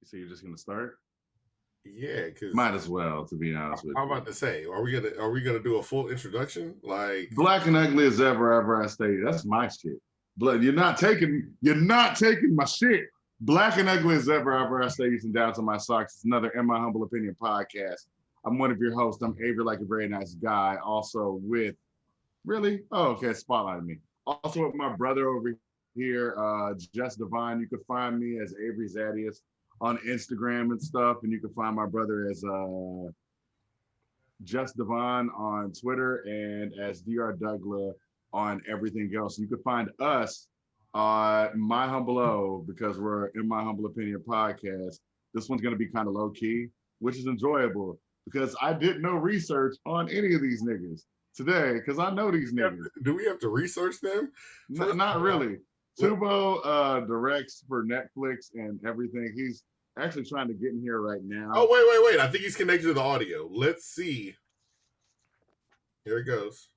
So you're just gonna start? Yeah, because Might as well, to be honest with you. I'm about to say, are we gonna do a full introduction? Like Black and ugly as ever I stay. That's my shit. Blood, you're not taking my shit. Black and ugly as ever I stay using down to my socks. It's another In My Humble Opinion podcast. I'm one of your hosts. I'm Avery, like a very nice guy. Also with spotlight me. Also with my brother over here, Just Divine. You can find me as Avery Zadius on Instagram and stuff, and you can find my brother as Just Divine on Twitter and as Dr. Douglas on everything else. You can find us on My Humble O because we're In My Humble Opinion podcast. This one's going to be kind of low key, which is enjoyable because I did no research on any of these niggas today because I know these niggas. Do we have to research them? Not really. Tubo directs for Netflix and everything. He's actually trying to get in here right now. Oh, wait. I think he's connected to the audio. Let's see. Here it goes.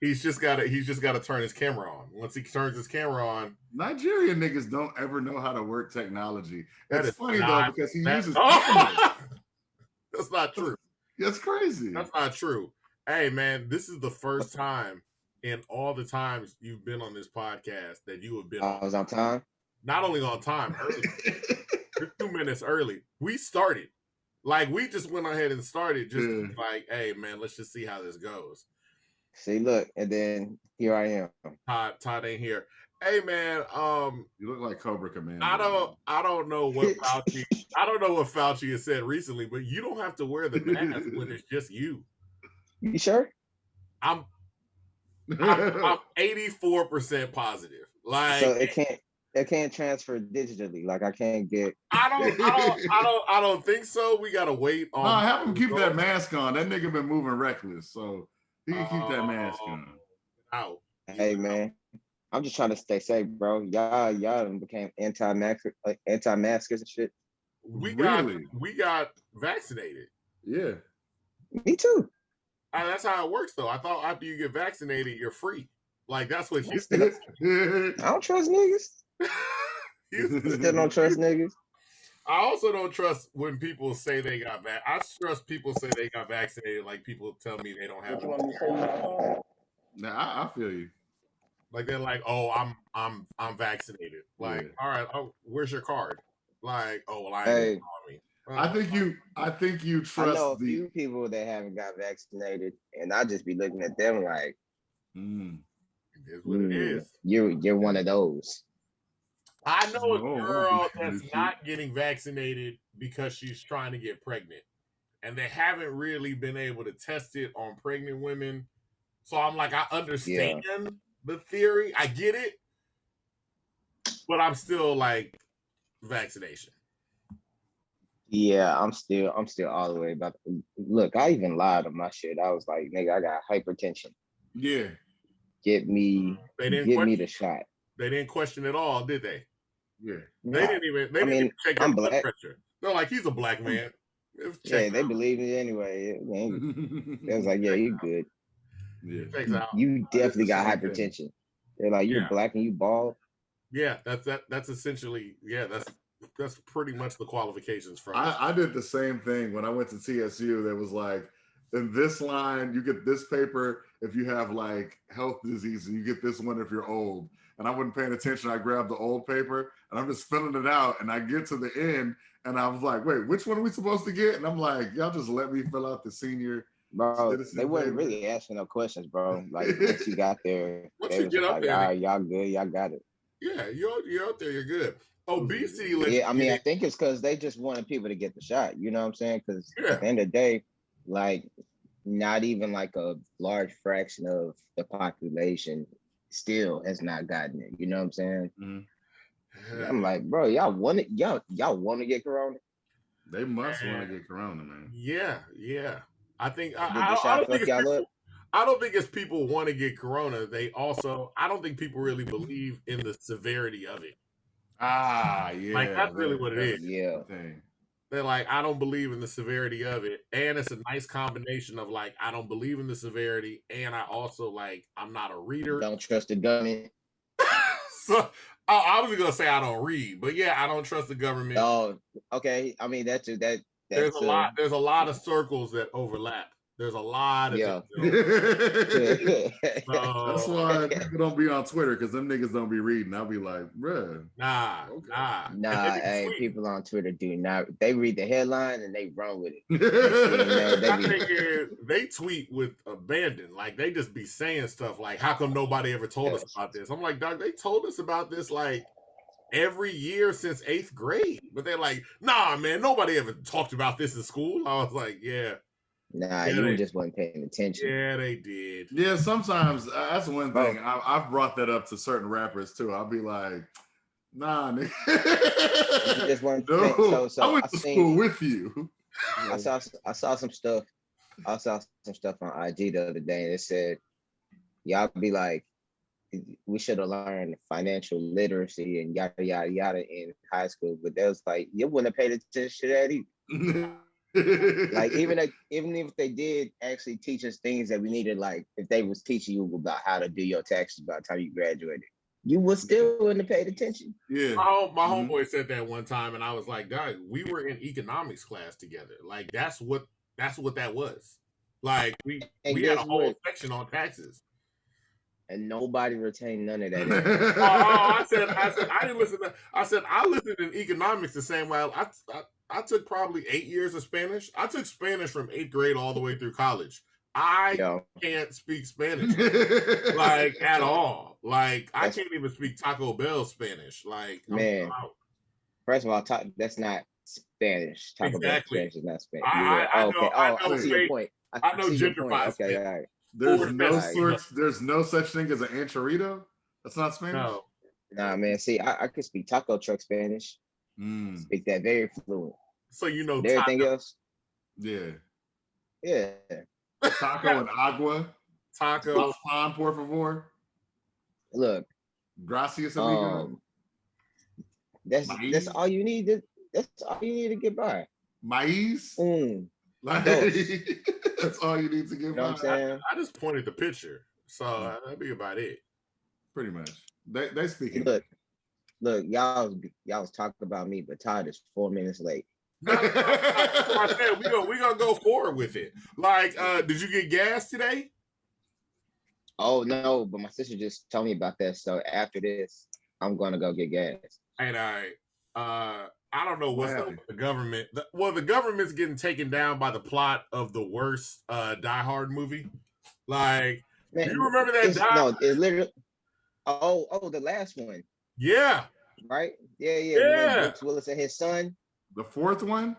He's just got to turn his camera on. Once he turns his camera on, Nigerian niggas don't ever know how to work technology. It's funny though because he uses That's not true. That's crazy. That's not true. Hey man, this is the first time in all the times you've been on this podcast that you have been I was on time. Not only on time, early. You're 2 minutes early. We started. Like we just went ahead and started like, hey man, let's just see how this goes. See, look, and then here I am. Todd ain't here. Hey man, you look like Cobra Commander. I don't know what Fauci has said recently, but you don't have to wear the mask when it's just you. You sure? I'm 84% positive. Like so it can't transfer digitally. Like I can't get. I don't think so. We gotta wait on. No, have him keep that mask on. That nigga been moving reckless, so he can keep that mask on. Out. Hey man, I'm just trying to stay safe, bro. Y'all became anti-maskers and shit. We got vaccinated. Yeah. Me too. That's how it works, though. I thought after you get vaccinated, you're free. Like that's what you said. I don't trust niggas. You still don't trust niggas. I also don't trust when people say they got I trust people say they got vaccinated. Like people tell me they don't have. Nah, I feel you. Like they're like, oh, I'm vaccinated. Like, all right, where's your card? Like, oh, well, I ain't me. I think you trust. I know a few people that haven't got vaccinated, and I just be looking at them like, it is what it is. You're one of those. I know a girl that's not getting vaccinated because she's trying to get pregnant, and they haven't really been able to test it on pregnant women. So I'm like, I understand the theory, I get it, but I'm still like vaccination. Yeah, I'm still all the way about. Look, I even lied on my shit. I was like, nigga, I got hypertension. Yeah, get me the shot. They didn't question at all, did they? Yeah, they didn't even check your blood pressure. They're like, he's a black man. Yeah, they believe me anyway. They was like, yeah, you good. Yeah, you definitely got hypertension. They're like, you're black and you bald. Yeah, that's essentially that's pretty much the qualifications from. I did the same thing when I went to TSU. That was like, in this line, you get this paper if you have like health disease, and you get this one if you're old. And I wasn't paying attention. I grabbed the old paper and I'm just filling it out. And I get to the end and I was like, wait, which one are we supposed to get? And I'm like, y'all just let me fill out the senior. Bro, they weren't really asking no questions, bro. Like once you got there, they was like, all right, y'all good, y'all got it. Yeah, you're out there, you're good. Obesity. Yeah, I mean, I think it's because they just wanted people to get the shot. You know what I'm saying? Because at the end of the day, like, not even like a large fraction of the population still has not gotten it. You know what I'm saying? Mm-hmm. I'm like, bro, y'all want to get corona? They must want to get corona, man. Yeah. I think I don't think it's people want to get corona. I don't think people really believe in the severity of it. Yeah. Like that's really what it is. Yeah. They're like, I don't believe in the severity of it. And it's a nice combination of like, I don't believe in the severity. And I also like, I'm not a reader. Don't trust the government. So I was gonna say I don't read, but yeah, I don't trust the government. Oh, okay. I mean, that's There's a lot of circles that overlap. There's a lot of yeah. That's why people don't be on Twitter, because them niggas don't be reading. I'll be like, bruh. Nah. Hey, people on Twitter do not. They read the headline and they run with it. They tweet with abandon. Like, they just be saying stuff like, how come nobody ever told us about this? I'm like, dog, they told us about this like every year since 8th grade. But they're like, nah, man, nobody ever talked about this in school. I was like, yeah. Nah, you just wasn't paying attention. Yeah, they did. Yeah, sometimes that's one thing. I've brought that up to certain rappers too. I'll be like, nah, nigga. You just weren't so I went to school with you. I saw some stuff. I saw some stuff on IG the other day, and it said, y'all be like, we should have learned financial literacy and yada yada yada in high school, but they was like, you wouldn't have paid attention to that either. Like, even if they did actually teach us things that we needed, like if they was teaching you about how to do your taxes by the time you graduated, you would still wouldn't have paid attention. Yeah, my homeboy said that one time, and I was like, "Dog, we were in economics class together. Like, that's what that was. Like, we had a whole section on taxes, and nobody retained none of that." I said I didn't listen to. I said I listened in economics the same way. I took probably 8 years of Spanish. I took Spanish from 8th grade all the way through college. I can't speak Spanish like at all. Like, I can't even speak Taco Bell Spanish. Like, man, first of all, that's not Spanish. Taco Bell Spanish is not Spanish. I see your point. I know gentrified. Okay, all right. There's no such thing as an anchorito. That's not Spanish. No. Nah, man. See, I could speak taco truck Spanish. Speak that very fluent. So you know everything else? Yeah. Yeah. Taco and agua. Taco. Pan, por favor. Look. Gracias, amigo. That's all you need. That's all you need to get by. Maíz. Like, that's all you need to get by. What I'm saying? I just pointed the picture, so that'd be about it. Pretty much. They speak it. Look, y'all was talking about me, but Todd is 4 minutes late. I said we gonna go forward with it. Like, did you get gas today? Oh no, but my sister just told me about that. So after this, I'm gonna go get gas. And I don't know what's up with the government. The government's getting taken down by the plot of the worst Die Hard movie. Like, man, do you remember that? No, it's literally. Oh, the last one. Yeah. Right? Yeah. Bruce Willis and his son. The fourth one?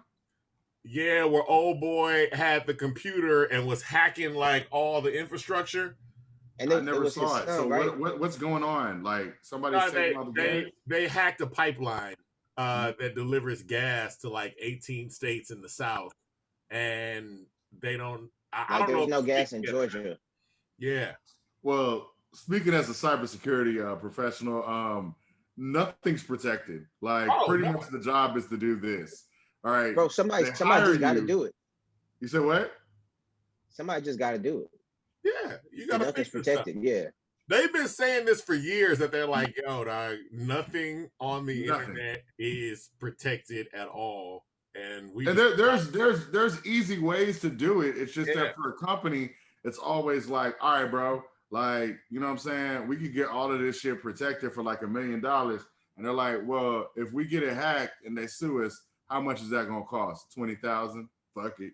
Yeah, where old boy had the computer and was hacking like all the infrastructure. And I never saw it. So right? what's going on? Like, somebody's taking all the gas? They hacked a pipeline that delivers gas to like 18 states in the South. And they don't I don't know. There's no gas in Georgia. Yeah. Well, speaking as a cybersecurity professional, nothing's protected. Like, pretty much the job is to do this. All right, bro. Somebody just got to do it. You said what? Somebody just got to do it. Yeah, you got to nothing's protected. Yeah, they've been saying this for years that they're like, yo, dog, nothing on the internet is protected at all, and there's easy ways to do it. It's just that for a company, it's always like, all right, bro. Like, you know what I'm saying? We could get all of this shit protected for like $1 million. And they're like, well, if we get it hacked and they sue us, how much is that going to cost? 20,000? Fuck it.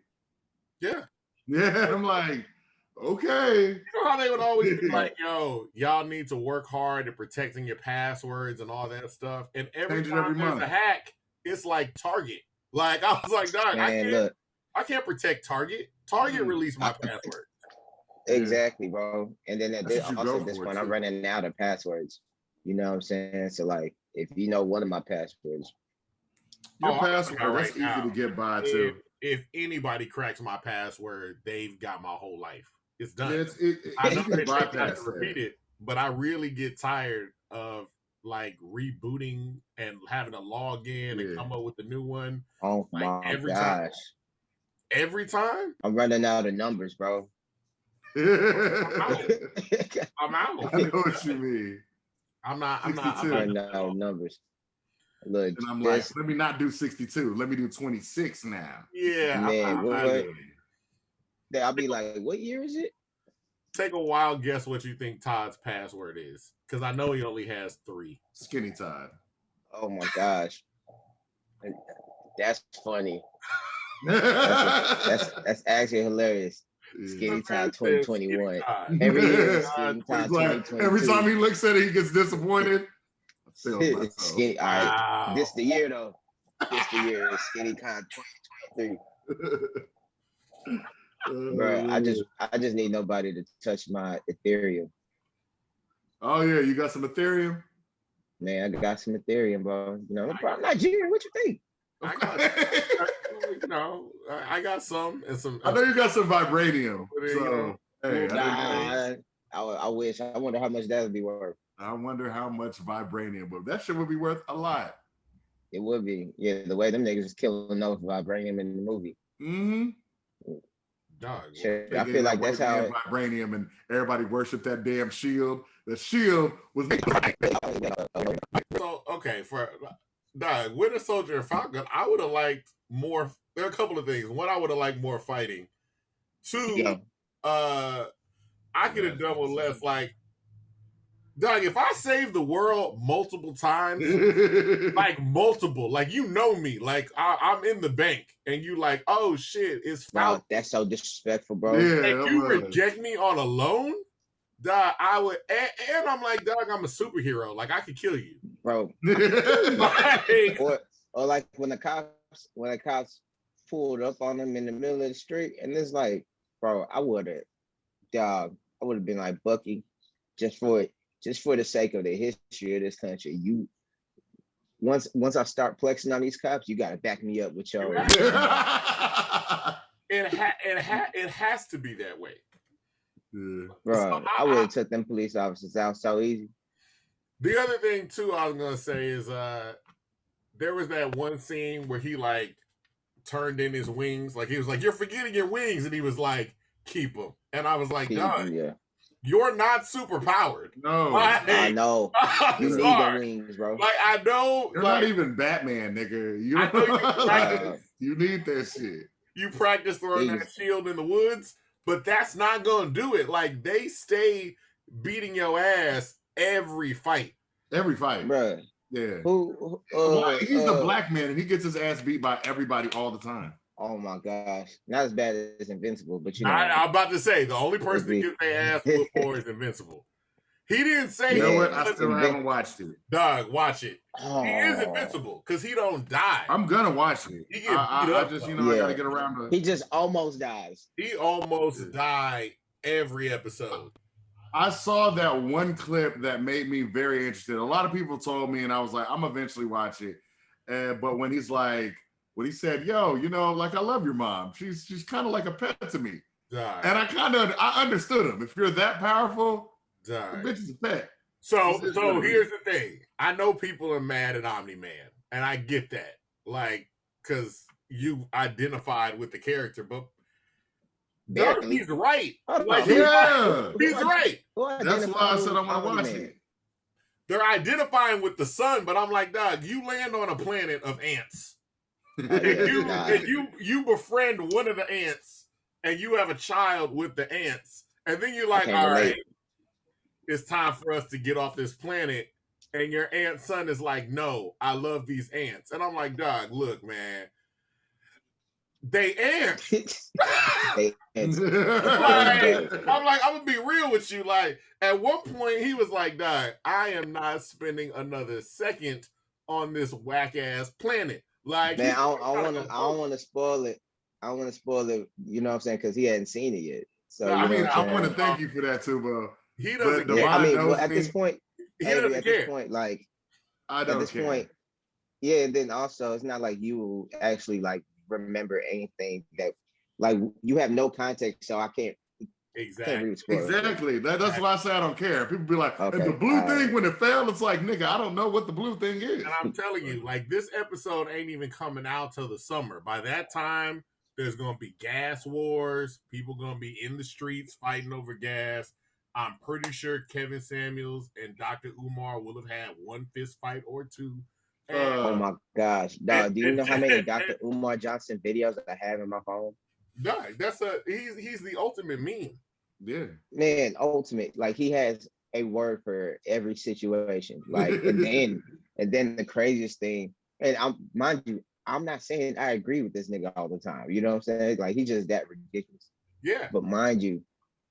Yeah. Yeah. I'm like, okay. You know how they would always be like, yo, y'all need to work hard at protecting your passwords and all that stuff. And every time there's a hack, it's like Target. Like, I was like, dog, I can't protect Target. Target released my password. Exactly, bro. And then at this point, I'm running out of passwords. You know what I'm saying? So, like, if you know one of my passwords, your password, that's easy to get by too. If anybody cracks my password, they've got my whole life. It's done. I know they bypass to repeat it, but I really get tired of like rebooting and having to log in and come up with a new one. Oh like, my gosh! Every time, I'm running out of numbers, bro. I'm out. I know what you mean. I'm not 62. Running out numbers. Look, And I'm like, let me not do 62. Let me do 26 now. Yeah, man, I'm not doing it. I'll be like, what year is it? Take a wild guess what you think Todd's password is, because I know he only has 3. Skinny Todd. Oh my gosh, that's funny. That's actually hilarious. Skinny Todd 2021. Every year, Skinny Todd 2022. Every time he looks at it, he gets disappointed. Skinny, all right. Wow. This the year though. This the year. Skinny Todd 2023. Bro, I just need nobody to touch my Ethereum. Oh yeah, you got some Ethereum? Man, I got some Ethereum, bro. You know, I'm Nigerian. What you think? I got some and some. I know you got some vibranium. So, hey, I wish. I wonder how much that would be worth. I wonder how much vibranium would. That shit would be worth a lot. It would be. Yeah, the way them niggas is killing those vibranium in the movie. Mm-hmm. Dog. I feel like that's how vibranium and everybody worshiped that damn shield. The shield was. So okay, for dog, Winter Soldier and Falcon, I would have liked more. There are a couple of things. One, I would have liked more fighting. 2, I could have done with less. Like, dog, if I save the world multiple times, like multiple, like you know me, like I'm in the bank, and you like, oh shit, it's Falcon. Wow, that's so disrespectful, bro. Yeah, and you reject me on a loan, dog, I would, and I'm like, dog, I'm a superhero, like I could kill you, bro. like, or like when the cops pulled up on him in the middle of the street, and it's like, bro, I would have been like, Bucky, just for the sake of the history of this country, you once I start flexing on these cops, you gotta back me up with your. It has to be that way. Yeah. Bro, So I would have took them police officers out so easy. The other thing too, I was gonna say is there was that one scene where he like turned in his wings, like he was like, "You're forgetting your wings," and he was like, "Keep them," and I was like, "Dog, you're not super powered." No, I know. You need the wings, bro. Like I know, you're like, not even Batman, nigga. You need that shit. You practice throwing that shield in the woods, but that's not gonna do it. Like they stay beating your ass every fight. Every fight, bro. Yeah. He's the black man, and he gets his ass beat by everybody all the time. Oh my gosh, not as bad as Invincible, but you know. I'm about to say the only person that gets their ass whooped more is Invincible. He didn't say. You know what? I still haven't watched it. Dog, watch it. Oh. He is invincible because he don't die. I'm gonna watch it. He get beat up. I gotta get around to. He just almost dies. He almost died every episode. I saw that one clip that made me very interested. A lot of people told me, and I was like, I'm eventually watch it. But when he said, "Yo, you know, like I love your mom. She's kind of like a pet to me," and I understood him. If you're that powerful. The bitch is a pet. So here's the thing. I know people are mad at Omni-Man, and I get that. Like, because you identified with the character, but he's right. Like, he's right. That's why I said I'm gonna watch it. They're identifying with the sun, but I'm like, dog, you land on a planet of ants. you befriend one of the ants, and you have a child with the ants, and then you're like, all right. It's time for us to get off this planet. And your aunt's son is like, no, I love these ants. And I'm like, dog, look, man. They ants. I'm like, I'm going to be real with you. Like, at one point, he was like, dog, I am not spending another second on this whack-ass planet. Like, man, I don't want to spoil it. I don't want to spoil it, you know what I'm saying? Because he hadn't seen it yet. So I want to thank you for that, too, bro. He doesn't care. I mean, at this point, this point, like I don't at this care. point, yeah. And then also, it's not like you actually like remember anything that, like, you have no context, so I can't. Exactly. That's why I say I don't care. People be like, and the blue thing when it fell, it's like, nigga, I don't know what the blue thing is. And I'm telling you, like, this episode ain't even coming out till the summer. By that time, there's gonna be gas wars. People gonna be in the streets fighting over gas. I'm pretty sure Kevin Samuels and Dr. Umar will have had one fist fight or two. Oh my gosh, dog! Do you know how many Dr. Umar Johnson videos I have in my phone? Nah, he's the ultimate meme. Yeah, man, ultimate. Like he has a word for every situation. Like and then the craziest thing, and mind you, I'm not saying I agree with this nigga all the time. You know what I'm saying? Like he's just that ridiculous. Yeah. But mind you,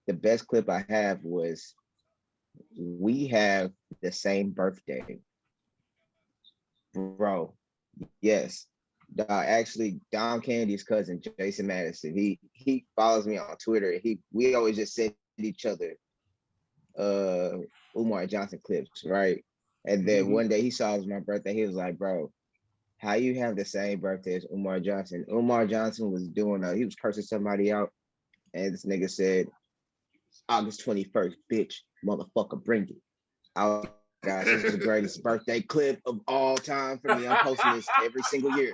the best clip I have was we have the same birthday. Bro, yes. Actually, Dom Candy's cousin, Jason Madison, he follows me on Twitter. We always just send each other Umar Johnson clips, right? And then one day he saw it was my birthday. He was like, bro, how you have the same birthday as Umar Johnson? Umar Johnson was he was cursing somebody out, and this nigga said, August 21st, bitch, motherfucker, bring it. Oh gosh, this is the greatest birthday clip of all time for me. I'm posting this every single year.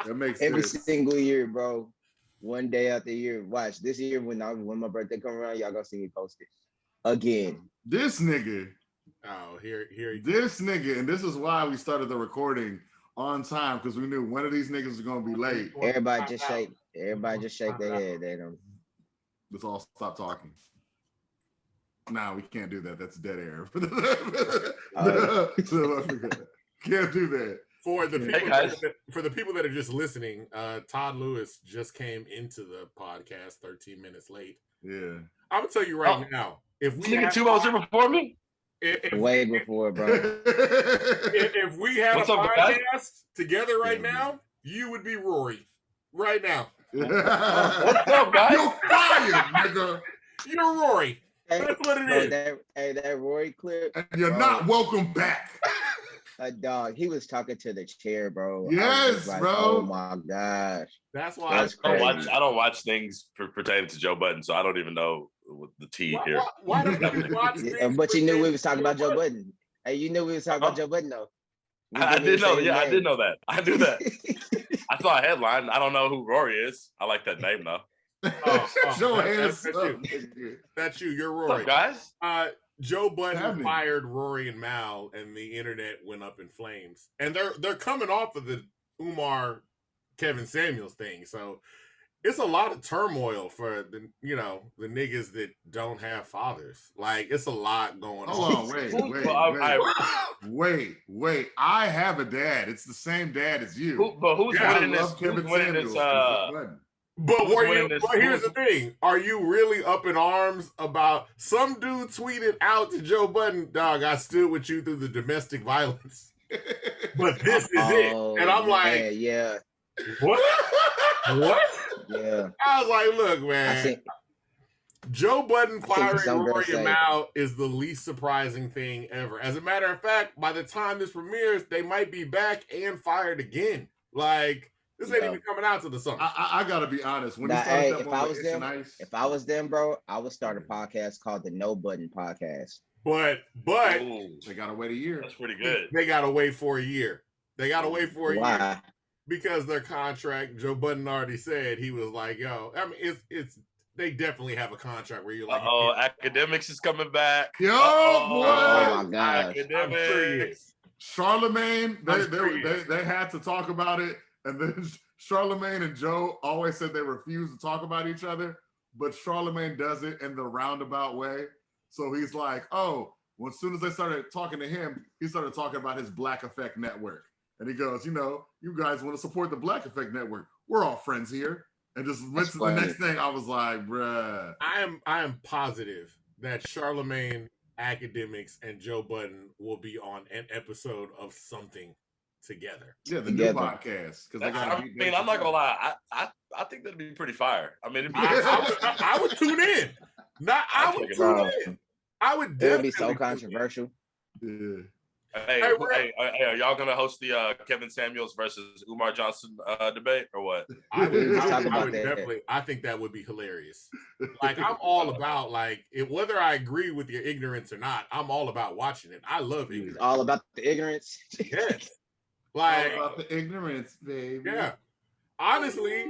That makes every sense. single year, bro. One day after year. Watch this year when my birthday come around, y'all gonna see me post it again. This nigga. Oh, here. This nigga, and this is why we started the recording on time, because we knew one of these niggas was gonna be late. Everybody just shake their head. They don't. Let's all stop talking. Nah, we can't do that. That's dead air. Can't do that. For the people that are just listening, Todd Lewis just came into the podcast 13 minutes late. Yeah. I'm gonna tell you right now, if we had Tubo's here before me, way before, bro. If we had a podcast together right now, you would be Rory right now. What's up, guys? You're fired, nigga. You're Rory. That's what it is. That Rory clip. And you're not welcome back. Dog, he was talking to the chair, bro. Yes, like, bro. Oh my gosh. That's why I don't watch things pertaining to Joe Budden, so I don't even know the tea here. Why don't you watch things? But you knew we was talking about Joe Budden. Hey, you knew we was talking about Joe Budden, though. I did know. Yeah, I did know that. I knew that. I saw a headline. I don't know who Rory is. I like that name though. That's you. You're Rory. What's up, guys? Joe Budden fired Rory and Mal, and the internet went up in flames. And they're coming off of the Umar Kevin Samuels thing, so it's a lot of turmoil for the niggas that don't have fathers. Like it's a lot going on. Hold on, wait. I have a dad. It's the same dad as you. Who's winning this? But here's the thing. Are you really up in arms about some dude tweeted out to Joe Budden, dog, I stood with you through the domestic violence. But this is it. And I'm like, yeah. What? What? Yeah. I was like, look, man. Joe Budden firing Rory and Mal is the least surprising thing ever. As a matter of fact, by the time this premieres, they might be back and fired again. Like, this ain't even coming out to the summer. I gotta be honest. When if I was them, bro, I would start a podcast called the No Budden Podcast. But they gotta wait a year. That's pretty good. They gotta wait for a year. Why? Year because their contract. Joe Budden already said he was like, "Yo, I mean, it's they definitely have a contract where you're like, academics is coming back. Yo, boy, oh my god, academics. Charlemagne, they had to talk about it. And then Charlemagne and Joe always said they refuse to talk about each other, but Charlemagne does it in the roundabout way. So he's like, oh, well, as soon as they started talking to him, he started talking about his Black Effect Network. And he goes, you guys want to support the Black Effect Network. We're all friends here. And just went to the next thing. I was like, bruh. I am positive that Charlemagne, academics, and Joe Budden will be on an episode of something together. Yeah, the new podcast. I'm not gonna lie. I think that'd be pretty fire. I mean, I would tune in. I would definitely. It would be so controversial. Yeah. Hey, are y'all gonna host the Kevin Samuels versus Umar Johnson debate or what? I would definitely. I think that would be hilarious. Like I'm all about whether I agree with your ignorance or not. I'm all about watching it. I love ignorance. It's all about the ignorance. Yes. Like all about the ignorance, baby. Yeah. Honestly,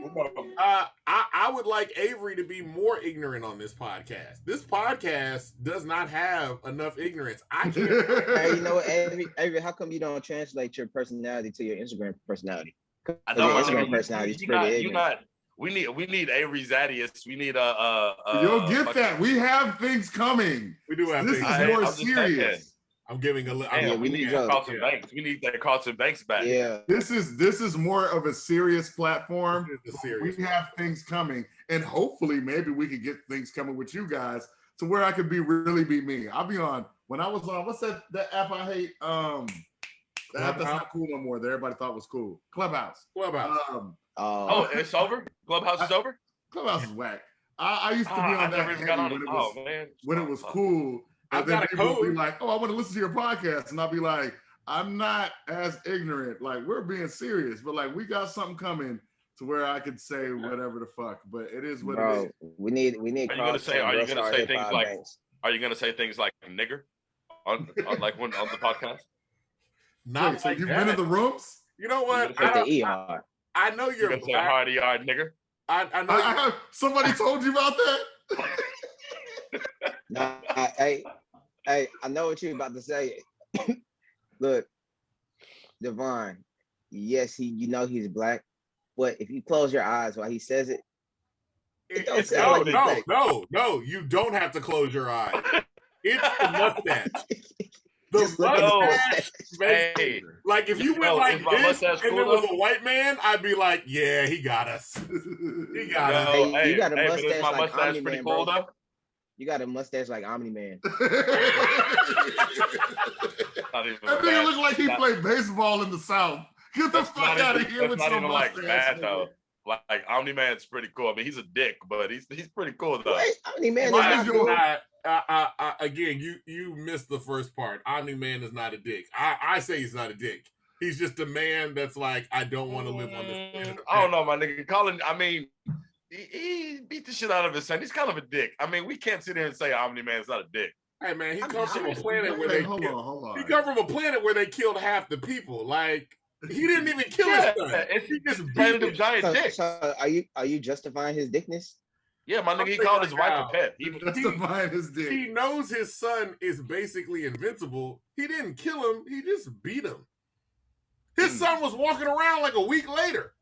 I would like Avery to be more ignorant on this podcast. This podcast does not have enough ignorance. I can't. Hey, you know what, Avery, how come you don't translate your personality to your Instagram personality? I know your Instagram personality is pretty ignorant. We need Avery Zadius. We need You'll get that. We have things coming. We do have this things. This is more serious. I'm giving a little. We need Carlton Banks. We need that Carlton Banks back. Yeah. This is more of a serious platform. We have things coming, and hopefully, maybe we could get things coming with you guys to where I could really be me. I'll be on when I was on. What's that app I hate? The app that's not cool no more. That everybody thought was cool. Clubhouse. It's over. Clubhouse is over. Clubhouse is whack. I used to be on that when it was cool. And then people would be like, "Oh, I want to listen to your podcast," and I'll be like, "I'm not as ignorant. Like we're being serious, but like we got something coming to where I could say whatever the fuck. But it is what it is." We need. Are you gonna say things like nigger on like on the podcast? Not Wait, so you've been in the rooms? You know what? I know you're gonna say hard ER nigger. I know. Somebody told you about that? No, hey, I know what you're about to say. Look, Devon, yes, he's black, but if you close your eyes while he says it, no, you don't have to close your eyes. It's the mustache. The mustache makes like if you went like this and it was a white man, I'd be like, yeah, he got us. He got us. Hey, you got a mustache my like mustache Omni pretty Man, cool bro. though. You got a mustache like Omni Man. That thing look like he played baseball in the South. Get the fuck out of here with your mustache. Like bad though. Like Omni Man's pretty cool. I mean, he's a dick, but he's pretty cool though. Wait, Omni Man is not cool. Again, you missed the first part. Omni Man is not a dick. I say he's not a dick. He's just a man that's like, I don't want to live on this planet. I don't know, my nigga. Colin, I mean, he beat the shit out of his son. He's kind of a dick. I mean, we can't sit here and say Omni Man's not a dick. Hey man, he comes from a planet where hold on. He comes from a planet where they killed half the people. Like he didn't even kill his son. He just planted a giant dick. So are you justifying his dickness? Yeah, my nigga, he called his wife a pet. He knows his son is basically invincible. He didn't kill him. He just beat him. His son was walking around like a week later.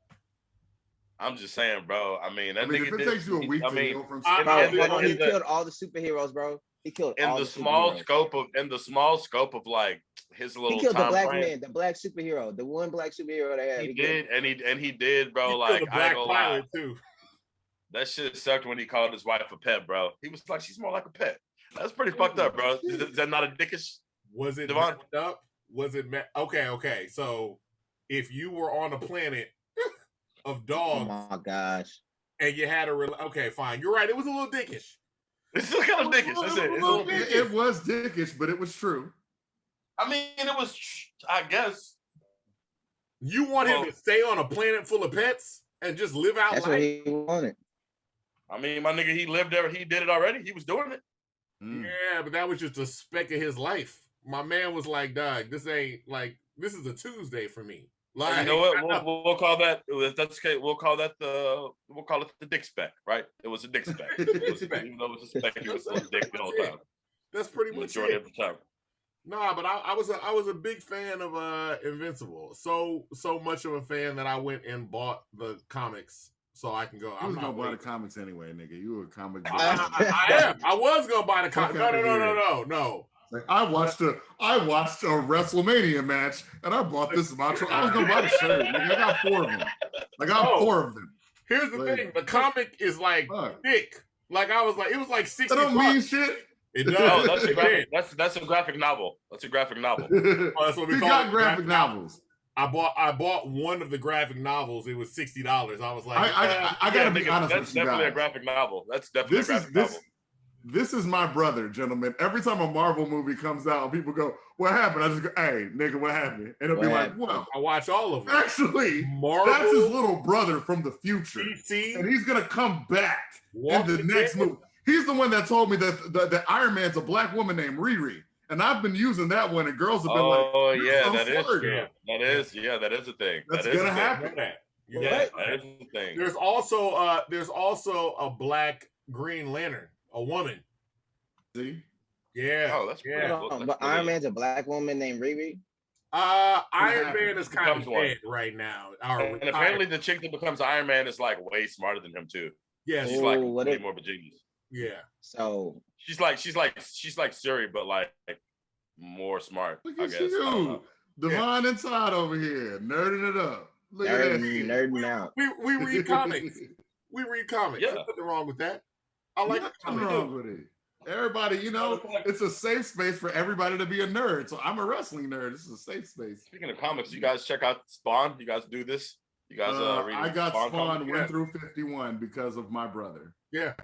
I'm just saying, bro. I mean, that nigga if it takes you a week to he killed all the superheroes, bro. He killed all the small scope of like his little. He killed time the black frame. man, the black superhero, the one black superhero they had. He did, bro. He like the black pilot too. That shit sucked when he called his wife a pet, bro. He was like, she's more like a pet. That's pretty fucked up, bro. Is that not a dickish? Was it Devon? messed up? Was it okay? So if you were on a planet of dogs, oh my gosh, and you had okay, fine. You're right. It was a little dickish. It's still kind of dickish. That's it. It was dickish, but it was true. I mean, it was. I guess. You want him to stay on a planet full of pets and just live out? That's life? what he wanted. I mean, my nigga, he lived there. He did it already. He was doing it. Yeah, but that was just a speck of his life. My man was like, "Dog, this ain't like this is a Tuesday for me." Like, you know what? We'll call that. If that's okay, we'll call it the dick speck, right? It was a dick speck. Even though it was a speck, he was still a dick the whole time. That's pretty much majority it. of the time. Nah, but I was a big fan of Invincible. So much of a fan that I went and bought the comics so I can go. I was gonna buy the comics anyway, nigga. You were a comic. I am. I was gonna buy the comics. No. Like, I watched a WrestleMania match and I bought this matcha. I was gonna buy the shirt. Nigga, I got 4 of them. I got 4 of them. Here's the thing: the comic is like thick. Like I was like, it was like 60. That don't mean shit. It does. Oh, that's a graphic novel. That's a graphic novel. That's what we call got graphic novels. I bought one of the graphic novels. It was $60. I was like, I gotta be honest with you. That's definitely a graphic novel. That's definitely a graphic novel. This is my brother, gentlemen. Every time a Marvel movie comes out, people go, "What happened?" I just go, "Hey, nigga, what happened?" And it'll be like, "Well, I watch all of them." Actually, Marvel, that's his little brother from the future, DC, and he's gonna come back in the next movie. He's the one that told me that Iron Man's a black woman named Riri, and I've been using that one, and girls have been like, "Oh yeah, that is true. That is a thing. That's gonna happen." Yeah. That's the thing. There's also a Black Green Lantern, a woman. See? Yeah. Oh, that's pretty cool. But That's Iron really- Man's a black woman named Riri. Iron Man is kind of Becomes one. dead right now. And apparently the chick that becomes Iron Man is like way smarter than him too. yeah, She's Ooh, like what way if- more of a genius. yeah. So She's like Siri, but like more smart. Look I at guess. I don't you. know. Divine and Todd over here, nerding it up. Look at that. nerding out. We read comics. We read comics. Yeah. There's nothing wrong with that. I like Nothing comics. wrong with it. Everybody, it's a safe space for everybody to be a nerd. So I'm a wrestling nerd. This is a safe space. Speaking of comics, you guys check out Spawn. You guys do this. You guys read I got Spawn comics? 1 through 51 because of my brother. Yeah.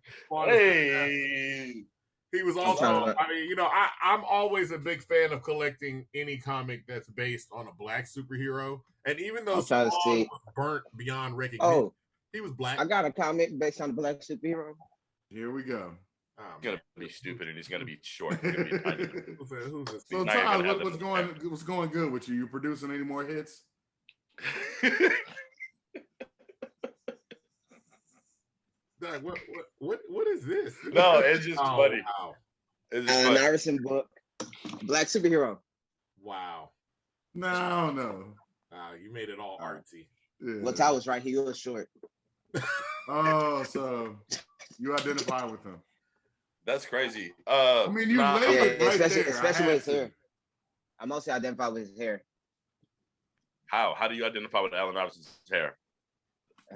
Hey. He was also, I mean, I'm always a big fan of collecting any comic that's based on a black superhero. And even though I'm trying to Spawn see. was burnt beyond recognition, Oh, he was black. I got a comic based on the black superhero. Here we go. He's gonna be stupid and he's gonna be short. He's gonna be tiny. Who's this? So Now you're Todd, gonna have what's going good with you? You producing any more hits? Dad, what is this? No, it's just funny. Wow. It's just funny. Narison book, black superhero. Wow. No. You made it all artsy. Yeah. Well, Ty was right. He was short. Oh, so you identify with him. That's crazy. I mean, you nah, labeled it right especially, there. especially I with had his to. hair. I mostly identify with his hair. How do you identify with Allen Iverson's hair?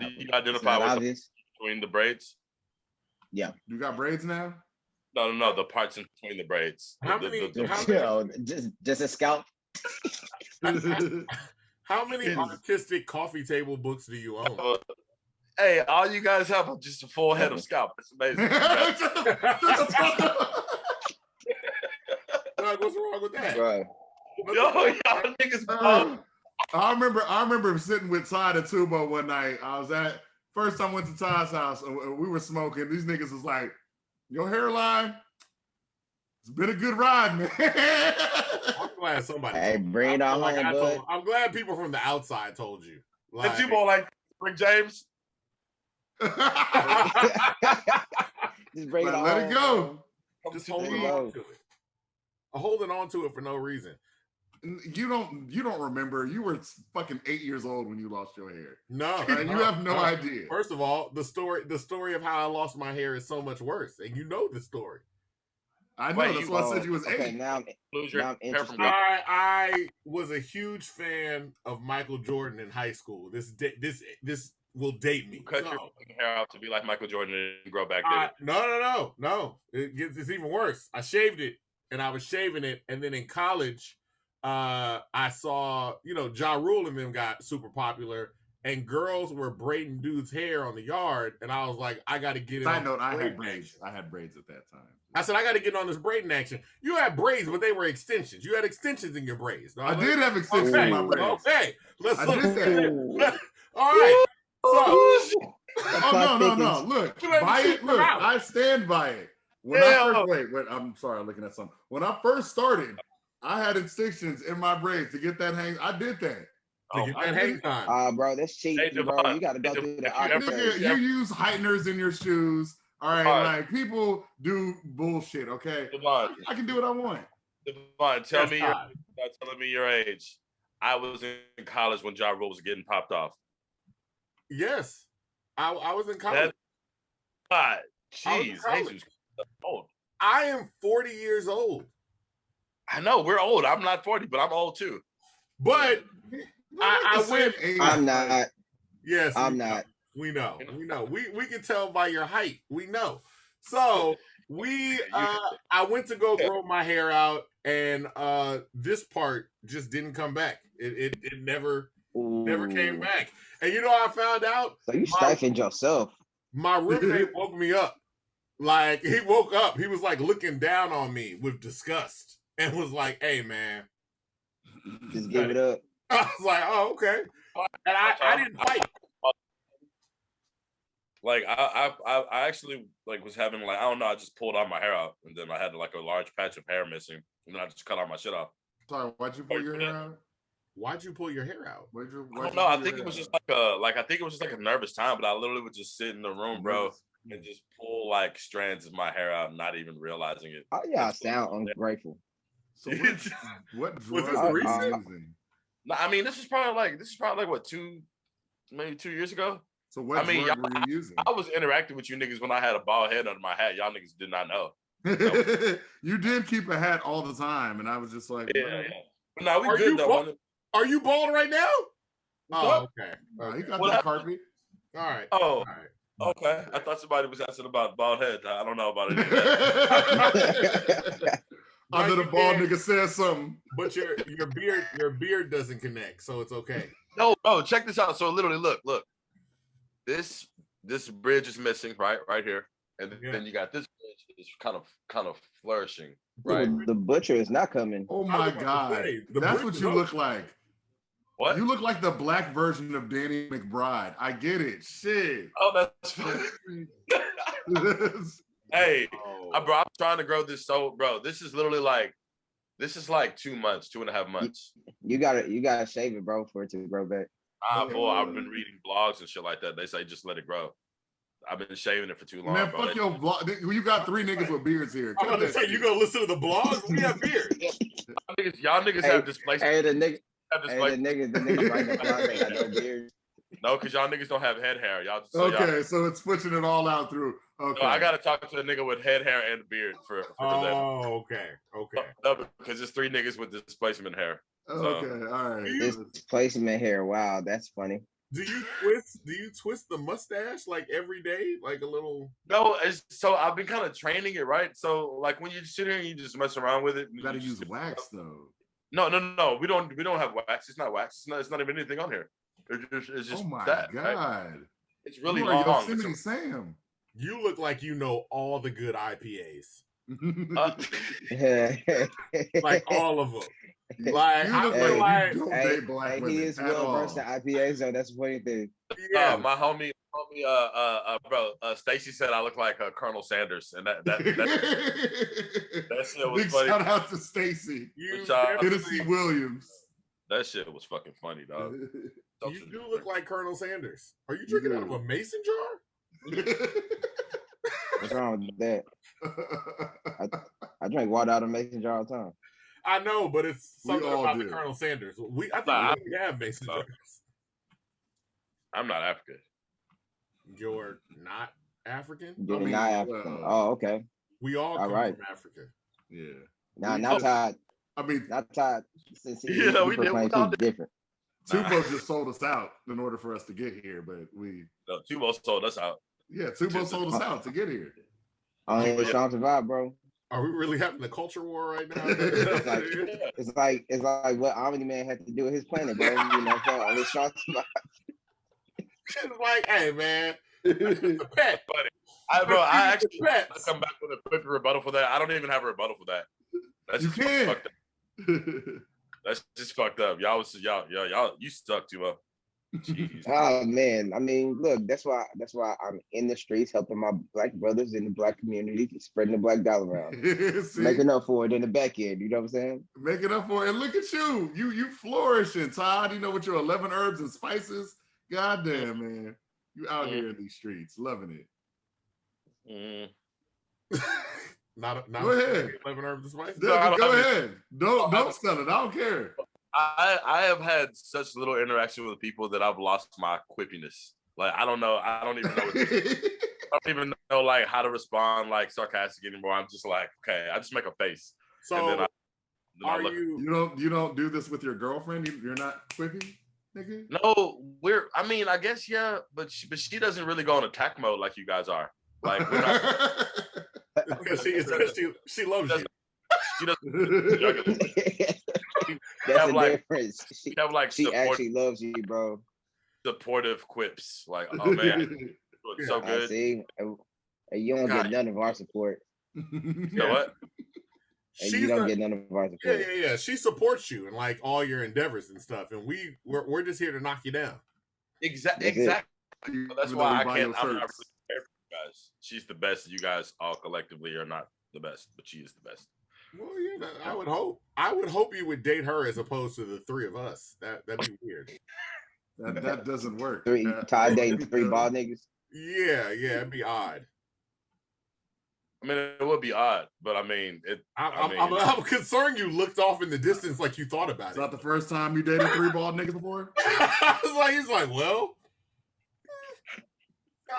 Do you It's identify not with obvious. between the braids? Yeah. You got braids now? No, the parts in between the braids. How The- many- the- how You know, just a scalp. How many artistic coffee table books do you own? Hey, all you guys have are just a full head of scalp. That's amazing. Shut the fuck up. Doug, what's wrong with that? Right. Yo, y'all niggas bald. I remember sitting with Todd at Tubo one night. First time I went to Todd's house and we were smoking. These niggas was like, your hairline, it's been a good ride, man. I'm glad somebody. Hey, bring it on home, bud. I'm glad people from the outside told you. The Tubo like Rick James. Just bring it on. Let it go. Just There holding you on go. to it. Holding on to it for no reason. You don't remember. You were fucking 8 years old when you lost your hair. No, Right? You have no idea. First of all, the story of how I lost my hair is so much worse, and you know the story. I know. Wait, That's why I said you was Okay, 8. now Lose your Now I'm hair from interested. I was a huge fan of Michael Jordan in high school. This will date me. cut your So, fucking hair out to be like Michael Jordan and grow back there. no. It's even worse. I shaved it, and I was shaving it, and then in college, I saw Ja Rule and them got super popular, and girls were braiding dudes' hair on the yard, and I was like, I got to get in. Side note, I had braiding braids. action. I had braids at that time. I said, I got to get on this braiding action. You had braids, but they were extensions. You had extensions in your braids. I did have extensions Okay, in my braids. okay. Let's I look did at that. it. All right. So, Oh no! Look, You let me buy shoot it. them Look, out. I stand by it. When I'm sorry, I'm looking at something. When I first started, I had extensions in my braids to get that hang. I did that. to get that hang time. bro, that's cheap, Hey, bro. Devon, You got to go hey, through the Devon, if you option. Nigga, you use heighteners in your shoes. All right, like people do bullshit. Okay, Devon, I can do what I want. Devon, tell me Todd. you're telling me your age. I was in college when Ja Rule was getting popped off. Yes. I was in college. God, I was in jeez, college. Jesus, old. I am 40 years old. I know we're old. I'm not 40, but I'm old too. But I went. I'm not. Yes, I'm not. We know. We can tell by your height. We know. So I went to go grow my hair out, and this part just didn't come back. It never came back. And I found out. So you stifled yourself. My roommate woke me up. Like, he woke up. He was like looking down on me with disgust and was like, "Hey, man." Just give it up. I was like, "Oh, okay." And I didn't fight. Like I actually like was having like I don't know. I just pulled all my hair out, and then I had like a large patch of hair missing, and then I just cut all my shit off. Sorry, why'd you pull your hair out? Why'd you pull your hair out? I don't know. I think it was just like a nervous time, but I literally would just sit in the room, bro, and just pull like strands of my hair out, not even realizing it. Oh, y'all sound ungrateful. So what drugs this are you recent? using? No, I mean, this is probably like what, maybe 2 years ago. So what drug were you using? I was interacting with you niggas when I had a bald head under my hat. Y'all niggas did not know. You did keep a hat all the time, and I was just like, yeah. But now we Are good though. Are you bald right now? Oh, okay. He got that carpet. All right. Oh, all right. Okay. I thought somebody was asking about bald head. I don't know about it. Other the bald nigga said something. But your beard doesn't connect, so it's okay. No, check this out. So literally, look. This bridge is missing, right here, and then you got this bridge is kind of flourishing, right? The butcher is not coming. Oh my God, that's what you look like. What? You look like the black version of Danny McBride. I get it. Shit. Oh, that's funny. Hey, bro, I'm trying to grow this. So, bro, this is literally like 2 months, 2.5 months. You gotta shave it, bro, for it to grow back. Boy, I've been reading blogs and shit like that. They say just let it grow. I've been shaving it for too long. Man, bro. fuck your blog. You got 3 niggas with beards here. I'm about to say, you gonna listen to the blogs? We have beards. Y'all niggas have displacement. Hey, the niggas writing the blog, they got no beards. No, because y'all niggas don't have head hair. Y'all just so it's switching it all out through. Okay. No, I gotta talk to a nigga with head hair and beard for that. Oh, okay. No, because it's 3 niggas with displacement hair. Okay, all right. Displacement hair. Wow, that's funny. Do you twist the mustache like every day, like a little? No, so I've been kind of training it, right? So like when you sit here and you just mess around with it, you gotta use wax though. No. We don't have wax. It's not wax. It's not even anything on here. It's just oh my that, God. Right? It's really you are long. Yosemite Sam. You look like you know all the good IPAs. Like all of them. Like I feel like he is well versed in IPAs, though. That's the funny thing. Yeah, my homie, bro, Stacy said I look like Colonel Sanders, and that shit was big funny. Shout out to Stacy, Tennessee Williams. That shit was fucking funny, dog. You do look like Colonel Sanders. Are you drinking out of a mason jar? What's wrong with that? I drink water out of a mason jar all the time. I know, but it's something about the Colonel Sanders. I think we have mason jars. I'm not African. You're not African? You're not African. Oh, okay. We all come from Africa. Yeah. Nah, not Todd. I mean, not Todd. Since we did. Different. Tubo just sold us out in order for us to get here, but Tubo sold us out. Yeah, Tubo sold us out to get here. Only Sean survived, bro. Are we really having a culture war right now? it's like what Omni Man had to do with his planet, bro. You know what I'm saying? Only Sean survived. It's like, hey man, the pet. I actually come back with a quick rebuttal for that. I don't even have a rebuttal for that. That's just fucked up. That's just fucked up. Y'all you stuck too up. Jeez. Oh man, I mean, look, that's why I'm in the streets helping my black brothers in the black community, spreading the black dollar around, making up for it in the back end. You know what I'm saying? Making up for it. And look at you, you flourishing, Todd. You know, with your 11 herbs and spices. Goddamn, man, you out here in these streets, loving it. Not go ahead. 11 herbs and spices. Go ahead. Don't stun it. I don't care. I have had such little interaction with people that I've lost my quippiness. Like I don't know. I don't even know. I don't even know like how to respond like sarcastic anymore. I'm just like, okay. I just make a face. So and then I you don't do this with your girlfriend? You're not quippy, nigga? No, I mean, I guess yeah, but she doesn't really go on attack mode like you guys are. Like we're not. because she loves you. She doesn't. That's the difference. She actually loves you, bro. Supportive quips, like, oh man, it's so good. See, you don't get none of our support. You know what? You don't get none of our support. Yeah. She supports you in like all your endeavors and stuff, and we're just here to knock you down. Exactly. That's why I can't. I'm not really fair for you guys. She's the best. You guys all collectively are not the best, but she is the best. Well, yeah, I would hope. I would hope you would date her as opposed to the three of us. That'd be weird. That doesn't work. Three Todd dating three bald niggas. Yeah, it'd be odd. I mean, it would be odd, but I mean, I'm concerned you looked off in the distance like you thought about It's it. not the first time you dated three bald niggas before? He's like, well,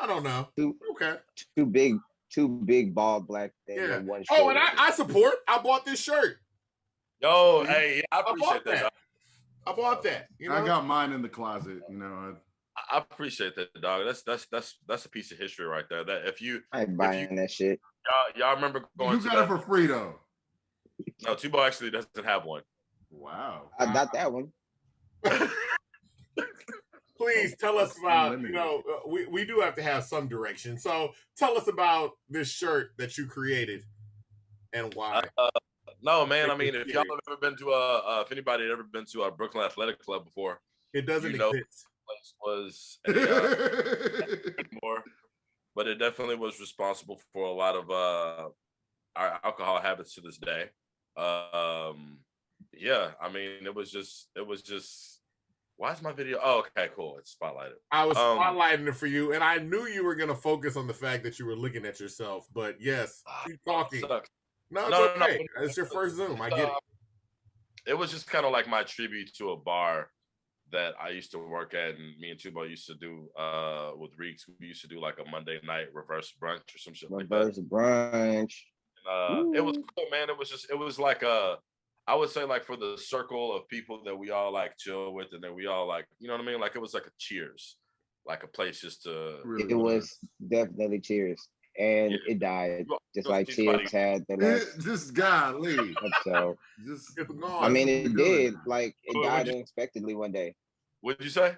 I don't know. Okay. Two big bald black things. Yeah. One Oh, and I support. I bought this shirt. Yo, hey, I appreciate that. Dog. I bought that. You know? I got mine in the closet. You know, I appreciate that, dog. That's a piece of history right there. That I ain't buying that shit. Y'all remember going? You got it for free though. No, Tubo actually doesn't have one. Wow. I got that one. Please tell us about, we do have to have some direction. So tell us about this shirt that you created and why. No, man. I mean, if y'all have ever been to if anybody had ever been to a Brooklyn Athletic Club before, it doesn't exist. Place was anymore, but it definitely was responsible for a lot of our alcohol habits to this day. Yeah, I mean, it was just. Why is my video? Oh, okay, cool. It's spotlighted. I was spotlighting it for you, and I knew you were going to focus on the fact that you were looking at yourself. But yes, keep talking. No, it's okay. No. It's your first Zoom. I get it. It was just kind of like my tribute to a bar that I used to work at, and me and Tubo used to do with Reeks. We used to do like a Monday night reverse brunch or some shit like that. Reverse brunch. And, it was cool, man. It was like I would say like for the circle of people that we all like chill with, and then we all like, you know what I mean? Like it was like a cheers, like a place just to. It was definitely cheers, and it died just like cheers had the last. Just golly. So I mean, it did. Like it died unexpectedly one day. What did you say?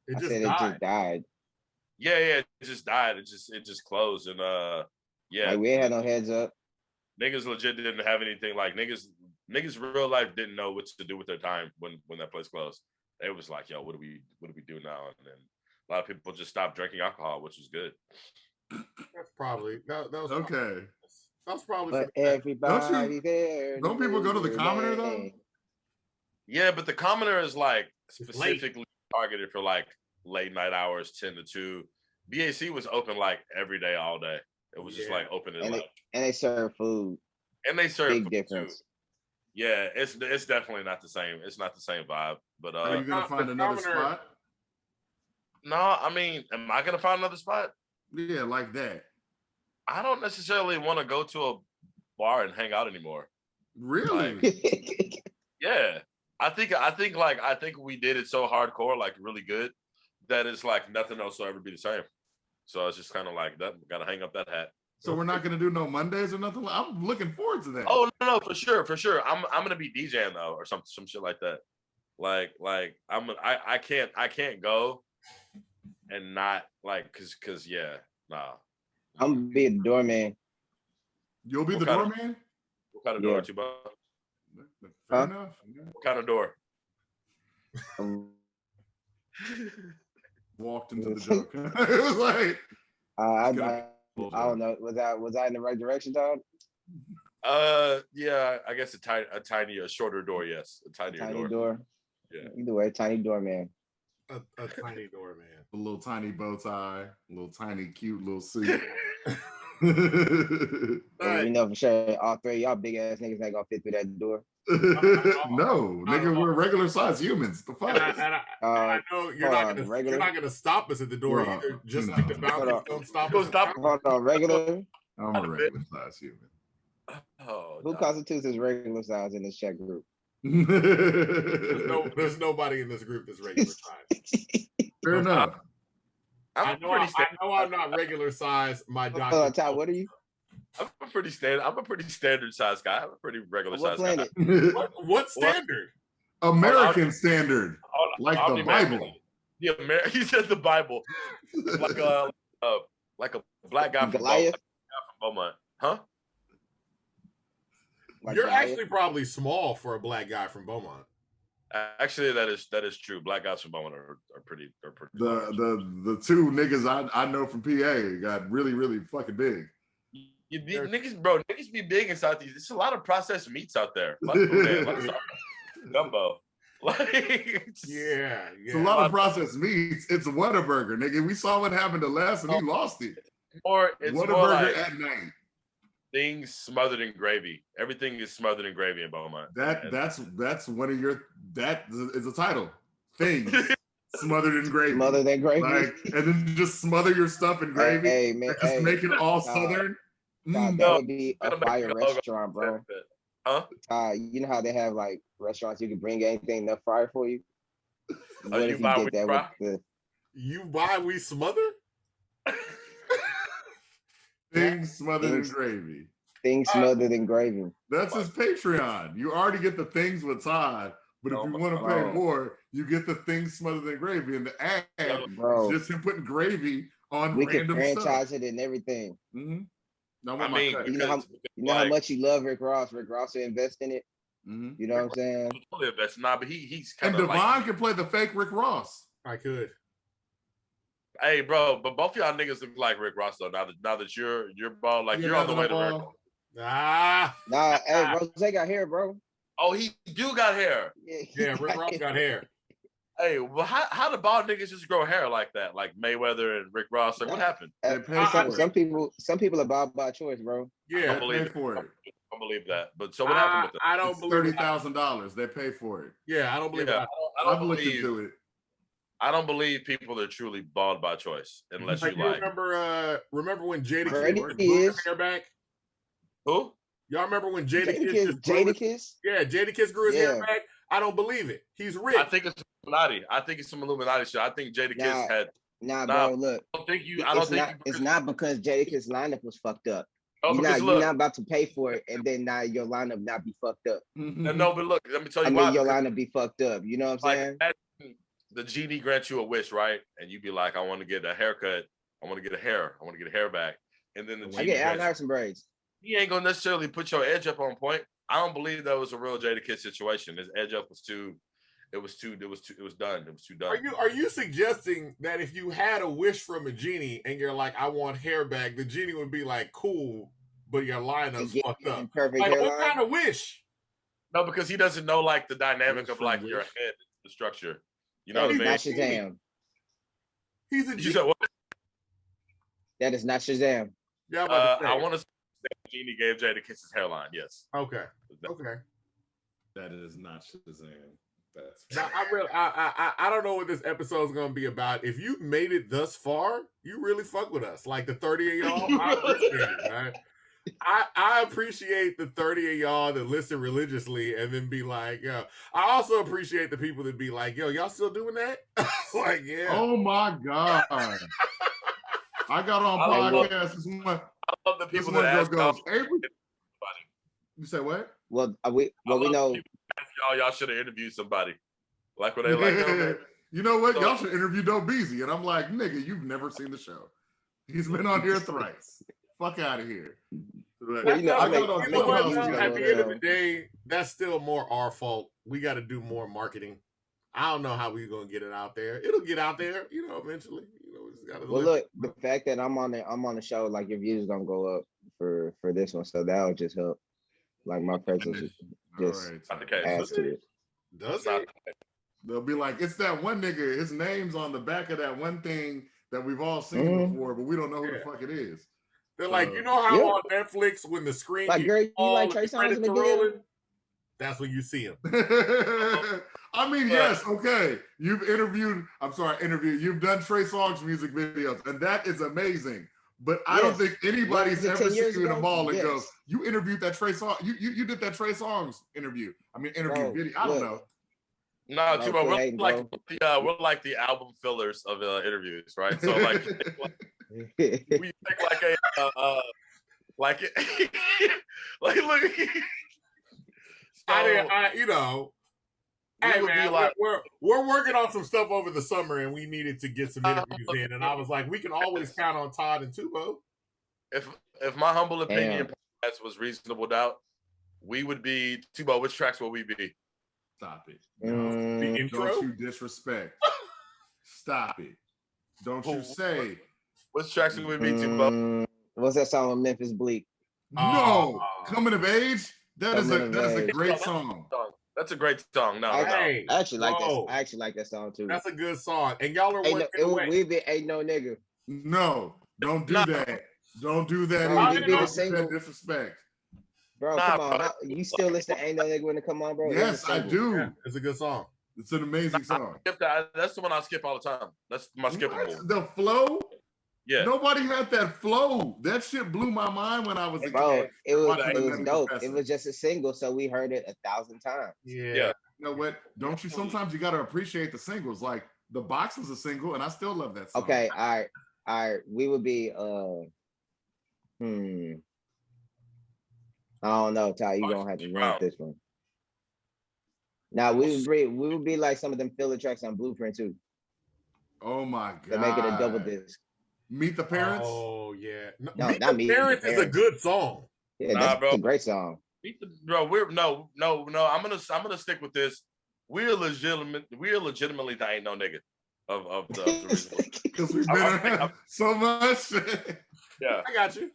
It just died. Yeah, it just died. It just closed, and yeah. Like we ain't had no heads up. Niggas legit didn't have anything. Like niggas real life didn't know what to do with their time when that place closed. It was like, yo, what do we do now? And then a lot of people just stopped drinking alcohol, which was good. That's probably that was okay. That's probably. But everybody there. Don't people go to the Commoner though? Yeah, but the Commoner is like specifically targeted for like late night hours, 10 to 2. BAC was open like every day, all day. It was just like open and they serve food. And they serve big food difference. Too. Yeah, it's definitely not the same. It's not the same vibe. But are you gonna find another spot? No, I mean, am I gonna find another spot? Yeah, like that. I don't necessarily want to go to a bar and hang out anymore. Really? Like, yeah. I think we did it so hardcore, like really good, that it's like nothing else will ever be the same. So it's just kind of like that. Gotta hang up that hat. So we're not gonna do no Mondays or nothing. I'm looking forward to that. Oh no, for sure. I'm gonna be DJing though, or some shit like that. Like I can't go and not like cause yeah, nah. I'm gonna be a doorman. You'll be the doorman? What kind of door, Tubo? Fair enough. What kind of door? Walked into the joke. It was like I don't know. Was I in the right direction, Todd? Yeah, I guess a shorter door, yes. A tiny door. Yeah. Either way, tiny door man. A tiny door man. A little tiny bow tie, a little tiny cute little suit. Well, you know for sure all three of y'all big ass niggas ain't gonna fit through that door. No, nigga, we're regular sized humans. The fuck? I know you're not gonna stop us at the door either. Just like the boundaries don't stop us. Hold on, regular. I'm a regular sized human. Who constitutes as regular size in this chat group? There's nobody in this group that's regular size. Fair enough. I know I'm not regular size. My doctor. Todd, what are you? I'm a pretty standard size guy. I'm a pretty regular size guy. What standard? American standard, like the Bible. Yeah, he said the Bible, like a black guy from Beaumont, huh? Like You're Goliath? actually probably small for a black guy from Beaumont. Actually, that is true. Black guys from Beaumont are pretty. The two niggas I know from PA got really fucking big. Niggas be big in Southeast. There's a lot of processed meats out there. Fuck them, man. Let's talk gumbo. It's a lot of processed meats. It's a Whataburger, nigga. We saw what happened to Les, and he lost it. Or it's Whataburger more like at night. Things smothered in gravy. Everything is smothered in gravy in Beaumont. That's one of your, that is a title. Things smothered in gravy. Smothered in gravy. Like, and then just smother your stuff in gravy. Hey, man, just make it all Southern. That would be a fire restaurant, bro. Huh? You know how they have like restaurants you can bring anything they'll fry for you? What if you buy did that fry? with You buy we smother? Things smothered in gravy. Things smothered in gravy. That's his Patreon. You already get the Things with Todd, but if you want to pay more, you get the Things smothered in gravy. And the ad is just him putting gravy on we random can franchise stuff. it and everything. Mm-hmm. You know how much you love Rick Ross. Rick Ross will invest in it. Mm-hmm. You know what I'm saying? Totally invest. Nah, but he's kind of. And Devon can play the fake Rick Ross. I could. Hey, bro, but both of y'all niggas look like Rick Ross though. Now that you're bald, like you're on the way to Rick. Nah, hey, Rose got hair, bro. Oh, he do got hair. Yeah, Rick Ross got hair. Hey, well, how do bald niggas just grow hair like that? Like Mayweather and Rick Ross. Like, what happened? Some people are bald by choice, bro. Yeah, I believe for it. I don't believe that. But so what happened with it? I don't believe $30,000. They pay for it. Yeah, I don't believe that. I've looked into it. I don't believe people are truly bald by choice unless you like. Remember when Jadakiss hair back? Who? Y'all remember when Jadakiss? Yeah, Jadakiss grew his hair back. I don't believe it. He's rich. I think it's Illuminati. I think it's some Illuminati shit. I think Jadakiss had. Bro, look. I don't think you. It's not because Jadakiss lineup was fucked up. Oh, you're not about to pay for it, and then now your lineup not be fucked up. No, but look, let me tell you why. I mean, your lineup be fucked up. You know what I'm saying? The genie grants you a wish, right? And you be like, I want to get a haircut. I want to get a hair. I want to get a hair back. And then the genie. I get Allen Iverson braids. He ain't gonna necessarily put your edge up on point. I don't believe that was a real Jadakiss situation. His edge up was too. It was done. It was too done. Are you suggesting that if you had a wish from a genie and you're like, I want hair back, the genie would be like, cool, but your lineup's fucked up? Perfect like, hairline. what kind of wish? No, because he doesn't know like the dynamic of like your head, the structure. You know what I mean? Not Shazam. He's a genie. You said what? That is not Shazam. Yeah, I want to say the genie gave Jadakiss his hairline. Yes. Okay. Okay. That is not Shazam. Now, I don't know what this episode's gonna be about. If you made it thus far, you really fuck with us. Like the 30 of y'all, I appreciate it, man. I appreciate the 30 of y'all that listen religiously and then be like, yo. I also appreciate the people that be like, yo, y'all still doing that? Like, yeah. Oh my God. I got on podcast this morning. I love the people that ask You say what? Well, we know. Y'all should have interviewed somebody. Like when they like, you know what? Y'all should interview Dope Beezy. And I'm like, nigga, you've never seen the show. He's been on here thrice. Fuck out of here. At the end of the day, that's still more our fault. We got to do more marketing. I don't know how we're gonna get it out there. It'll get out there, eventually. Look, the fact that I'm on the show, like your views gonna go up for this one, so that'll just help. Like my presence just adds to it. Does it? They'll be like, it's that one nigga. His name's on the back of that one thing that we've all seen before, but we don't know who the fuck it is. They're like, you know how on Netflix when the screen like, girl, you like Trey Songz in the rolling? That's when you see him. I mean, yes, okay. You've interviewed. You've done Trey Songz music videos, and that is amazing. But I don't think anybody's ever seen you in a mall and goes, "You interviewed that Trey Songz. You did that Trey Songz interview. Interview video. I don't know." No, Tubo, we're like the album fillers of interviews, right? So like, we take like a like look. Hey man, we're working on some stuff over the summer, and we needed to get some interviews in. And I was like, we can always count on Todd and Tubo. If my humble opinion was reasonable doubt, we would be Tubo. Which tracks will we be? Stop it! The intro? Don't you disrespect? Stop it! Don't you say? Which tracks will we be Tubo? What's that song with Memphis Bleak? No, Coming of Age. That is a great song. That's a great song. No, I actually like that. I actually like that song too. That's a good song. And y'all are one thing away. We be Ain't No Nigga. No, don't do that. Don't do that. Bro, be the single. Disrespect. Bro, come on. You still listen to Ain't No Nigga when it come on, bro? Yes, I do. Yeah, it's a good song. It's an amazing song. That's the one I skip all the time. That's my skippable. The flow? Yeah. Nobody had that flow. That shit blew my mind when I was a kid. It was dope. It was just a single, so we heard it 1,000 times. Yeah. You know what? Don't you sometimes you gotta appreciate the singles? Like The Box was a single, and I still love that song. Okay, all right. We would be I don't know, Ty. You gonna have to rank this one. Now we would be like some of them filler tracks on Blueprint too. Oh my god! To make it a double disc. Meet the Parents. Oh yeah, no, Meet not the Parents is a good song. Yeah, that's a great song. We're no. I'm gonna stick with this. We're legitimately the Ain't No Nigga of the because we've been around so much. Yeah, I got you.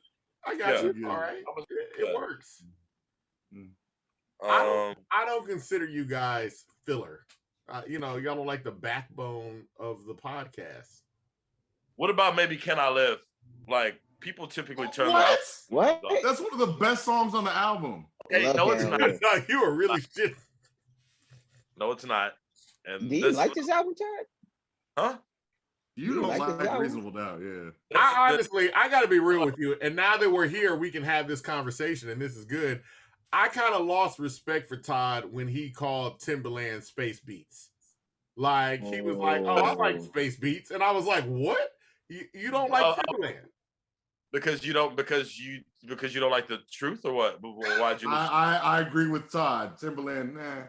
All right, it works. I don't consider you guys filler. Y'all don't like the backbone of the podcast. What about maybe Can I Live? Like people typically turn What? That's one of the best songs on the album. Okay, no, it's not. No, you are really shit. No, it's not. And do you like this album, Chad? Huh? You don't like Reasonable Doubt, yeah. I got to be real with you. And now that we're here, we can have this conversation, and this is good. I kind of lost respect for Todd when he called Timbaland Space Beats. Like, he was like, oh, I like Space Beats. And I was like, what? You don't like Timbaland? Because you don't like the truth, or what? Why'd you? I agree with Todd. Timbaland, nah.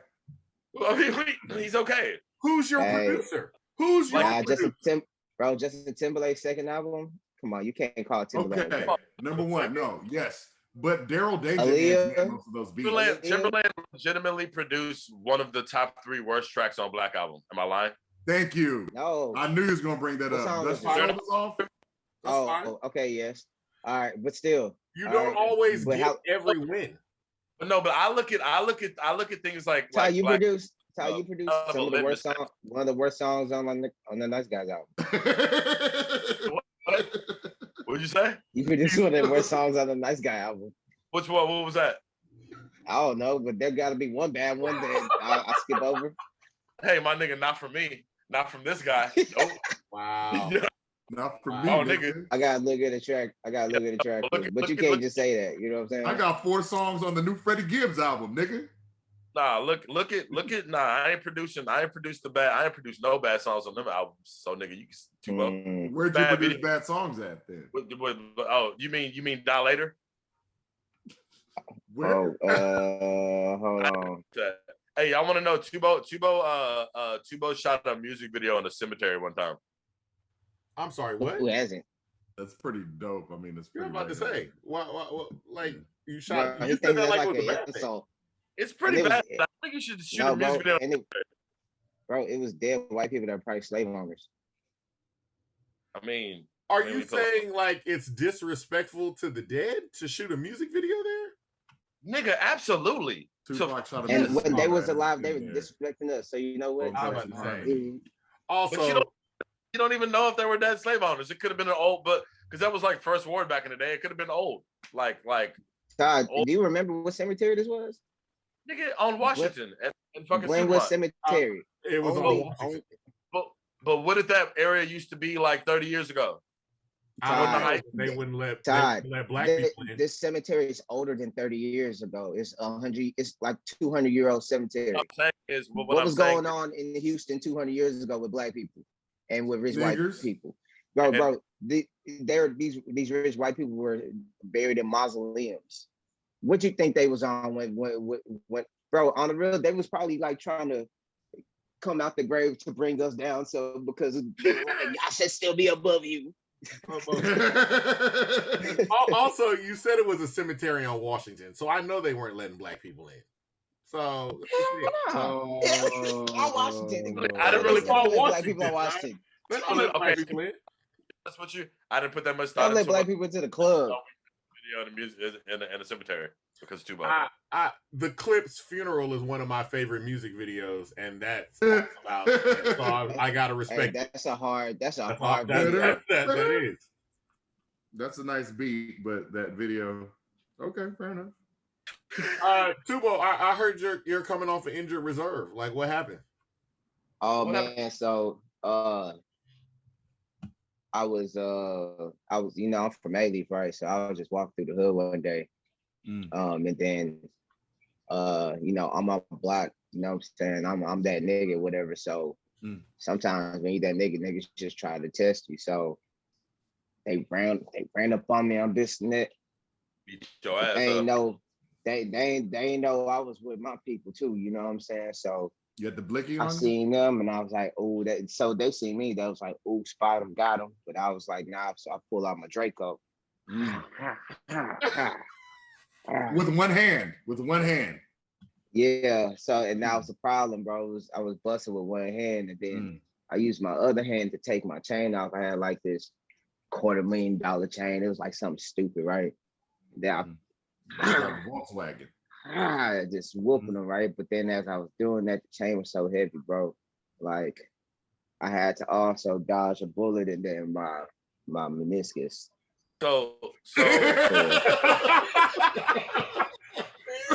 Well, he's okay. Who's your producer? Who's your producer? Justin Timberlake's second album? Come on, you can't call it Timberlake. Okay, number one, no, yes. But Daryl Danger made most of those beats. Timberland legitimately produced one of the top 3 worst tracks on Black Album. Am I lying? Thank you. No. I knew he was going to bring that up. That's fine. Oh, okay, yes. All right, but still. You don't always get every win. No, but I look at things like Ty, you produced some of the worst songs, one of the worst songs on the Nice Guys album. What? What'd you say? You produced one of the worst songs on the Nice Guy album. Which one? What was that? I don't know, but there got to be one bad one that I skip over. Hey, my nigga, not from me. Not from this guy. Nope. Wow. Yeah. Not from me. Oh, nigga. I gotta look at the track. But you can't just say that. You know what I'm saying? I got 4 songs on the new Freddie Gibbs album, nigga. Nah, look at nah, I ain't produced no bad songs on them albums. So nigga, you can Tubo. Where'd you produce bad songs at then? Oh, you mean Die Later? Where? Hold on. Hey, I want to know Tubo shot a music video in the cemetery one time. I'm sorry, what? Who hasn't? That's pretty dope. I mean, it's pretty. What I'm about to say. What, like you shot? Bro, you said that like an episode. It's pretty bad. I think you should shoot a music video. Bro, it was dead white people that are probably slave owners. I mean, are you saying like it's disrespectful to the dead to shoot a music video there? Nigga, absolutely. And when they was alive, they were disrespecting us. So you know what? I'm about to say. Also, you don't even know if they were dead slave owners. It could have been an old, but because that was like first ward back in the day, it could have been old. Like. Todd, do you remember what cemetery this was? Nigga, on Washington and fucking Glenwood Cemetery. It was on. But what did that area used to be like 30 years ago? They wouldn't let black people in. This cemetery is older than 30 years ago. It's 100. It's like 200-year-old cemetery. What I'm saying is, what was going on in Houston 200 years ago with black people and with rich white people, bro? These rich white people were buried in mausoleums. What you think they was on when bro, on the real, they was probably like trying to come out the grave to bring us down. So because I should still be above you. Also, you said it was a cemetery on Washington, so I know they weren't letting black people in. So on Washington, I didn't really follow black people on Washington. They don't let black people in. That's what I didn't put that much thought. Don't let black people into the club. video in the music in the cemetery because of Tubo. The Clip's funeral is one of my favorite music videos, and that's about it. So I gotta respect. Hey, that's a hard video. That is. That's a nice beat, but that video. Okay, fair enough. Tubo, I heard you're coming off an injured reserve. Like, what happened? Oh man, so I was I'm from A-Leaf, right? So I was just walking through the hood one day. And then I'm on block, you know what I'm saying? I'm that nigga, whatever. So sometimes when you that niggas just try to test you. So they ran up on me on this and that. Beat your ass they up. know they ain't know I was with my people too, you know what I'm saying? So you had the blicky on? I seen them and I was like, oh, so they seen me, they was like, oh, spot him, got him. But I was like, nah, so I pull out my Draco. With one hand. Yeah. So and that was the problem, bro. I was busting with one hand, and then I used my other hand to take my chain off. I had like this $250,000 chain. It was like something stupid, right? Then Volkswagen. Just whooping them, right? But then as I was doing that, the chain was so heavy, bro. Like I had to also dodge a bullet, and then my meniscus. So he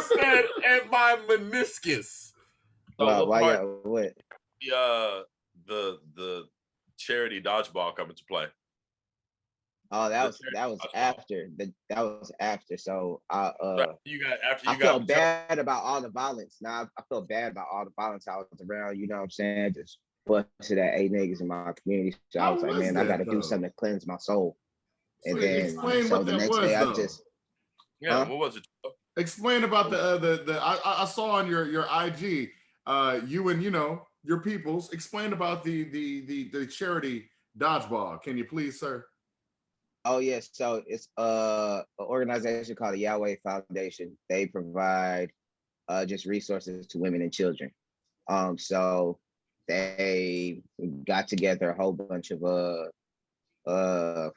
said, "And my meniscus." So what? The charity dodgeball coming to play. Oh, that was after. That was after. So I felt bad about all the violence. Now I feel bad about all the violence I was around. You know what I'm saying? Just busted at 8 niggas in my community. So I was like, man, I got to do something to cleanse my soul. And then so the next day, I just what was it? Explain about the I saw on your IG, you and your peoples. Explain about the charity dodgeball. Can you please, sir? Oh yes, so it's an organization called the Yahweh Foundation. They provide just resources to women and children. So they got together a whole bunch of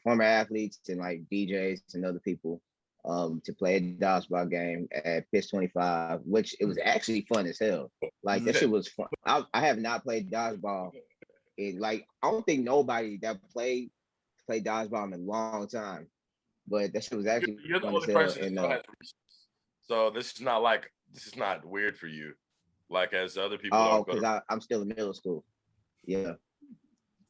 former athletes and like DJs and other people to play a dodgeball game at Pitch 25, which it was actually fun as hell. Like that shit was fun. I have not played dodgeball. I don't think nobody that played dodgeball in a long time, but that shit was actually You're the fun only as hell. person that has reasons. So this is not weird for you, like as other people. Oh, because I'm still in middle school. Yeah.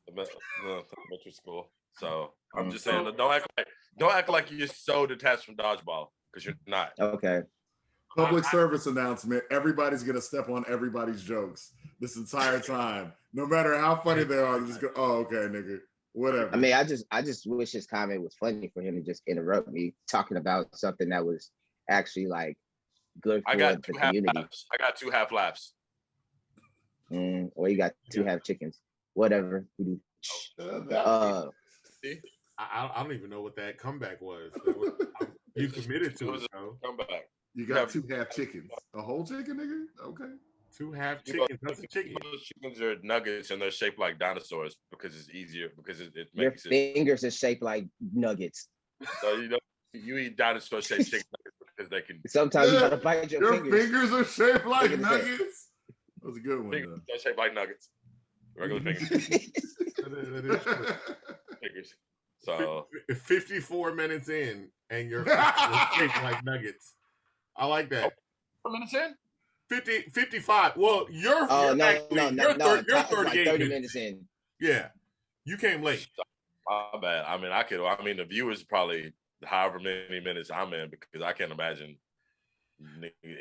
Elementary school. So I'm just saying, don't act like you're so detached from dodgeball because you're not. Okay. Public service announcement. Everybody's gonna step on everybody's jokes this entire time, no matter how funny they are. Just go, oh, okay, nigga, whatever. I mean, I just wish his comment was funny for him to just interrupt me talking about something that was actually like good for the community. I got 2 half laughs. Or you got 2 half chickens. Whatever. I don't even know what that comeback was. You committed to it, though. Comeback. You got 2 half chickens. A whole chicken, nigga? Okay. 2 half chickens. That's a chicken. Those chickens are nuggets and they're shaped like dinosaurs because it's easier because it makes your fingers are shaped like nuggets. So you eat dinosaur shaped chicken nuggets because they can. Sometimes you gotta bite your fingers. Fingers are shaped like nuggets. That was a good one. Fingers are shaped like nuggets. Regular fingers. Fingers. So 54 minutes in, and your fingers shaped like nuggets. I like that. 4 minutes in? 55. Well, you're 30 minutes in. Yeah. You came late. My bad. I mean, the viewers probably however many minutes I'm in because I can't imagine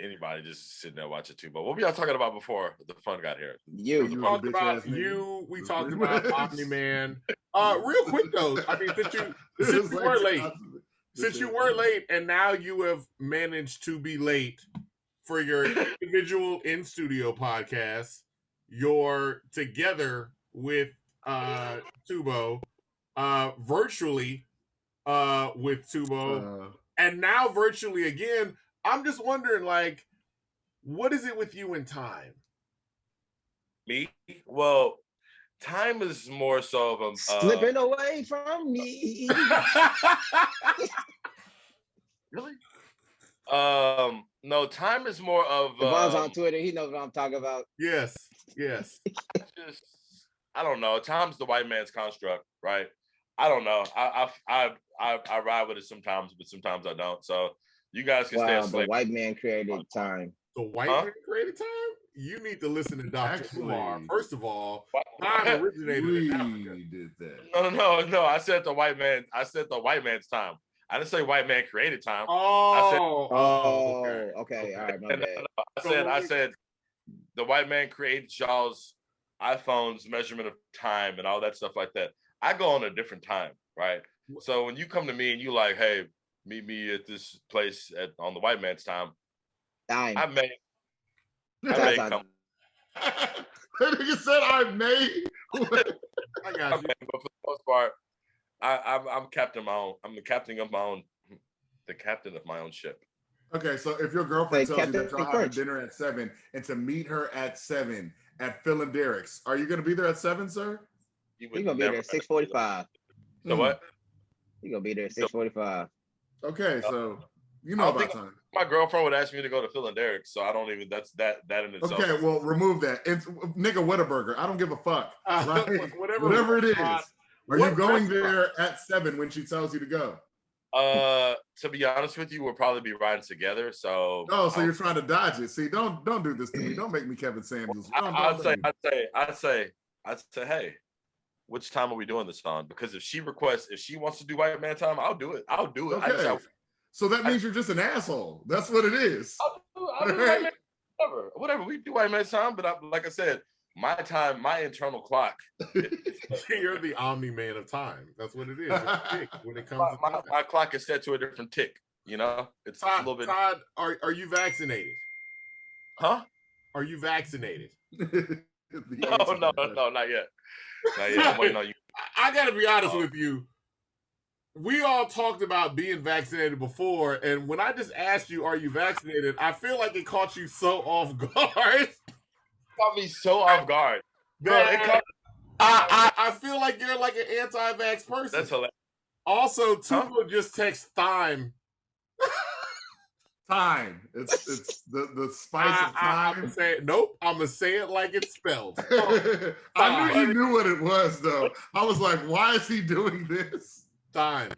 anybody just sitting there watching Tubo. What were y'all talking about before the fun got here? We talked about you. We talked about Omni-Man. Real quick though, I mean, since you were late, and now you have managed to be late for your individual in studio podcast, you're together with Tubo, virtually with Tubo, and now virtually again. I'm just wondering, like, what is it with you and time? Me? Well, time is more so of slipping away from me. Really? No, time is more of Devon's on Twitter. He knows what I'm talking about. Yes. just I don't know. Time's the white man's construct, right? I don't know. I ride with it sometimes, but sometimes I don't. So you guys can stay asleep. The white man created time. The white man created time? You need to listen to Dr. Kumar. First of all, time originated in Africa. Did that. No. I said the white man. I said the white man's time. I didn't say white man created time. Okay. All right, my bad. I said the white man created y'all's iPhone's measurement of time and all that stuff like that. I go on a different time, right? So when you come to me and you like, hey, meet me at this place on the white man's time, I may come. That nigga said I may. I got you. But for the most part, I'm captain of my own. I'm the captain of my own. The captain of my own ship. Okay, so if your girlfriend tells you that you're having dinner at 7 and to meet her at 7 at Phil and Derek's, are you going to be there at 7, sir? You're going to be there at 6:45. So what? You're going to be there at 6:45. Okay, so you know about time. My girlfriend would ask me to go to Phil and Derek's, so I don't even. That's that in itself. Okay, well, remove that. It's nigga Whataburger. I don't give a fuck. Right? Whatever it is. Are you going there at 7 when she tells you to go? To be honest with you, we'll probably be riding together. So so you're trying to dodge it. See, don't do this to me. Don't make me Kevin Samuels. I'd say, hey, which time are we doing this on? Because if she wants to do white man time, I'll do it. Okay. So that means you're just an asshole. That's what it is. I'll do white man, whatever. We do white man time, but like I said, my time, my internal clock. You're the omni-man of time. That's what it is. When it comes to my clock is set to a different tick. You know, it's Todd, a little bit. Todd, are you vaccinated? Huh? Are you vaccinated? No, not yet. I'm waiting on you. I gotta be honest with you. We all talked about being vaccinated before, and when I just asked you, "Are you vaccinated?" I feel like it caught you so off guard. Caught me so off guard. I feel like you're like an anti-vax person. That's hilarious. Also, Tubo just text time. Time. It's the spice of time. I'm gonna say it like it's spelled. I knew you knew what it was, though. I was like, why is he doing this? Time.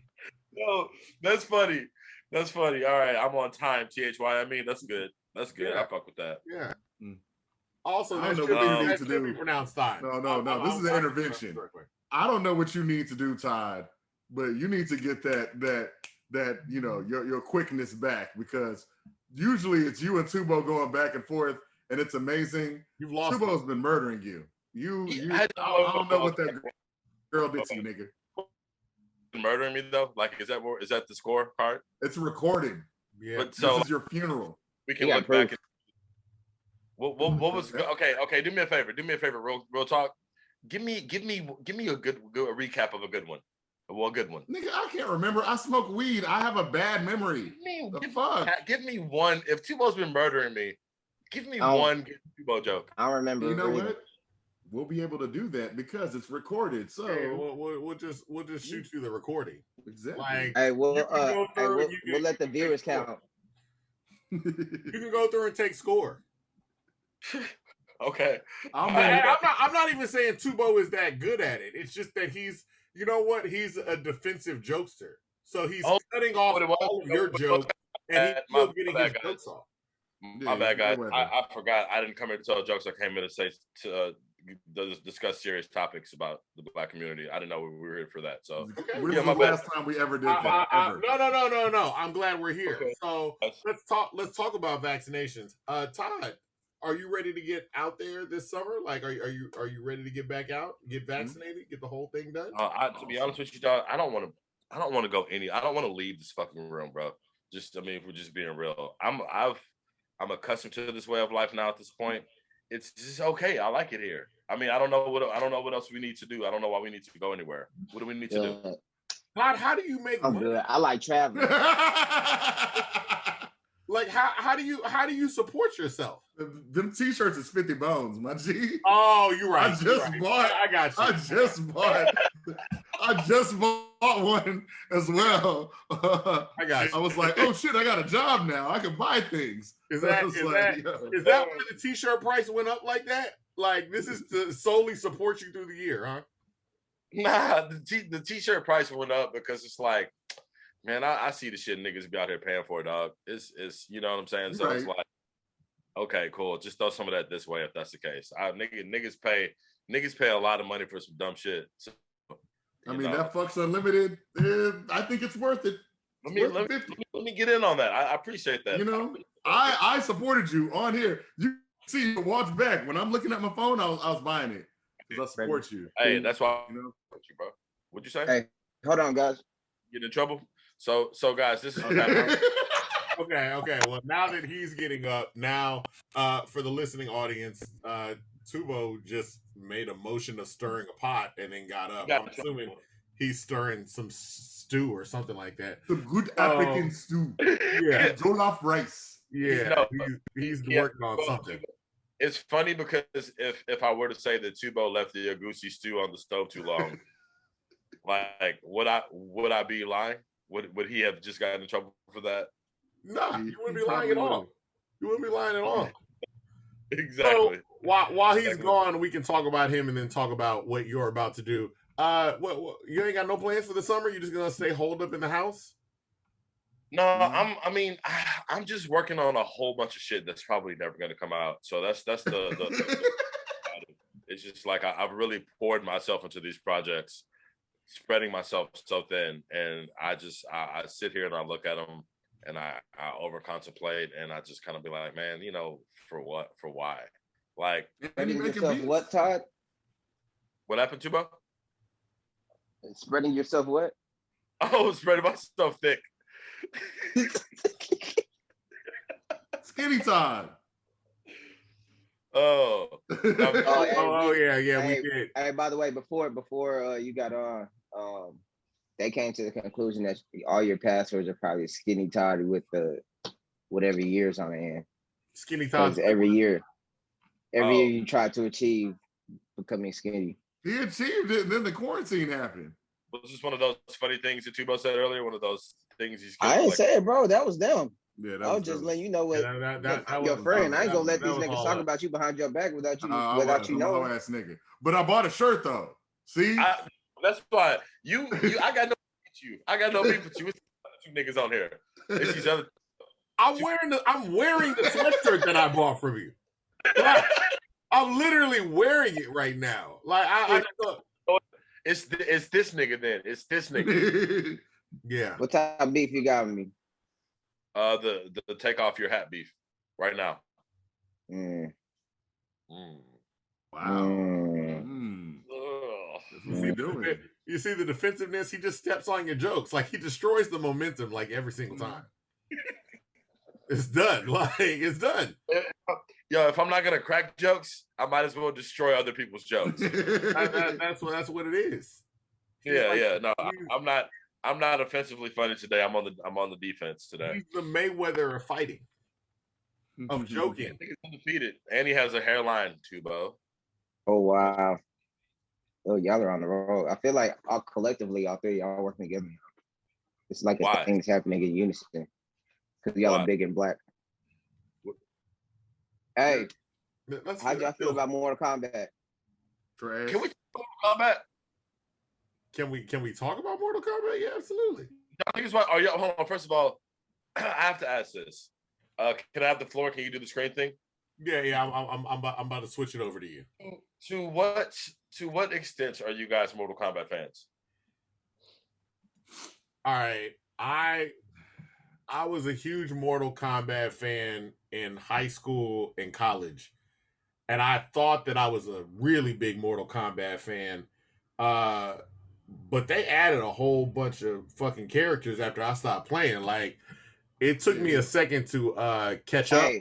No, that's funny. That's funny. All right, I'm on time. THY. I mean, that's good. That's good. Yeah. I fuck with that. Yeah. Also, I don't know what you need to do. Pronounced time. No. This is an intervention. I don't know what you need to do, Todd, but you need to get that your quickness back, because usually it's you and Tubo going back and forth, and it's amazing. You've lost. Tubo's been murdering you. I don't know what that girl did to you, nigga. Murdering me though? Like, is that the score part? It's recorded. Yeah. But this is your funeral. We can look back. What was okay? Do me a favor. Real talk. Give me a good recap of a good one. Well, a good one. Nigga, I can't remember. I smoke weed. I have a bad memory. Give me one. If Tubo's been murdering me, give me one Tubo joke. I remember. You know what? We'll be able to do that because it's recorded. So we'll just shoot you the recording. Exactly. Like, hey, we'll let the viewers count. You can go through and take score. Okay. I'm not even saying Tubo is that good at it. It's just that he's a defensive jokester. So he's cutting off all of your jokes and he's still getting his jokes off. My bad, guys. I forgot. I didn't come here to tell jokes. I came here to say to discuss serious topics about the Black community. I didn't know we were here for that. So this is the last time we ever did that. Ever. No. I'm glad we're here. Okay. So let's talk about vaccinations. Todd, are you ready to get out there this summer? Like, are you ready to get back out, get vaccinated, get the whole thing done? To be honest with you, Todd, I don't want to go I don't want to leave this fucking room, bro. If we're just being real, I'm accustomed to this way of life now. At this point, it's just okay. I like it here. I mean, I don't know what else we need to do. I don't know why we need to go anywhere. What do we need to do? Todd, how do you make money? Good. I like traveling. Like, how do you support yourself? Them t-shirts is 50 bones, my G. Oh, you're right. I got you. I just bought I just bought one as well. I got you. I was like, oh shit, I got a job now. I can buy things. Is that why the t-shirt price went up like that? Like this is to solely support you through the year, huh? Nah, the t-shirt price went up because it's like, man, I see the shit niggas be out here paying for, dog. It's you know what I'm saying? So it's like, okay, cool. Just throw some of that this way if that's the case. Niggas pay a lot of money for some dumb shit. So, I mean, that Fucks Unlimited, I think it's worth it. Let me get in on that. I appreciate that. You know, I supported you on here. You see, watch back. When I'm looking at my phone, I was buying it because I support you. Hey, that's why I support you, bro. What'd you say? Hey, hold on, guys. Get in trouble? So guys, this is Okay. Well, now that he's getting up, now for the listening audience, Tubo just made a motion of stirring a pot and then got up. I'm assuming he's stirring some stew or something like that. Some good African stew. Yeah. Jollof rice. Yeah. He's working on something. It's funny because if I were to say that Tubo left the Agusi stew on the stove too long, like would I be lying? Would he have just gotten in trouble for that? No, you wouldn't be lying at all. You wouldn't be lying at all. Exactly. So, while he's gone, we can talk about him and then talk about what you're about to do. What you ain't got no plans for the summer? You just gonna stay holed up in the house? No, I'm just working on a whole bunch of shit that's probably never gonna come out. So that's the it's just like I've really poured myself into these projects, spreading myself so thin, and I sit here and I look at them and I over contemplate and I just kind of be like, man, you know, for what? For why? Like, spreading yourself what, Todd? What happened, Tubo? Spreading yourself what? Oh, spreading myself thick. Skinny Todd. Oh. Yeah, hey, we did. Hey, by the way, before you got on, they came to the conclusion that all your passwords are probably Skinny Todd with the whatever years on the end. Skinny Todd. Every year you try to achieve becoming skinny. He achieved it, and then the quarantine happened. Was this one of those funny things that Tubo said earlier? One of those things he's. I didn't say it, bro. That was them. Yeah, I was just letting you know what your friend. I ain't gonna let these niggas talk about you behind your back without you knowing. Ass nigga. But I bought a shirt though. See, that's fine. You. I got no beef with you. I got no beef with you. It's two niggas on here. It's these other. I'm wearing the sweatshirt that I bought from you. Like, I'm literally wearing it right now. Like it's this nigga then. It's this nigga. Yeah. What type of beef you got with me? The take off your hat beef right now. Wow. What's he doing? You see the defensiveness? He just steps on your jokes. Like he destroys the momentum like every single time. It's done. Like it's done. Yo, if I'm not gonna crack jokes, I might as well destroy other people's jokes. That's what it is. Yeah. No, I'm not offensively funny today. I'm on the defense today. He's the Mayweather of fighting. Of joking. He's undefeated. And he has a hairline, Tubo. Oh wow. Oh, y'all are on the road. I feel like collectively all three y'all working together. It's like things happening in unison. Because y'all are big and black. Hey, how'd y'all feel about Mortal Kombat? Trash. Can we talk about Mortal Kombat? Can we talk about Mortal Kombat? Yeah, absolutely. Hold on. First of all, I have to ask this. Can I have the floor? Can you do the screen thing? Yeah. I'm about to switch it over to you. To what extent are you guys Mortal Kombat fans? All right, I was a huge Mortal Kombat fan in high school and college, and I thought that I was a really big Mortal Kombat fan. But they added a whole bunch of fucking characters after I stopped playing. Like, it took me a second to catch up.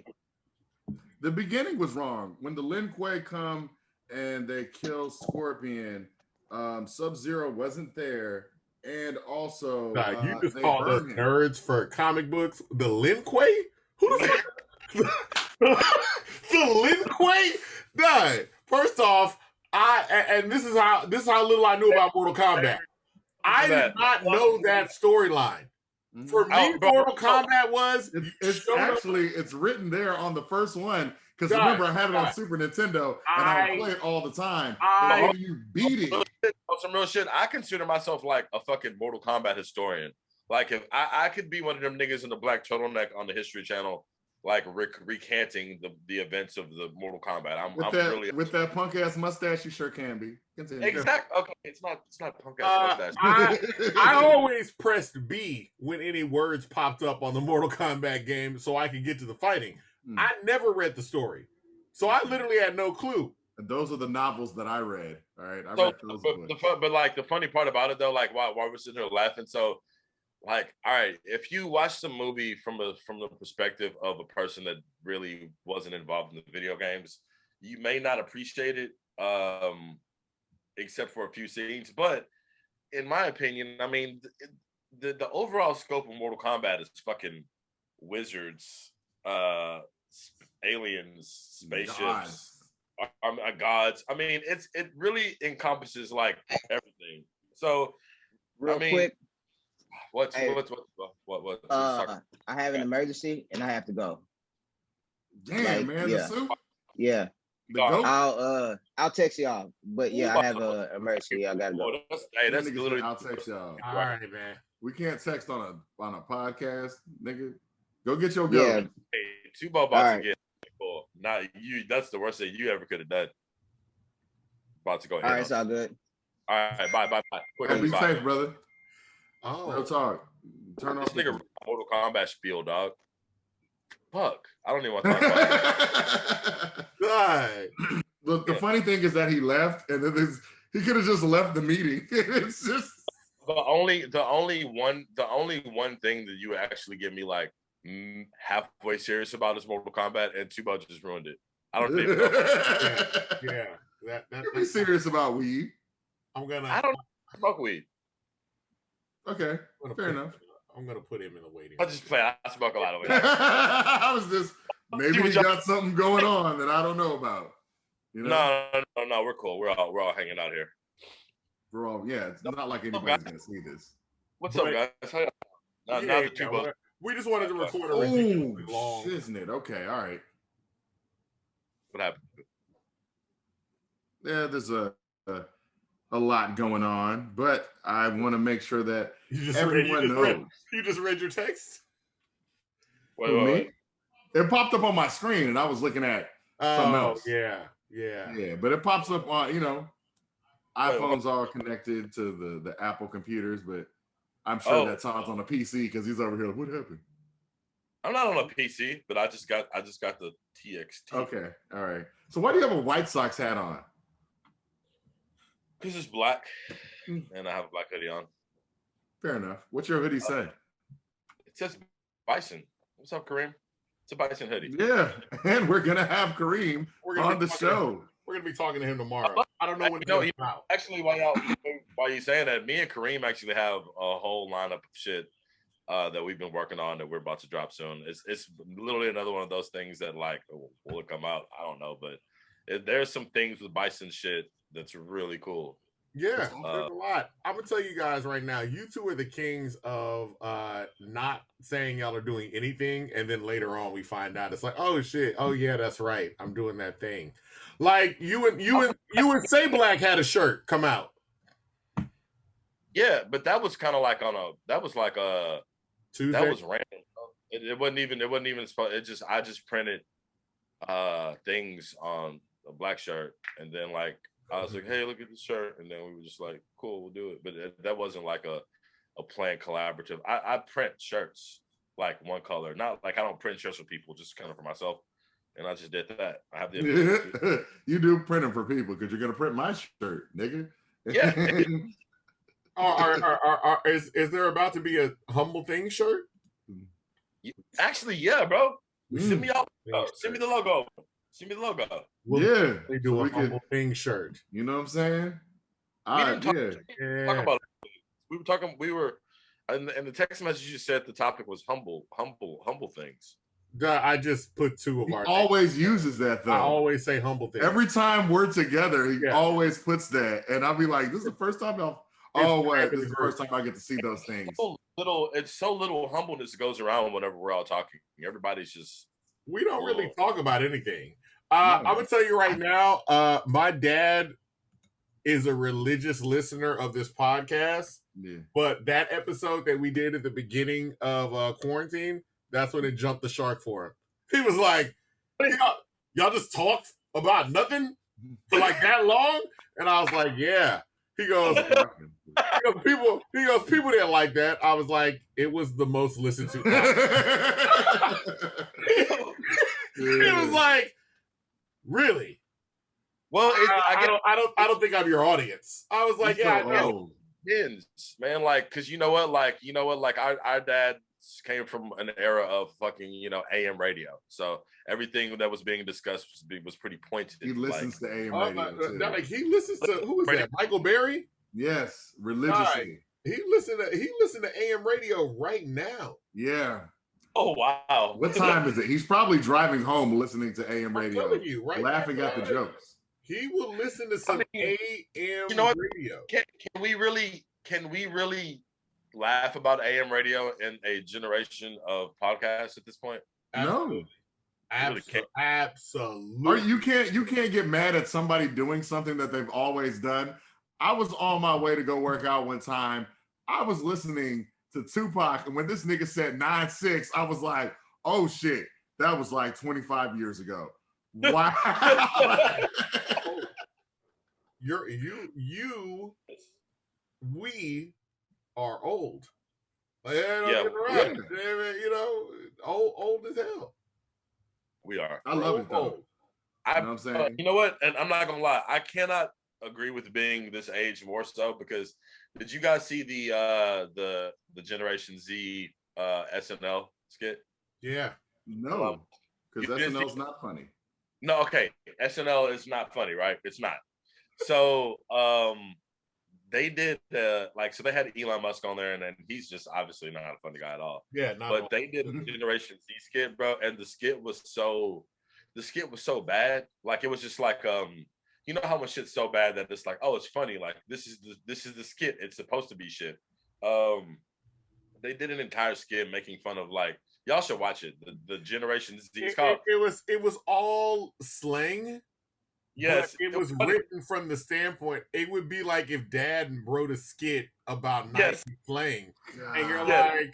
The beginning was wrong. When the Lin Kuei come and they kill Scorpion, Sub-Zero wasn't there. And also, you just called us nerds for comic books. The Lin Kuei? Who the fuck? The Lin Kuei? Nah. First off, this is how little I knew about Mortal Kombat. I did not know that storyline. For me, Mortal Kombat was it's written there on the first one. Because remember, I had it on Super Nintendo and I would play it all the time. And when you beat it. Some real shit. I consider myself like a fucking Mortal Kombat historian. Like if I could be one of them niggas in the black turtleneck on the History Channel, like recanting the events of the Mortal Kombat. With that punk ass mustache, you sure can be. Continue. Exactly. Okay, it's not punk ass mustache. I always pressed B when any words popped up on the Mortal Kombat game so I could get to the fighting. I never read the story, so I literally had no clue. And those are the novels that I read. All right, I read those books. But like the funny part about it though, like while we're sitting here laughing, so like, all right, if you watch the movie from the perspective of a person that really wasn't involved in the video games, you may not appreciate it, except for a few scenes. But in my opinion, I mean, the overall scope of Mortal Kombat is fucking wizards, aliens, spaceships, gods. I mean, it really encompasses like everything. So, real quick. What? I have an emergency and I have to go. Damn, man, the suit. Yeah. I'll text y'all. But yeah, I have an emergency. I gotta go. That's literally. I'll text y'all. All right, man. We can't text on a podcast, nigga. Go get your go. Yeah. Hey, Tubo about to get cool. Not you. That's the worst thing you ever could have done. About to go. All right, it's all good. All right, bye. Hey, be safe, brother. Oh, real talk. Turn this off nigga Mortal Kombat spiel, dog. Fuck. I don't even want to talk about it. God. The funny thing is that he left, and then he could have just left the meeting. It's just the only one thing that you actually get me like halfway serious about is Mortal Kombat, and Tubo just ruined it. I don't even know. Yeah. You be serious about weed. I don't smoke weed. Okay, fair enough. I'm gonna put him in the waiting. I'll just play. I smoke a lot of weed. I was just maybe he got something going on that I don't know about. You know? No. We're cool. We're all hanging out here. We're all It's not like anybody's gonna see this. What's up, guys? Now the Tubo. We just wanted to record a ridiculously long. Shiznit. Okay, all right. What happened? Yeah, there's a lot going on, but I want to make sure that everyone knows. You just read your text? Me? It popped up on my screen, and I was looking at something else. Yeah. But it pops up on, iPhones are connected to the Apple computers, but I'm sure that Todd's on a PC because he's over here. What happened? I'm not on a PC, but I just got the TXT. Okay, all right. So why do you have a White Sox hat on? Because it's black, and I have a black hoodie on. Fair enough. What's your hoodie say? It says Bison. What's up, Kareem? It's a Bison hoodie. Yeah, and we're gonna have Kareem on the show. We're gonna be talking to him tomorrow. I don't know when he's out. Actually, while you saying that, me and Kareem actually have a whole lineup of shit that we've been working on that we're about to drop soon. It's literally another one of those things that like will it come out? I don't know, but there's some things with Bison shit that's really cool. Yeah, there's a lot. I'm gonna tell you guys right now, you two are the kings of not saying y'all are doing anything, and then later on we find out it's like, oh shit, oh yeah, that's right, I'm doing that thing. Like you and Say Black had a shirt come out. Yeah, but that was kind of like Tuesday. That was random. It wasn't even. I just printed things on a black shirt, and then like I was like, hey, look at this shirt, and then we were just like, cool, we'll do it. But that wasn't like a planned collaborative. I print shirts like one color, not like I don't print shirts for people, just kind of for myself. And I just did that. I have the you do print them for people because you're gonna print my shirt, nigga. Yeah. Is there about to be a Humble Things shirt? Actually, yeah, bro. Send me out. Send me the logo. Send me the logo. We do a Humble Things shirt. You know what I'm saying? We didn't talk about it. We were in the text message you said the topic was humble things. I just put two of our. He always uses that though. I always say humble things. Every time we're together, he always puts that, and I'll be like, "This is the first time Oh, what? This is the first time I get to see those things. It's so little humbleness goes around whenever we're all talking. Everybody's just. We don't really talk about anything. I'm gonna tell you right now. My dad is a religious listener of this podcast. Yeah. But that episode that we did at the beginning of quarantine, that's when it jumped the shark for him. He was like, y'all just talked about nothing for like that long? And I was like, yeah. He goes, people didn't like that. I was like, it was the most listened to. He was like, really? Well, I don't think I'm your audience. I was like, yeah, I know. Man, like, cause you know what, our dad came from an era of fucking, AM radio. So everything that was being discussed was pretty pointed. He listens to AM radio too. Like he listens to who is that? Michael Berry? Yes, religiously. He listened to AM radio right now. Yeah. Oh wow. What time is it? He's probably driving home listening to AM radio. I'm telling you, right? Laughing at the jokes. He will listen to some AM radio. Can we really laugh about AM radio in a generation of podcasts at this point? Absolutely. No. Absolutely. Or you can't get mad at somebody doing something that they've always done. I was on my way to go work out one time. I was listening to Tupac, and when this nigga said 9-6, I was like, oh shit, that was like 25 years ago. Wow. We are old. Yeah. Old as hell. We are. I love it though. You know what I'm saying? You know what? And I'm not gonna lie, I cannot agree with being this age more so because did you guys see the Generation Z SNL skit? Yeah. No, because SNL's not funny. No, okay. SNL is not funny, right? It's not. So they did so they had Elon Musk on there, and then he's just obviously not a funny guy at all. Yeah, but they did a Generation Z skit, bro, and the skit was so bad. Like it was just like you know how much shit's so bad that it's like, oh, it's funny. Like this is the skit. It's supposed to be shit. They did an entire skit making fun of like y'all should watch it. The Generation Z. It was all slang. Yes, it was written from the standpoint. It would be like if Dad wrote a skit about Nike slang, and you're like,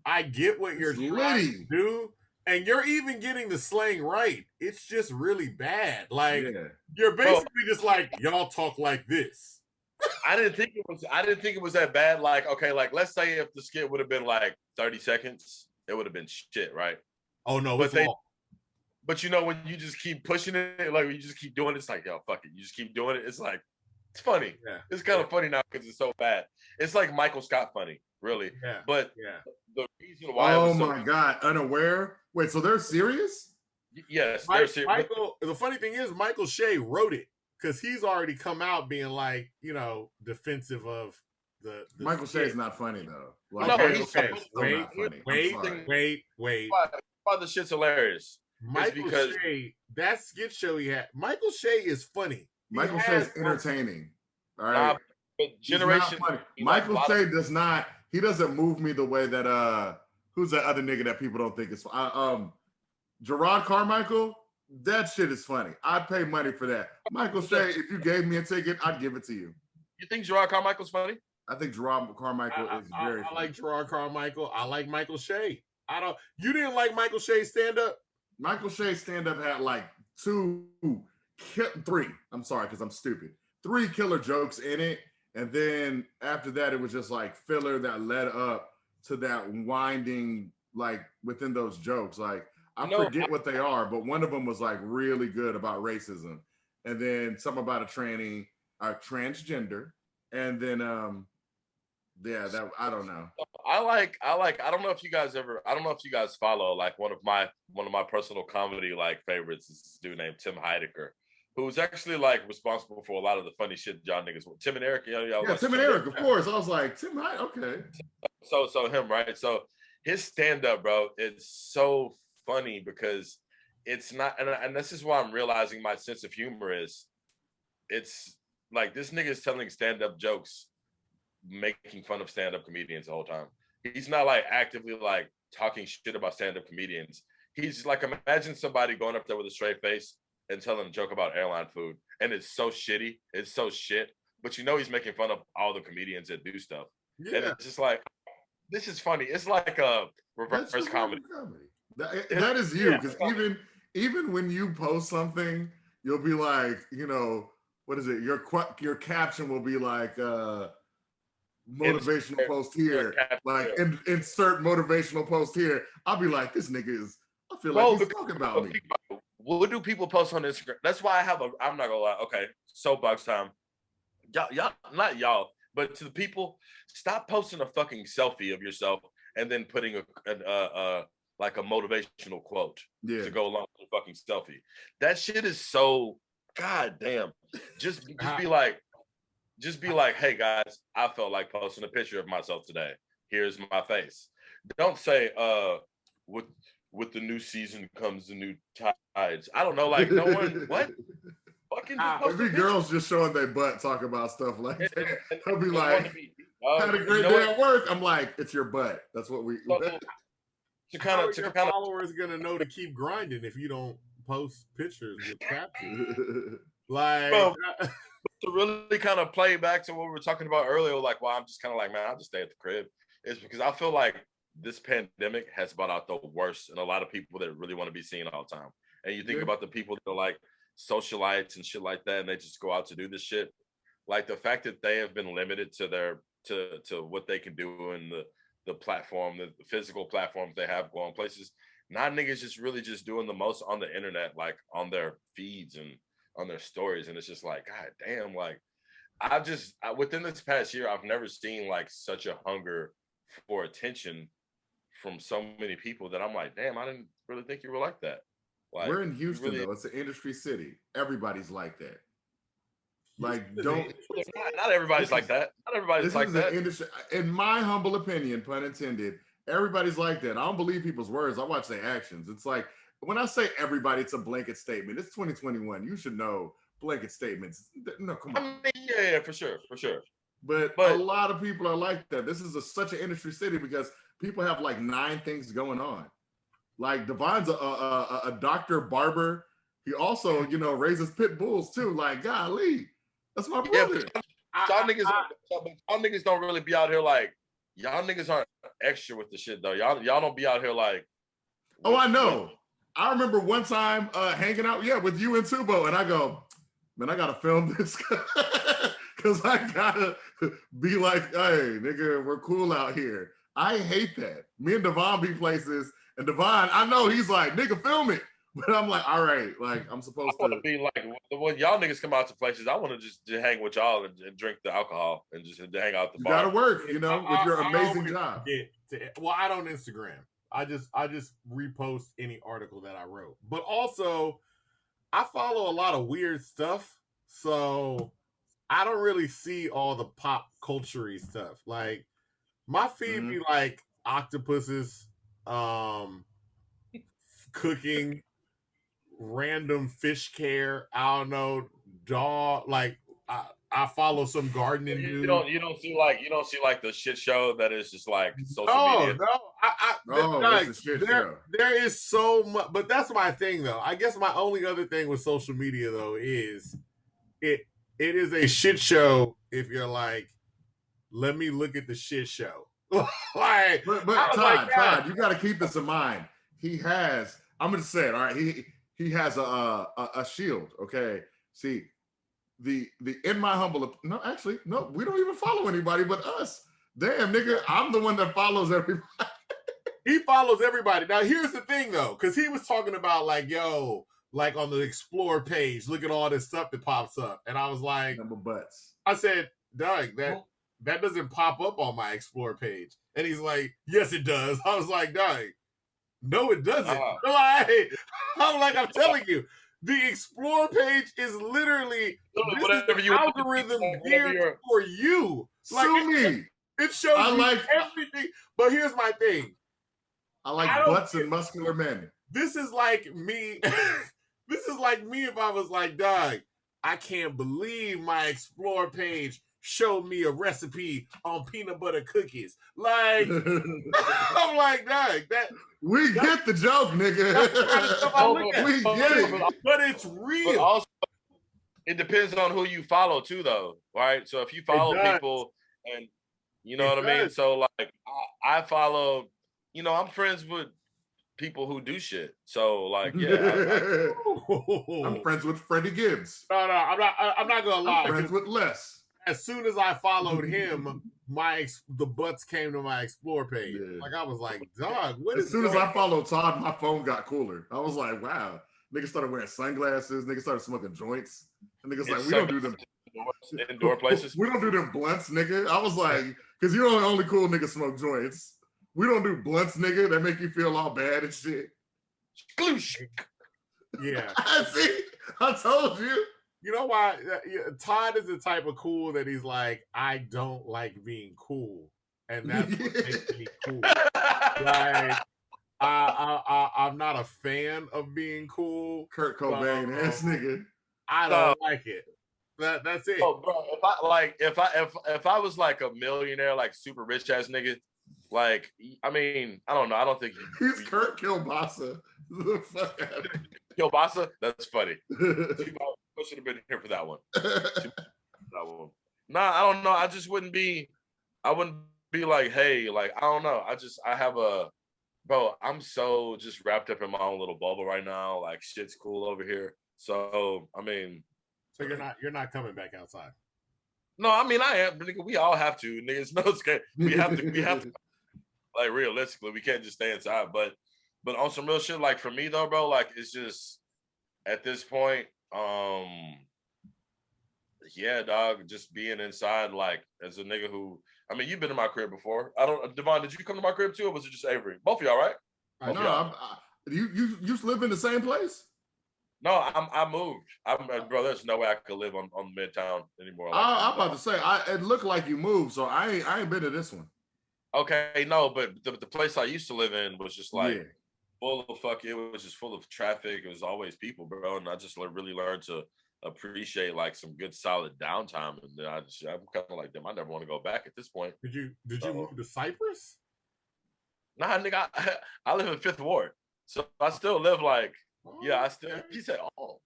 I get what you're trying to do, and you're even getting the slang right. It's just really bad. Like you're basically just like y'all talk like this. I didn't think it was that bad. Like okay, like let's say if the skit would have been like 30 seconds, it would have been shit, right? Oh no, but you know when you just keep pushing it, like when you just keep doing it, it's like yo, fuck it. You just keep doing it. It's like it's funny. Yeah. It's kind of funny now because it's so bad. It's like Michael Scott funny, really. Yeah. But the reason why. Oh my God, Unaware. Wait, so they're serious? Yes, they're serious. Michael. The funny thing is, Michael Shea wrote it because he's already come out being like defensive of the Michael Shea's not funny though. Like, no, wait. Why the shit's hilarious? Michael Shea, that skit show he had. Michael Shea is funny. Michael Shea's entertaining. All right. Michael Shea does not. He doesn't move me the way that who's that other nigga that people don't think is Gerard Carmichael. That shit is funny. I'd pay money for that. Michael Shea, if you gave me a ticket, I'd give it to you. You think Gerard Carmichael's funny? I think Gerard Carmichael is very funny. I like Gerard Carmichael. I like Michael Shea. You didn't like Michael Shea's stand-up? Michael Shea's stand-up had like 3. I'm sorry, because I'm stupid. 3 killer jokes in it. And then after that, it was just like filler that led up to that winding, like within those jokes. Like I forget what they are, but one of them was like really good about racism. And then some about a transgender. And then I don't know. I don't know if you guys follow like one of my personal comedy like favorites is this dude named Tim Heidecker, who's actually like responsible for a lot of the funny shit y'all niggas. Tim and Eric, Tim and Eric, of course. I was like, Tim Heidecker, okay. So him, right? So his stand-up, bro, it's so funny because it's not, and this is why I'm realizing my sense of humor is, it's like this nigga is telling stand-up jokes making fun of stand-up comedians the whole time. He's not like actively like talking shit about stand-up comedians. He's like, imagine somebody going up there with a straight face and telling a joke about airline food, and it's so shitty, it's so shit, but you know he's making fun of all the comedians that do stuff. Yeah. And it's just like, this is funny. It's like a reverse comedy. That is you, because even when you post something, you'll be like, you know, what is it? Your caption will be like motivational post here, like insert motivational post here. I'll be like, this nigga is. I feel like he's talking about me. What do people post on Instagram? That's why I have I'm not gonna lie. Okay, soapbox time. Y'all, not y'all, but to the people, stop posting a fucking selfie of yourself and then putting like a motivational quote to go along with the fucking selfie. That shit is so goddamn. Just be like, hey guys, I felt like posting a picture of myself today. Here's my face. Don't say with the new season comes the new tides. I don't know, like no one what? Fucking every girl's just showing their butt, talk about stuff like that. They'll be like, had a great day at work. I'm like, it's your butt. That's what we. How are your followers gonna know to keep grinding if you don't post pictures with captions? Like, to really kind of play back to what we were talking about earlier, like, well, I'm just kind of like, man, I'll just stay at the crib. It's because I feel like this pandemic has brought out the worst in a lot of people that really want to be seen all the time. And you think about the people that are like socialites and shit like that, and they just go out to do this shit. Like the fact that they have been limited to their to what they can do in the platform, the physical platforms they have going places. Now niggas just really just doing the most on the internet, like on their feeds and on their stories. And it's just like, God damn, like within this past year, I've never seen like such a hunger for attention from so many people that I'm like, damn, I didn't really think you were like that. Like, we're in Houston though. It's an industry city. Everybody's like that. Like, don't. Not everybody's like that. Not everybody's like that. Industry, in my humble opinion, pun intended, everybody's like that. I don't believe people's words. I watch their actions. It's like when I say everybody, it's a blanket statement. It's 2021. You should know blanket statements. No, come on. I mean, yeah, for sure. But a lot of people are like that. This is such an industry city because people have like 9 things going on. Like Devon's a doctor, barber. He also, you know, raises pit bulls too. Like, golly, that's my brother. Y'all niggas don't really be out here like, y'all niggas aren't extra with the shit though. Y'all don't be out here like. Oh, I know. I remember one time hanging out, with you and Tubo, and I go, man, I gotta film this because I gotta be like, hey, nigga, we're cool out here. I hate that. Me and Devon be places, and Devon, I know he's like, nigga, film it. But I'm like, all right, like I'm supposed to be like when y'all niggas come out to places. I want to just hang with y'all and drink the alcohol and just hang out the bar. You gotta work, you know, with your amazing job. Well, I don't Instagram. I just repost any article that I wrote. But also, I follow a lot of weird stuff, so I don't really see all the pop culture-y stuff. Like my feed be like octopuses, cooking, random fish care. I don't know, dog. Like I follow some gardening dude. You don't see like the shit show that is just like social media. It's a shit show. There is so much, but that's my thing though. I guess my only other thing with social media though is it is a shit show if you're like, let me look at the shit show. Like, but Todd, you got to keep this in mind. He has. I'm gonna say it. All right, he has a shield. Okay, see. The in my humble no, we don't even follow anybody but us. Damn, nigga, I'm the one that follows everybody. He follows everybody. Now here's the thing though, because he was talking about like, yo, like on the explore page, look at all this stuff that pops up, and I was like, number butts. I said, Doug, that doesn't pop up on my explore page, and he's like, yes, it does. I was like, Doug, no, it doesn't. I'm telling you. The explore page is literally algorithm geared for you. Like it shows you everything. But here's my thing. I like butts and muscular men. This is like me. This is like me if I was like, Doug, I can't believe my explore page showed me a recipe on peanut butter cookies. Like, I'm like, dog, we get the joke, nigga. We get it. But it's real. But also, it depends on who you follow too, though, right? So if you follow people, and you know what I mean. So like, I follow. You know, I'm friends with people who do shit. So like, yeah, I'm friends with Freddie Gibbs. No, I'm not gonna lie. I'm friends with Les. As soon as I followed him, the butts came to my explore page. Yeah. Like I was like, dog, what is? As soon as I followed Todd, my phone got cooler. I was like, wow. Niggas started wearing sunglasses. Niggas started smoking joints. And niggas like, we don't do them indoor places. We don't do them blunts, nigga. I was like, because you're the only cool nigga smoke joints. We don't do blunts, nigga, that make you feel all bad and shit. Yeah. See, I told you. You know why? Todd is the type of cool that he's like, I don't like being cool. And that's what makes me cool. Like, I'm not a fan of being cool. Kurt Cobain ass nigga. I don't like it. That's it. Oh, bro, if I was like a millionaire, like super rich ass nigga, like, I mean, I don't know. I don't think he's Kurt Kielbasa. Kielbasa? That's funny. I should have been here for that one. Nah, I don't know. I wouldn't be like, hey, like, I don't know. Bro, I'm so just wrapped up in my own little bubble right now. Like, shit's cool over here. So, I mean. So you're not coming back outside? No, I mean, I am. Nigga, we all have to. Niggas, no, it's good. We have to. Like, realistically, we can't just stay inside. But on some real shit, like, for me, though, bro, like, it's just, at this point, yeah, dog, just being inside, like, as a nigga who, I mean, you've been in my crib before. Devon, did you come to my crib too, or was it just Avery? Both of y'all, right? No, you live in the same place? No, I moved. Bro, there's no way I could live on Midtown anymore. Like, I'm about to say, it looked like you moved, so I ain't been to this one. Okay, no, but the place I used to live in was just like full of it was just full of traffic. It was always people, bro, and I just really learned to appreciate like some good solid downtime. And then I'm kind of like, damn, I never want to go back at this point. Did you move to Cypress? Nah, nigga, I live in 5th Ward, so I still live like. Yeah, I still. He said, "Oh,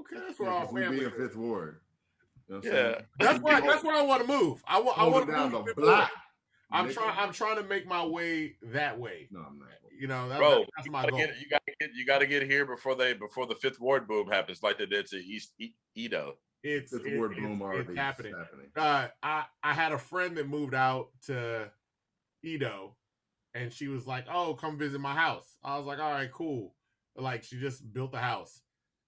okay." That's where we be in 5th Ward. You know that's where I want to move. I want to down move the block. I'm trying to make my way that way. No, I'm not. You know, that's my goal. You got to get here before the 5th Ward boom happens, like they did to East Edo. It's 5th Ward boom already happening. happening. I had a friend that moved out to Edo, and she was like, "Oh, come visit my house." I was like, "All right, cool." Like, she just built a house,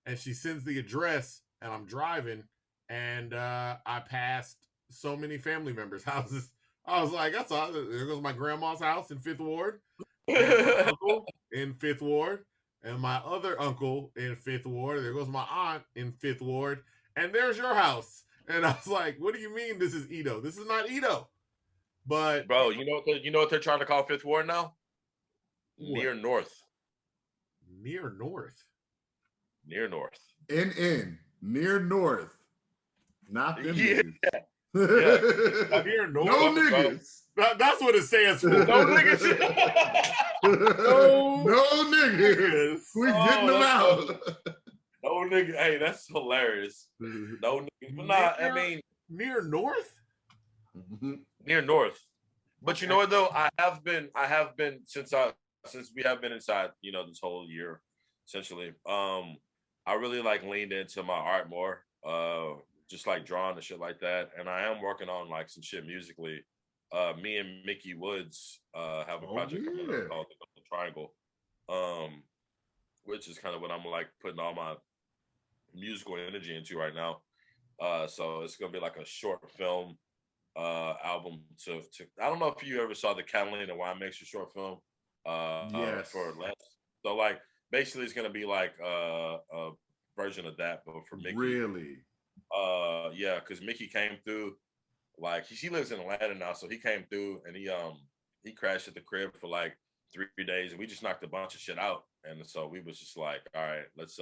and she sends the address, and I'm driving, and I passed so many family members' houses. I was like, that's all. There goes my grandma's house in 5th Ward, and my uncle in 5th Ward, and my other uncle in 5th Ward. There goes my aunt in 5th Ward, and there's your house. And I was like, what do you mean this is Edo? This is not Edo. But bro, you know what they're trying to call 5th Ward now? What? Near North. Near North. Near North. Near North. Not them niggas. Yeah. Near North. No niggas. That's what it stands for. No niggas. No niggas. We getting them out. No niggas. Hey, that's hilarious. No niggas. But nah, I mean. Near North? Near North. But you know what though? I have been since we have been inside, you know, this whole year, essentially. I really like leaned into my art more. Just like drawing and shit like that. And I am working on like some shit musically. Me and Mickey Woods have a project coming up called The Triangle, which is kind of what I'm like putting all my musical energy into right now. So it's gonna be like a short film album to I don't know if you ever saw the Catalina Wine Mixer short film yes. For Les. So like basically it's gonna be like a version of that, but for Mickey. Really? Yeah, because Mickey came through. Like he lives in Atlanta now, so he came through and he crashed at the crib for like 3 days, and we just knocked a bunch of shit out. And so we was just like, all right, let's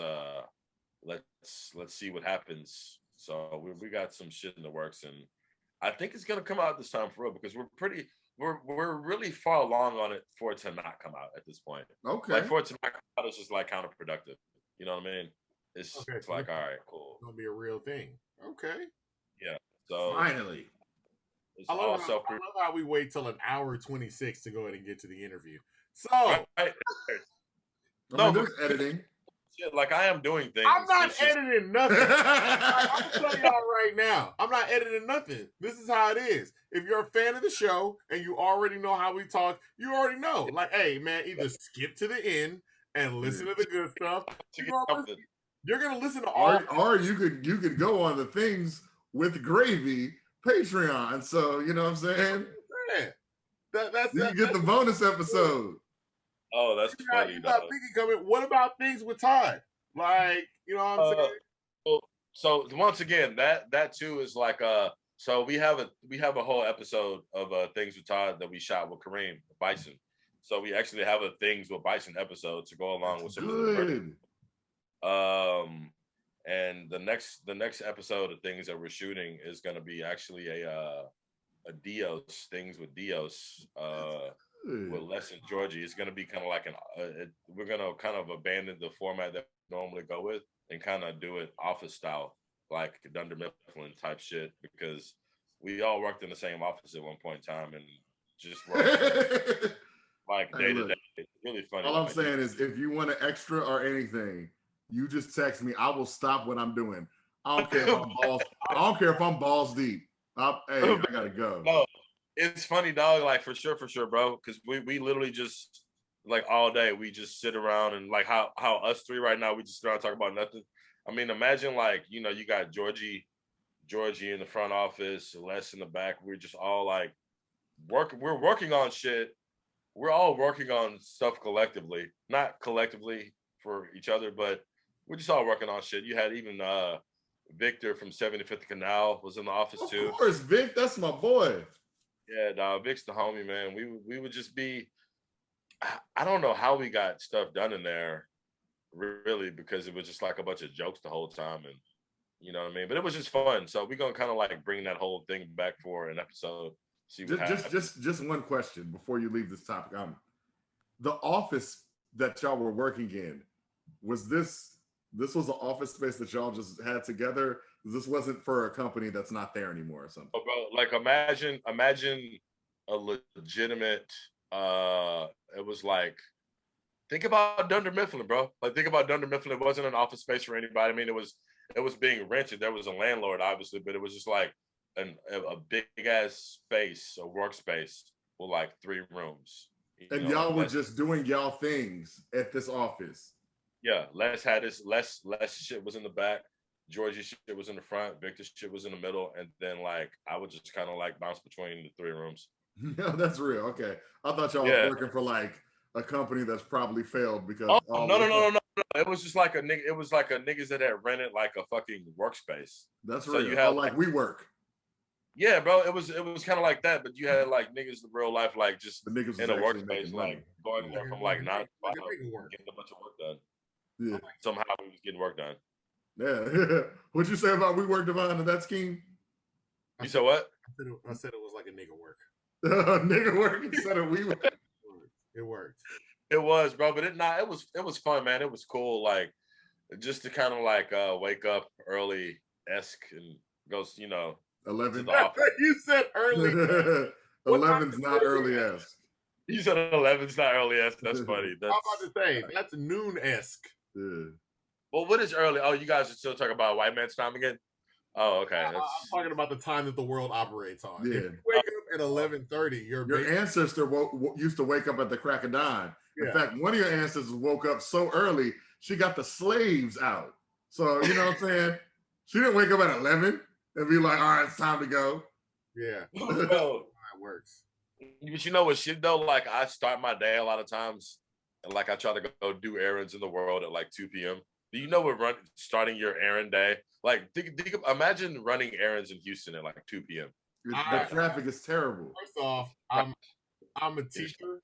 see what happens. So we got some shit in the works, and I think it's gonna come out this time for real because we're really far along on it for it to not come out at this point. Okay. Like for it to not come out is just like counterproductive. You know what I mean? It's so like, all right, cool. It's gonna be a real thing. Okay. Yeah. So finally. I love how we wait till an hour 26 to go ahead and get to the interview. So right. No, there's editing. Shit, like I am doing things. I'm not editing nothing. I'm telling y'all right now, I'm not editing nothing. This is how it is. If you're a fan of the show and you already know how we talk, you already know. Like, hey, man, either skip to the end and listen to the good stuff. You're gonna listen to all. Or you could go on the Things with Gravy Patreon. So you know what I'm saying? That's you get the bonus episode. Oh, that's funny. You got Biggie coming. What about Things with Todd? Like, you know what I'm saying? So once again, that too is like so we have a whole episode of Things with Todd that we shot with Kareem Bison. So we actually have a Things with Bison episode to go along with some of the and the next episode of things that we're shooting is going to be actually a Dios Things with Dios with Les and Georgie. It's going to be kind of like we're going to kind of abandon the format that we normally go with and kind of do it office style, like Dunder Mifflin type shit, because we all worked in the same office at one point in time and just worked like day to day. It's really funny. All I'm saying is if you want an extra or anything, you just text me. I will stop what I'm doing. I don't care if I'm balls. I don't care if I'm balls deep. Hey, I gotta go. No, it's funny, dog. Like for sure, bro. Because we literally just like all day we just sit around and like how us three right now we just sit around and talk about nothing. I mean, imagine like you got Georgie in the front office, Les in the back. We're just all like We're working on shit. We're all working on stuff collectively, not collectively for each other, but we're just all working on shit. You had even Victor from 75th Canal was in the office too. Of course, Vic, that's my boy. Yeah, dog, Vic's the homie, man. We would just be. I don't know how we got stuff done in there, really, because it was just like a bunch of jokes the whole time, and you know what I mean. But it was just fun. So we're gonna kind of like bring that whole thing back for an episode. See what just one question before you leave this topic. The office that y'all were working in, was this was an office space that y'all just had together? This wasn't for a company that's not there anymore or something? Oh, bro, like imagine a legitimate it was like, think about Dunder Mifflin, bro. Like think about Dunder Mifflin. It wasn't an office space for anybody. I mean, it was being rented. There was a landlord, obviously, but it was just like a big ass space, a workspace with like 3 rooms. And y'all were just doing y'all things at this office. Yeah, Les had his Les shit was in the back, Georgie's shit was in the front, Victor's shit was in the middle, and then like I would just kind of like bounce between the 3 rooms. Yeah, that's real. Okay, I thought y'all were working for like a company that's probably failed because. Oh, no. It was just like a nigga. It was like a niggas that had rented like a fucking workspace. That's real. You had like WeWork. Yeah, bro. It was kind of like that, but you had like niggas in real life, like just the niggas in a workspace, like going there from like 9 to 5, getting a bunch of work done. Yeah. Like, somehow we was getting work done. Yeah. What'd you say about WeWork, Devon, and that scheme? You said what? I said it was like a nigga work. Nigga work instead of WeWork. It worked. It was, bro, but it was fun, man. It was cool, like just to kind of like wake up early esque and go, 11. You said early. 11's not early esque. You said 11's not early esque. That's funny. I'm about to say that's noon esque. Yeah. Well, what is early? Oh, you guys are still talking about white man's time again? Oh, okay. I'm talking about the time that the world operates on. Yeah. If you wake up at 11:30, your ancestor used to wake up at the crack of dawn. In fact, one of your ancestors woke up so early, she got the slaves out. So, you know what I'm saying? She didn't wake up at 11 and be like, all right, it's time to go. Yeah. Bro, that works. But you know what shit, though? Like, I start my day a lot of times, and like I try to go do errands in the world at like 2 p.m. Do you know what starting your errand day? Like, imagine running errands in Houston at like 2 p.m. The traffic is terrible. First off, I'm a teacher,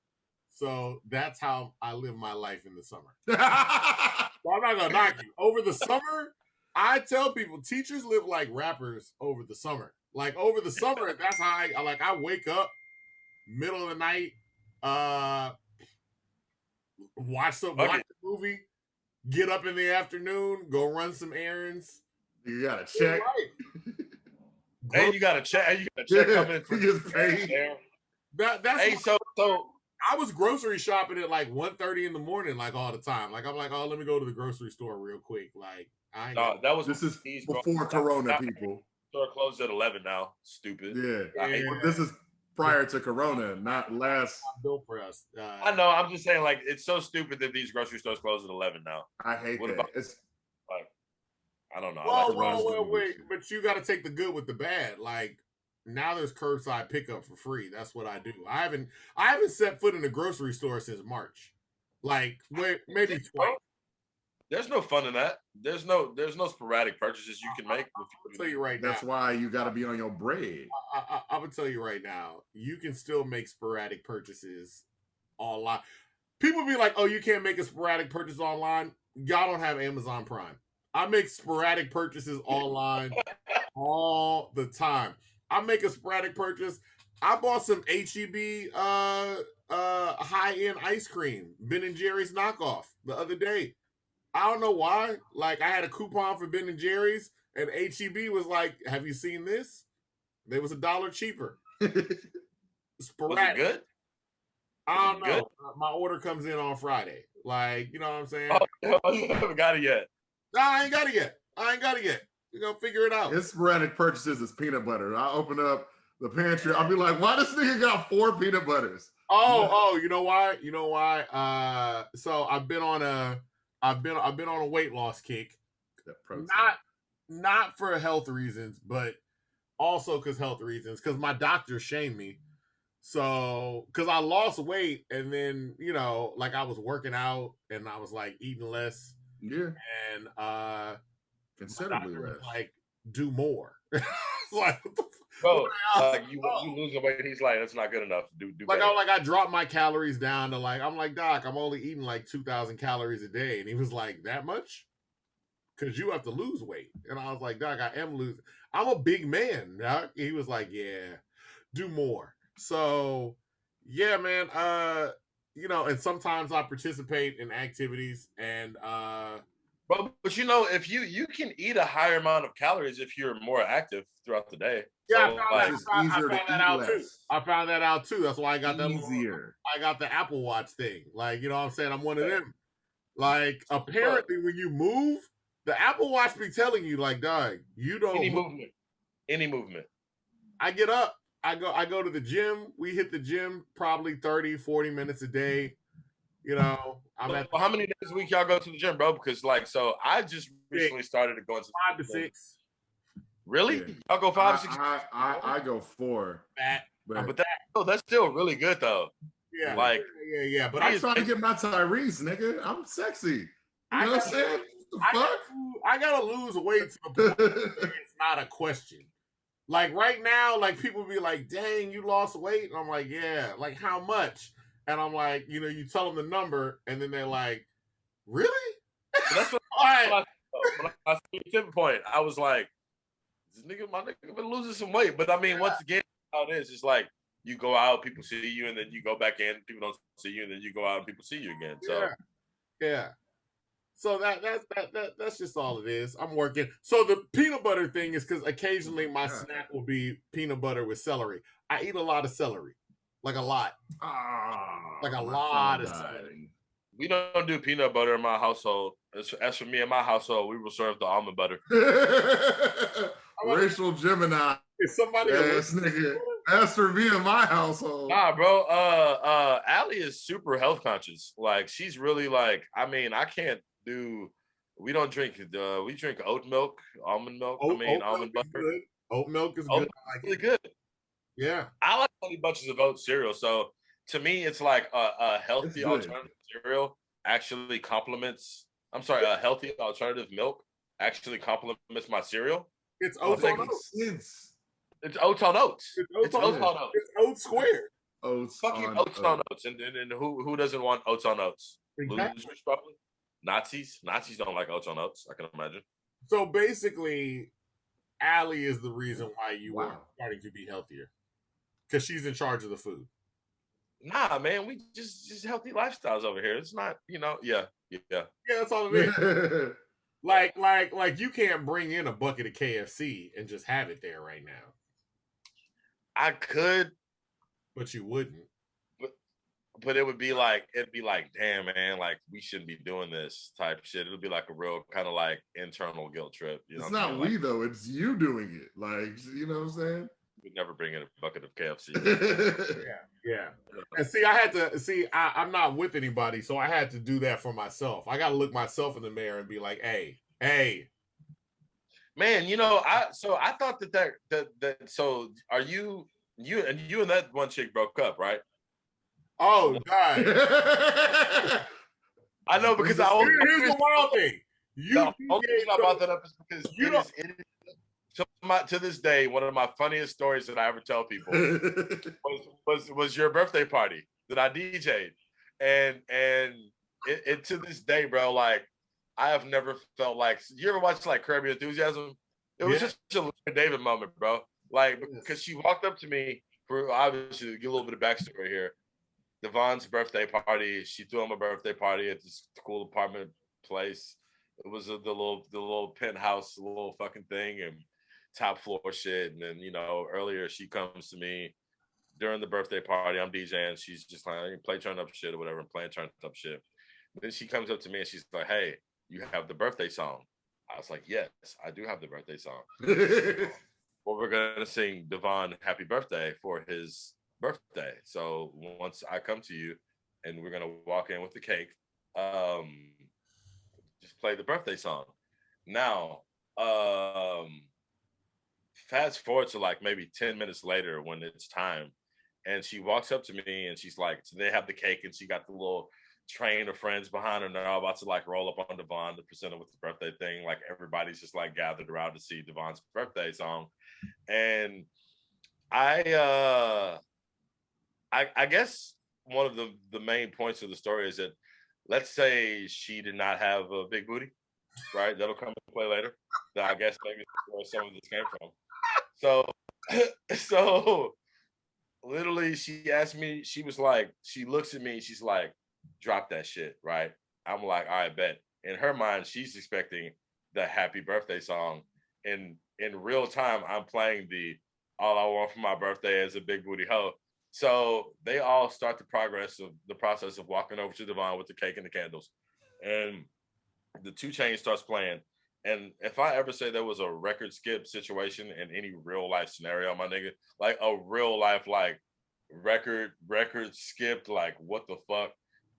so that's how I live my life in the summer. So I'm not gonna knock you. Over the summer, I tell people teachers live like rappers over the summer. Like over the summer, that's how I wake up middle of the night, watch the movie, get up in the afternoon, go run some errands. You gotta check. And you gotta check. And you gotta check coming for That's hey, so I was grocery shopping at like 1:30 in the morning, like all the time. Like I'm like, oh, let me go to the grocery store real quick. Like this is before Corona, people. Store closed at 11 now. Stupid. Yeah. This is prior to Corona, not last. Built for us. I know. I'm just saying, like, it's so stupid that these grocery stores close at 11 now. I hate that. It's like, I don't know. Well, wait, but you got to take the good with the bad. Like now, there's curbside pickup for free. That's what I do. I haven't set foot in a grocery store since March. Like maybe twice. There's no fun in that. There's no sporadic purchases you can make. I'll tell you right now. That's why you got to be on your bread. I'm gonna tell you right now. You can still make sporadic purchases online. People be like, "Oh, you can't make a sporadic purchase online." Y'all don't have Amazon Prime. I make sporadic purchases online all the time. I make a sporadic purchase. I bought some HEB high-end ice cream, Ben & Jerry's knockoff, the other day. I don't know why. Like, I had a coupon for Ben & Jerry's, and HEB was like, have you seen this? They was $1 cheaper. Sporadic. Was it good? I don't know. My order comes in on Friday. Like, you know what I'm saying? Oh, you haven't got it yet. No, I ain't got it yet. We're going to figure it out. His sporadic purchases is peanut butter. I open up the pantry. I'll be like, why this nigga got 4 peanut butters? Oh, you know why? So I've been on a weight loss kick. Not for health reasons, but also because health reasons. Because my doctor shamed me. So, because I lost weight, and then like I was working out, and I was like eating less. Yeah. And considerably less. Like, do more. Like, bro, like you lose weight, he's like, that's not good enough. Do like better. I dropped my calories down to like, I'm like, Doc, I'm only eating like 2,000 calories a day. And he was like, that much? Because you have to lose weight. And I was like, Doc, I am losing. I'm a big man, Doc. He was like, yeah, do more. So yeah, man, and sometimes I participate in activities and but if you can eat a higher amount of calories if you're more active throughout the day. Yeah, so, I found that out too. I found that out too. That's why I got that easier. I got the Apple Watch thing. Like, you know what I'm saying? I'm one of them. Like, apparently when you move, the Apple Watch be telling you, like, dog, you don't any movement. I get up, I go to the gym. We hit the gym probably 30, 40 minutes a day. How many days a week y'all go to the gym, bro? Because I just recently started going to 5 to 6. Really? Yeah. Y'all go 5 to 6? I go 4. But that's still really good though. Yeah. Like yeah. But I'm trying to get my Tyrese, nigga. I'm sexy. You know what I'm saying? What the fuck? I gotta lose weight to the point it's not a question. Like right now, like people be like, dang, you lost weight. And I'm like, yeah. Like how much? And I'm like, you tell them the number, and then they're like, really? That's what when I see the tipping point, I was like, my nigga been losing some weight. But I mean, once again, how it is, it's like you go out, people see you, and then you go back in, people don't see you, and then you go out and people see you again. So yeah. So that's just all it is. I'm working. So the peanut butter thing is because occasionally my snack will be peanut butter with celery. I eat a lot of celery. Like a lot. Like a lot of celery. We don't do peanut butter in my household. As for me in my household, we will serve the almond butter. Racial Gemini. Is somebody nigga. As for me in my household. Nah, bro. Allie is super health conscious. Like she's really like, I mean, I can't do. We don't drink. We drink oat milk, almond milk. Almond butter. Oat milk is good. Really good. Yeah, I like Honey Bunches of Oats cereal. So to me, it's like a healthy alternative cereal actually complements. I'm sorry, a healthy alternative milk actually complements my cereal. It's oats on oats. It's oats on oats. It's oats on oats. It's oats squared. Oats. Fucking oats on oats. And who doesn't want oats on oats? Exactly. Losers probably. Nazis don't like oats on oats. I can imagine. So basically, Allie is the reason why you Wow. are starting to be healthier. Because she's in charge of the food. Nah, man, we just healthy lifestyles over here. It's not, yeah. Yeah, that's all it is. like you can't bring in a bucket of KFC and just have it there right now. I could, but you wouldn't. But it'd be like, damn, man, like we shouldn't be doing this type shit. It'll be like a real kind of like internal guilt trip. It's not we though; it's you doing it. Like, you know what I'm saying? We'd never bring in a bucket of KFC. yeah. And see, I had to I'm not with anybody, so I had to do that for myself. I got to look myself in the mirror and be like, hey, man, I thought that so are you and that one chick broke up, right? Oh, God. I know, because here's the wild thing. The only reason I brought that up is because to this day, one of my funniest stories that I ever tell people was your birthday party that I DJ'd, and it to this day, bro. Like, I have never felt like, you ever watch like Curb Your Enthusiasm? It was just a Larry David moment, bro. Like, because she walked up to me for, obviously, to get a little bit of backstory here. Devon's birthday party. She threw him a birthday party at this cool apartment place. It was the little penthouse, little fucking thing, and top floor shit. And then, earlier she comes to me during the birthday party. I'm DJing. She's just like, play turn up shit or whatever, and playing turn up shit. Then she comes up to me and she's like, hey, you have the birthday song. I was like, yes, I do have the birthday song. Well, we're gonna sing Devon happy birthday for his birthday. So once I come to you and we're gonna walk in with the cake, just play the birthday song. Now, fast forward to like maybe 10 minutes later when it's time, and she walks up to me and she's like, so they have the cake and she got the little train of friends behind her and they're all about to like roll up on Devon to present her with the birthday thing. Like, everybody's just like gathered around to see Devon's birthday song. And I guess one of the main points of the story is that, let's say she did not have a big booty, right? That'll come into play later. That I guess maybe that's where some of this came from. So literally she asked me, she was like, she looks at me, she's like, drop that shit, right? I'm like, all right, bet. In her mind, she's expecting the happy birthday song. In real time, I'm playing the all I want for my birthday is a big booty hoe. So they all start the process of walking over to Devon with the cake and the candles. And the 2 Chainz starts playing. And if I ever say there was a record skip situation in any real life scenario, my nigga, like a real life, like record skipped, like what the fuck?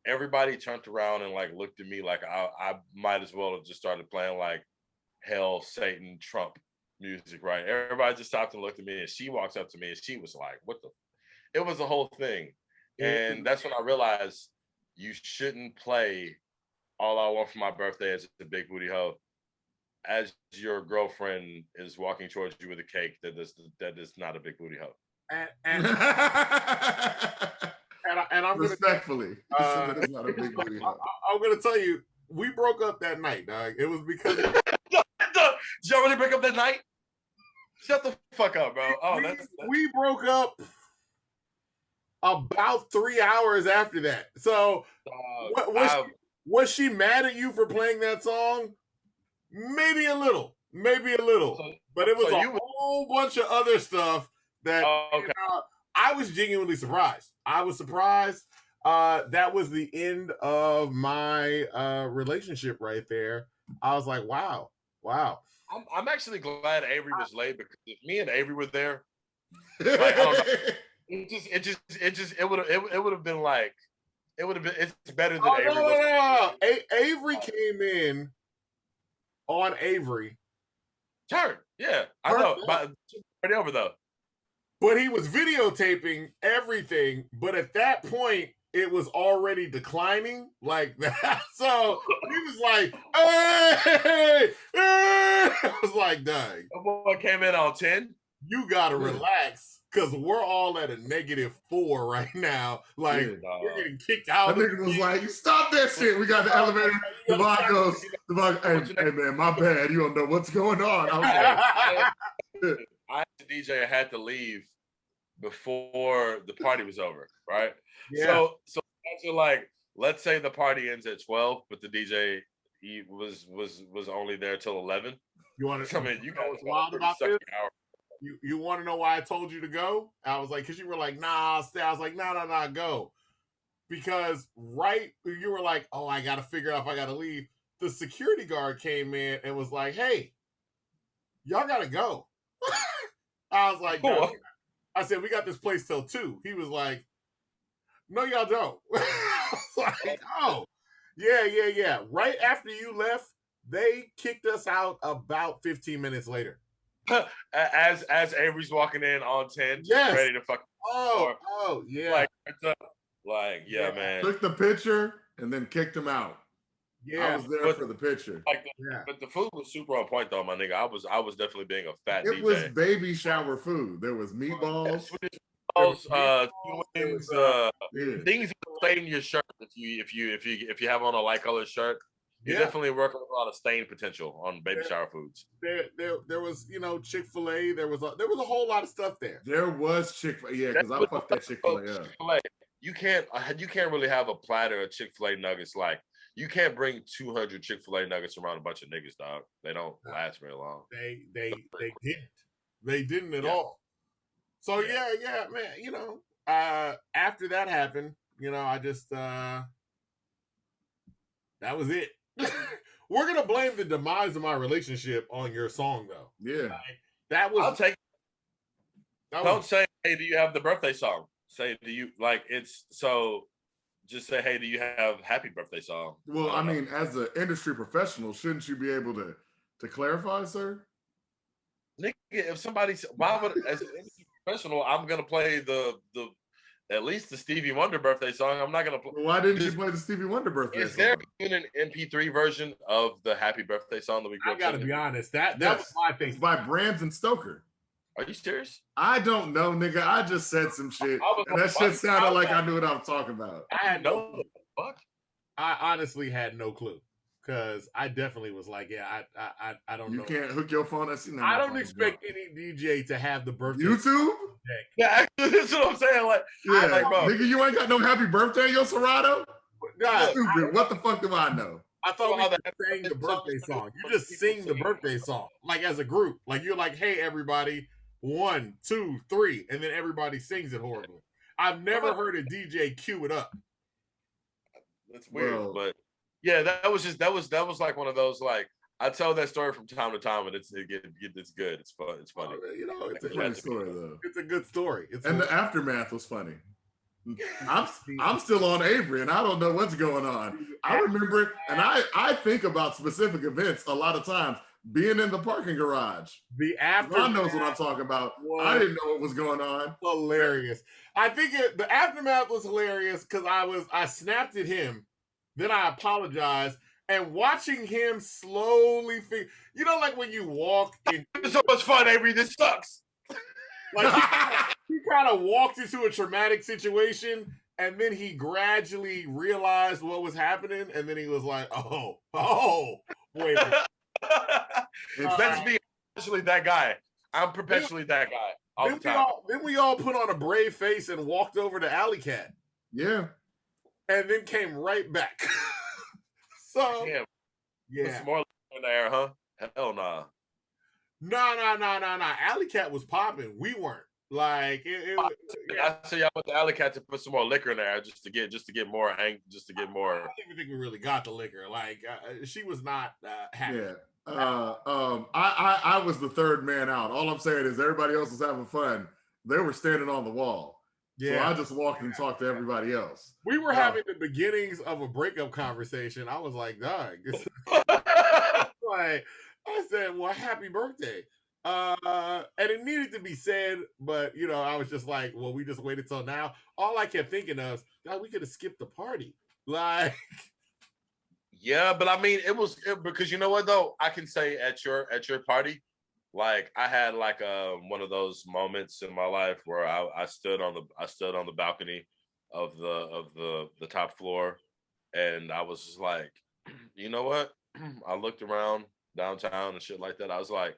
Everybody turned around and like looked at me like I might as well have just started playing like hell, Satan, Trump music, right? Everybody just stopped and looked at me, and she walks up to me and she was like, what the? It was a whole thing. And that's when I realized you shouldn't play All I Want for My Birthday is the Big Booty Hoe as your girlfriend is walking towards you with a cake that is not a big booty hoe. And I'm respectfully, that is not a big booty hoe. I'm gonna tell you, we broke up that night, dog. It was because did y'all really break up that night? Shut the fuck up, bro. Oh, we broke up about 3 hours after that. So was she mad at you for playing that song? Maybe a little. But it was a whole bunch of other stuff that I was genuinely surprised. I was surprised. That was the end of my relationship right there. I was like, wow. I'm actually glad Avery was late, because if me and Avery were there, like, I don't know. It would have been like, it's better than Avery. No. Avery came in on Avery. Turn, yeah, I know. But right over though. But he was videotaping everything. But at that point, it was already declining like that. So he was like, hey! I was like, dang. Boy came in on 10. You gotta relax. because we're all at a -4 right now. Like we're getting kicked out. That nigga was like, "Stop that shit." We got the elevator. Devon goes, hey man, my bad. You don't know what's going on. I was like, I, the DJ, had to leave before the party was over, right? Yeah. So like, let's say the party ends at 12, but the DJ he was only there till 11. You want to come in? You know what's wild about this? You want to know why I told you to go? I was like, because you were like, nah, I'll stay. I was like, nah, go. Because you were like, oh, I got to figure out if I got to leave. The security guard came in and was like, hey, y'all got to go. I was like, no. I said, we got this place till 2. He was like, no, y'all don't. I was like, oh, yeah. Right after you left, they kicked us out about 15 minutes later. As Avery's walking in on 10, ready to fuck. Oh, yeah. Yeah, man. Took the picture and then kicked him out. Yeah, I was there for the picture. But the food was super on point, though, my nigga. I was definitely being a fat DJ. It was baby shower food. There was meatballs. Things that stain your shirt if you have on a light colored shirt. You definitely work on a lot of stain potential on baby shower foods. There was, Chick-fil-A. There was a whole lot of stuff there. There was Chick-fil-A, yeah, because I fucked that Chick-fil-A up. Chick-fil-A. You can't really have a platter of Chick-fil-A nuggets. Like, you can't bring 200 Chick-fil-A nuggets around a bunch of niggas, dog. They don't last very long. They didn't at all. So yeah, man. After that happened, I just that was it. We're gonna blame the demise of my relationship on your song, though. Yeah, that was. I'll take. Don't say, "Hey, do you have the birthday song?" Say, "Do you like it's so?" Just say, "Hey, do you have happy birthday song?" Well, I mean, as an industry professional, shouldn't you be able to clarify, sir? Nigga, if somebody, why would as an industry professional, I'm gonna play the at least the Stevie Wonder birthday song. I'm not gonna play. Well, why didn't you play the Stevie Wonder birthday song? Is there even an MP3 version of the happy birthday song that we grew up singing? I gotta be honest. That was my thing. It's by Brams and Stoker. Are you serious? I don't know, nigga. I just said some shit, and that shit sounded like I knew what I was talking about. I had no fuck. I honestly had no clue. Because I definitely was like, I don't know. You can't hook your phone. I don't expect any DJ to have the birthday. YouTube? Yeah, that's what I'm saying. Like, yeah, bro. Nigga, you ain't got no happy birthday in your Serato? Nah, stupid. What the fuck do I know? I thought we sang the birthday song. You just sing the birthday song, like as a group. Like you're like, hey, everybody, 1, 2, 3, and then everybody sings it horribly. I've never heard a DJ cue it up. That's weird, but. Yeah, that was like one of those, like, I tell that story from time to time, and it's good. It's fun. It's funny. It's a funny story though. It's a good story. The aftermath was funny. I'm still on Avery, and I don't know what's going on. I remember, and I think about specific events a lot of times. Being in the parking garage. The aftermath. God knows what I'm talking about. I didn't know what was going on. Hilarious. I think the aftermath was hilarious because I snapped at him. Then I apologized, and watching him slowly like when you walk in. It's so much fun, Avery. This sucks. Like he kind of walked into a traumatic situation, and then he gradually realized what was happening, and then he was like, "Oh, wait." That's me, perpetually that guy. I'm perpetually that guy. All the time. Then we all put on a brave face and walked over to Alley Cat. Yeah. And then came right back. So, yeah. Some more in there, huh? Hell nah. Nah. Alley Cat was popping. We weren't. Like I say y'all went to Alley Cat to put some more liquor in there just to get more. I don't even think we really got the liquor. Like she was not happy. Yeah. I was the third man out. All I'm saying is everybody else was having fun. They were standing on the wall. Yeah. So I just walked and talked to everybody else. We were having the beginnings of a breakup conversation. I was like, dog. Like, I said, well, happy birthday. And it needed to be said, but, I was just like, well, we just waited till now. All I kept thinking of, God, we could have skipped the party. Like. Yeah, but I mean, because you know what, though? I can say at your party, like I had like one of those moments in my life where I stood on the balcony of the top floor, and I was just like, you know what? I looked around downtown and shit like that. I was like,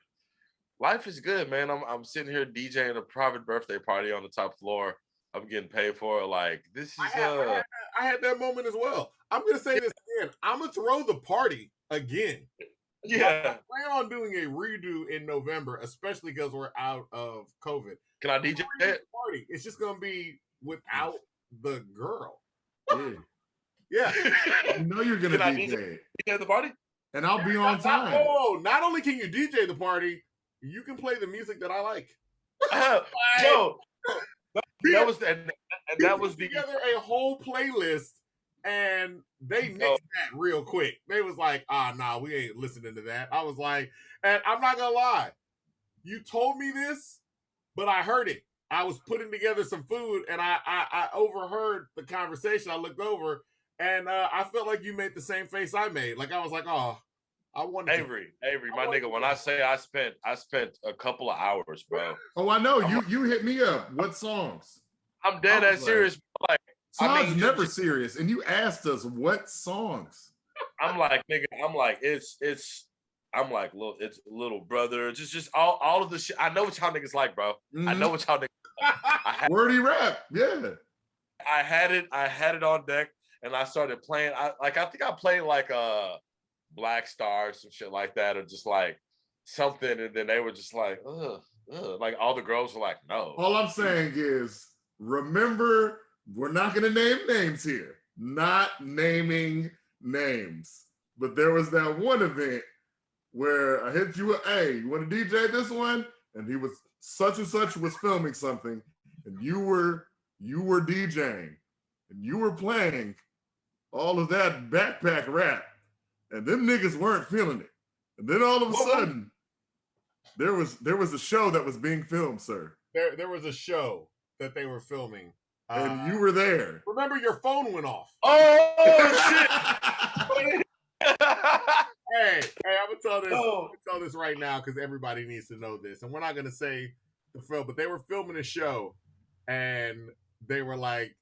life is good, man. I'm sitting here DJing a private birthday party on the top floor. I'm getting paid for it. Like this is I had that moment as well. I'm gonna say this again. I'm gonna throw the party again. yeah. I plan on doing a redo in November, especially because we're out of COVID. Can I DJ it? Party. It's just gonna be without the girl. Yeah. Yeah. You know you're gonna DJ the party, and I'll be on time. Not only can you DJ the party, you can play the music that I like. Yo, that was together a whole playlist, and they nixed that real quick. They was like, nah, we ain't listening to that. I was like, and I'm not gonna lie, you told me this, but I heard it. I was putting together some food, and I overheard the conversation. I looked over, and I felt like you made the same face I made. Like I was like, oh, I wanted Avery, my nigga. When I say I spent a couple of hours, bro. Oh, I know. You hit me up. What songs? I'm dead ass serious. Like Todd's never serious, and you asked us what songs. I'm like, nigga. I'm like, it's. I'm like, it's little brother. Just all of the shit. I know what y'all niggas like, bro. I know what y'all niggas. Wordy rap, yeah. I had it on deck, and I started playing. I think I played like Black Star, some shit like that, or just like something, and then they were just like, ugh. Like all the girls were like, no. All I'm saying is, remember, we're not gonna name names here. Not naming names. But there was that one event where I hit you with, hey, you want to DJ this one? And he was such and such was filming something, and you were DJing, and you were playing all of that backpack rap, and them niggas weren't feeling it. And then all of a sudden, there was a show that was being filmed, sir. There was a show that they were filming. And you were there. Remember, your phone went off. Oh shit! Hey, I'm gonna tell this right now because everybody needs to know this. And we're not gonna say the film, but they were filming a show, and they were like,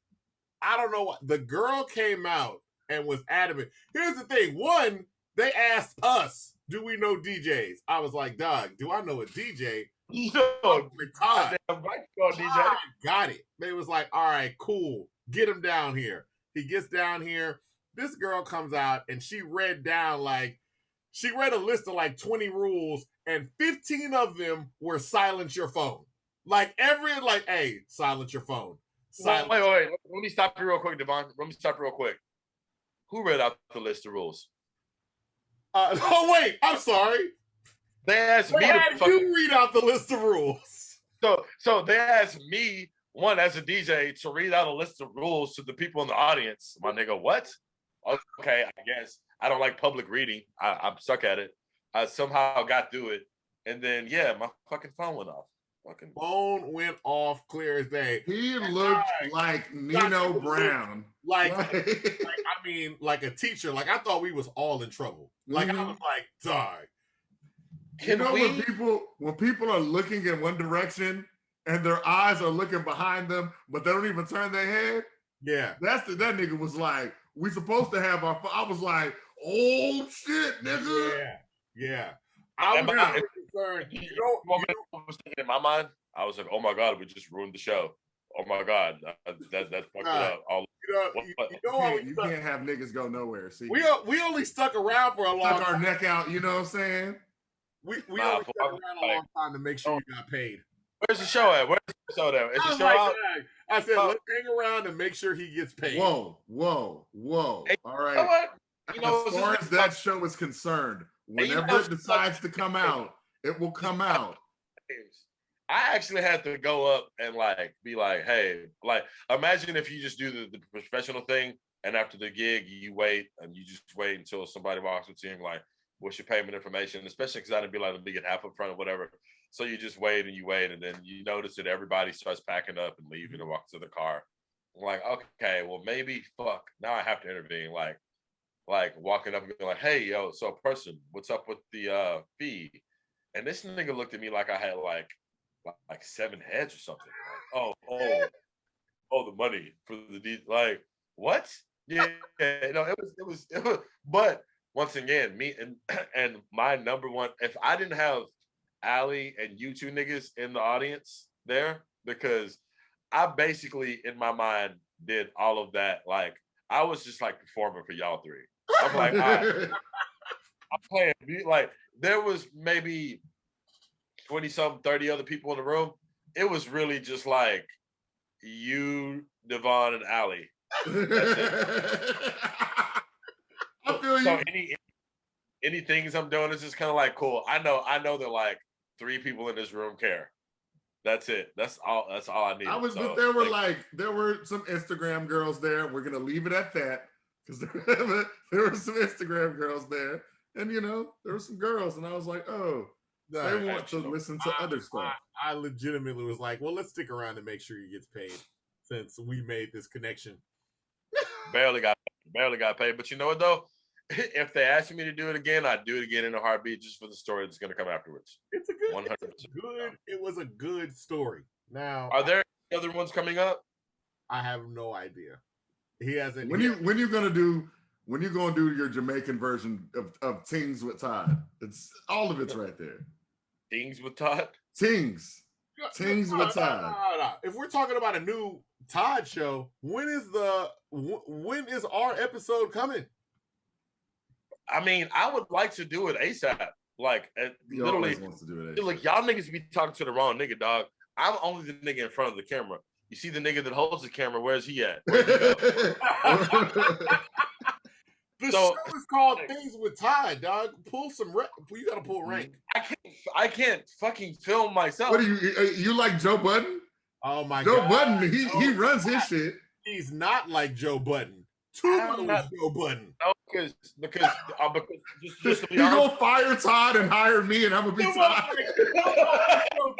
I don't know what. The girl came out and was adamant. Here's the thing: one, they asked us, "Do we know DJs?" I was like, "Dog, do I know a DJ?" No, Todd, Todd got it. They was like, "All right, cool. Get him down here." He gets down here. This girl comes out and she read a list of like 20 rules, and 15 of them were silence your phone. Hey, silence your phone. Wait. Let me stop you real quick, Devon. Let me stop you real quick. Who read out the list of rules? Wait, I'm sorry. They asked me you read out the list of rules. So they asked me, one as a DJ, to read out a list of rules to the people in the audience. My nigga, what? Okay, I guess. I don't like public reading. I'm stuck at it. I somehow got through it. And then, my fucking phone went off. Phone went off clear as day. He looked like Nino Brown. Like a teacher. Like, I thought we was all in trouble. Like, I was like, dog. When people are looking in one direction and their eyes are looking behind them, but they don't even turn their head? Yeah. That nigga was like, we supposed to have our... I was like, oh, shit, nigga. Yeah. I was concerned. I was thinking in my mind, I was like, oh my God, we just ruined the show. Oh my God, that fucked it up. You can't have niggas go nowhere. See, we only stuck around for a long time. Stuck our neck out, you know what I'm saying? We only stuck around a long time to make sure you got paid. Where's the show at? Is the show out? I said, let's hang around and make sure he gets paid. Whoa. Hey, all right. As far as that show is concerned, whenever it decides to come out, it will come out. I actually had to go up and be like, hey, imagine if you just do the professional thing, and after the gig you wait until somebody walks up to you and like, what's your payment information? Especially because I didn't be like, let me get half up front or whatever. So you just wait, and then you notice that everybody starts packing up and leaving and walking to the car. I'm like, okay, well maybe now I have to intervene. Like walking up and being like, hey, yo, so person, what's up with the fee? And this nigga looked at me like I had like 7 heads or something. Like, the money for the like what? Yeah, no, it was. But once again, me and my number one. If I didn't have Allie and you two niggas in the audience there, because I basically in my mind did all of that. Like I was just like performing for y'all three. I'm like, all right, I'm playing. Like there was maybe 20-something, 30 other people in the room. It was really just like you, Devon, and Allie. That's it. I feel you. So any things I'm doing is just kind of like cool. I know that like 3 people in this room care. That's it. That's all I need. But there were some Instagram girls there. We're gonna leave it at that because there were some Instagram girls there, and there were some girls, and I was like, oh, they want to listen to other stuff. I legitimately was like, well, let's stick around and make sure he gets paid since we made this connection. barely got paid, but you know what though? If they asked me to do it again, I'd do it again in a heartbeat just for the story that's going to come afterwards. It's a good, 100%. It was a good story. Now, are there other ones coming up? I have no idea. He hasn't. When you gonna do your Jamaican version of Things with Todd? It's all of it's right there. Things with Todd. Things with Todd. No. If we're talking about a new Todd show, when is our episode coming? I mean, I would like to do it ASAP. Like, literally, wants to do it ASAP. Like y'all niggas be talking to the wrong nigga, dog. I'm only the nigga in front of the camera. You see the nigga that holds the camera, where's he at? The show is called Things with Todd, dog. Pull some you gotta pull rank. I can't fucking film myself. What are you like Joe Budden? Oh my God. Joe Budden, he runs his shit. He's not like Joe Budden. Tubo is Joe Budden. No, because just to be you honest, gonna fire Todd and hire me, and I'm gonna be Todd.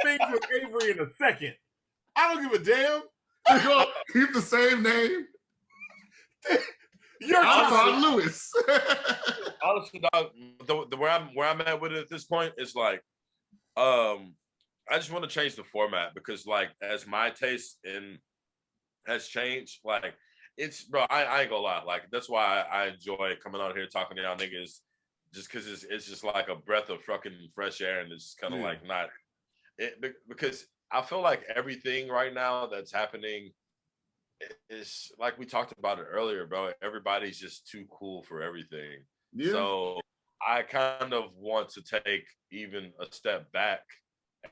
Things with Avery in a second. I don't give a damn. You gonna keep the same name. You're Todd Lewis. Honestly, dog, the where I'm at with it at this point is like, I just want to change the format because like as my taste has changed, like. It's bro, I ain't gonna lie. Like that's why I enjoy coming out here talking to y'all niggas, just because it's just like a breath of fucking fresh air, and it's kind of like not it because I feel like everything right now that's happening is like we talked about it earlier, bro. Everybody's just too cool for everything. Yeah. So I kind of want to take even a step back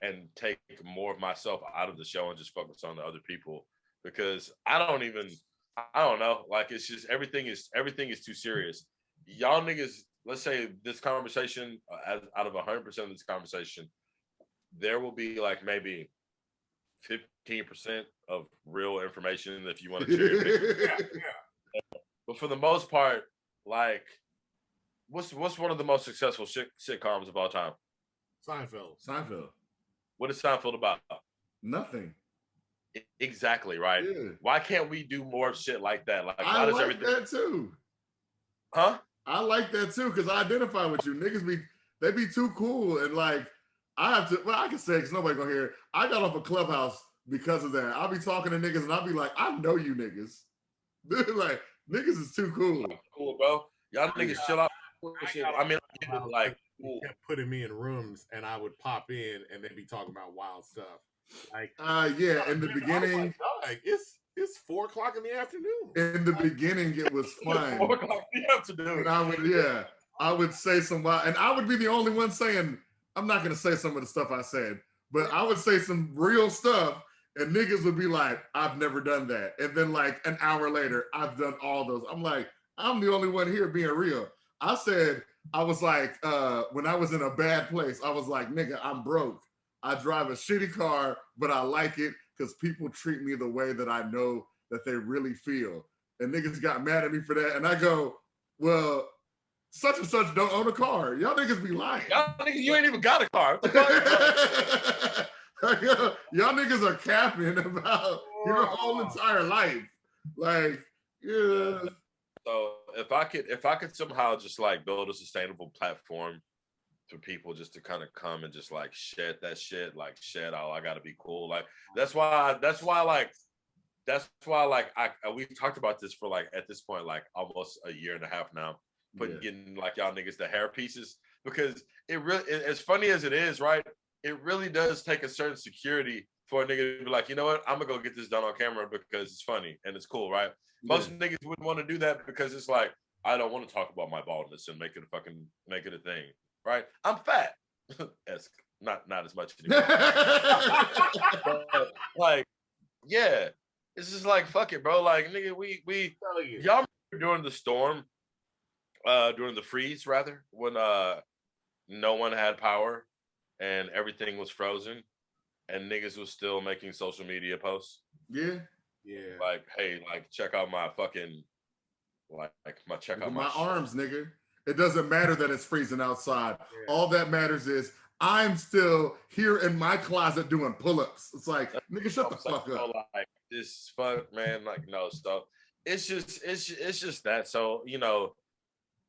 and take more of myself out of the show and just focus on the other people because I don't know. Like it's just everything is too serious. Y'all niggas, let's say this conversation, out of 100% of this conversation, there will be like maybe 15% of real information if you want to cherry pick. Yeah. But for the most part, like, what's one of the most successful sitcoms of all time? Seinfeld. What is Seinfeld about? Nothing. Exactly, right? Yeah. Why can't we do more shit like that? Like, I like that too. Huh? I like that too because I identify with you. Niggas they be too cool and like I have to. Well, I can say because nobody gonna hear it. I got off a Clubhouse because of that. I'll be talking to niggas and I'll be like, I know you niggas. Like niggas is too cool. Cool, bro. Y'all niggas chill out. I mean, like, cool. Kept putting me in rooms and I would pop in and they'd be talking about wild stuff. Like yeah, in the beginning, like it's 4:00 in the afternoon. In the beginning, it was fun. 4:00 in the afternoon. And I would say some wild, and I would be the only one saying. I'm not gonna say some of the stuff I said, but I would say some real stuff, and niggas would be like, "I've never done that," and then like an hour later, I've done all those. I'm like, I'm the only one here being real. I said I was like, when I was in a bad place, I was like, nigga, I'm broke. I drive a shitty car, but I like it because people treat me the way that I know that they really feel. And niggas got mad at me for that. And I go, well, such and such don't own a car. Y'all niggas be lying. Y'all niggas, you ain't even got a car. Y'all niggas are capping about your whole entire life. Like, yeah. So if I could somehow just like build a sustainable platform for people just to kind of come and just like shed that shit, like shed all I gotta be cool. Like that's why we've talked about this for like at this point, like almost a year and a half now, getting like y'all niggas the hair pieces, because it really, as funny as it is, right? It really does take a certain security for a nigga to be like, you know what, I'm gonna go get this done on camera because it's funny and it's cool, right? Most niggas wouldn't want to do that because it's like, I don't want to talk about my baldness and make it a thing, right? I'm fat. not as much anymore. But, like, yeah, it's just like, fuck it, bro. Like, nigga, y'all remember during the storm, during the freeze, rather, when no one had power and everything was frozen, and niggas was still making social media posts. Yeah. Like, hey, like, check out my fucking, check out my arms, nigga. It doesn't matter that it's freezing outside. Yeah. All that matters is I'm still here in my closet doing pull-ups. It's like, nigga, shut the fuck up. Like, this fuck, man. Like, no stuff. It's just that. So, you know,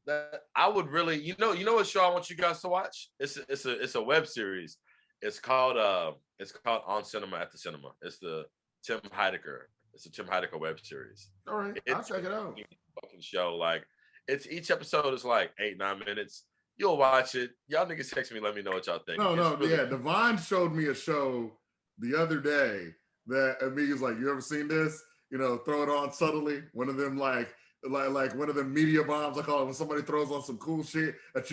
that I would really, you know what show I want you guys to watch? It's a web series. It's called On Cinema at the Cinema. It's the Tim Heidecker. It's a Tim Heidecker web series. All right, I'll check it out. Fucking show. Like, it's each episode is like 8-9 minutes. You'll watch it. Y'all niggas text me, let me know what y'all think. Yeah. Devon showed me a show the other day that Miguel's like, you ever seen this? You know, throw it on subtly. One of them like one of them media bombs, I call it, when somebody throws on some cool shit that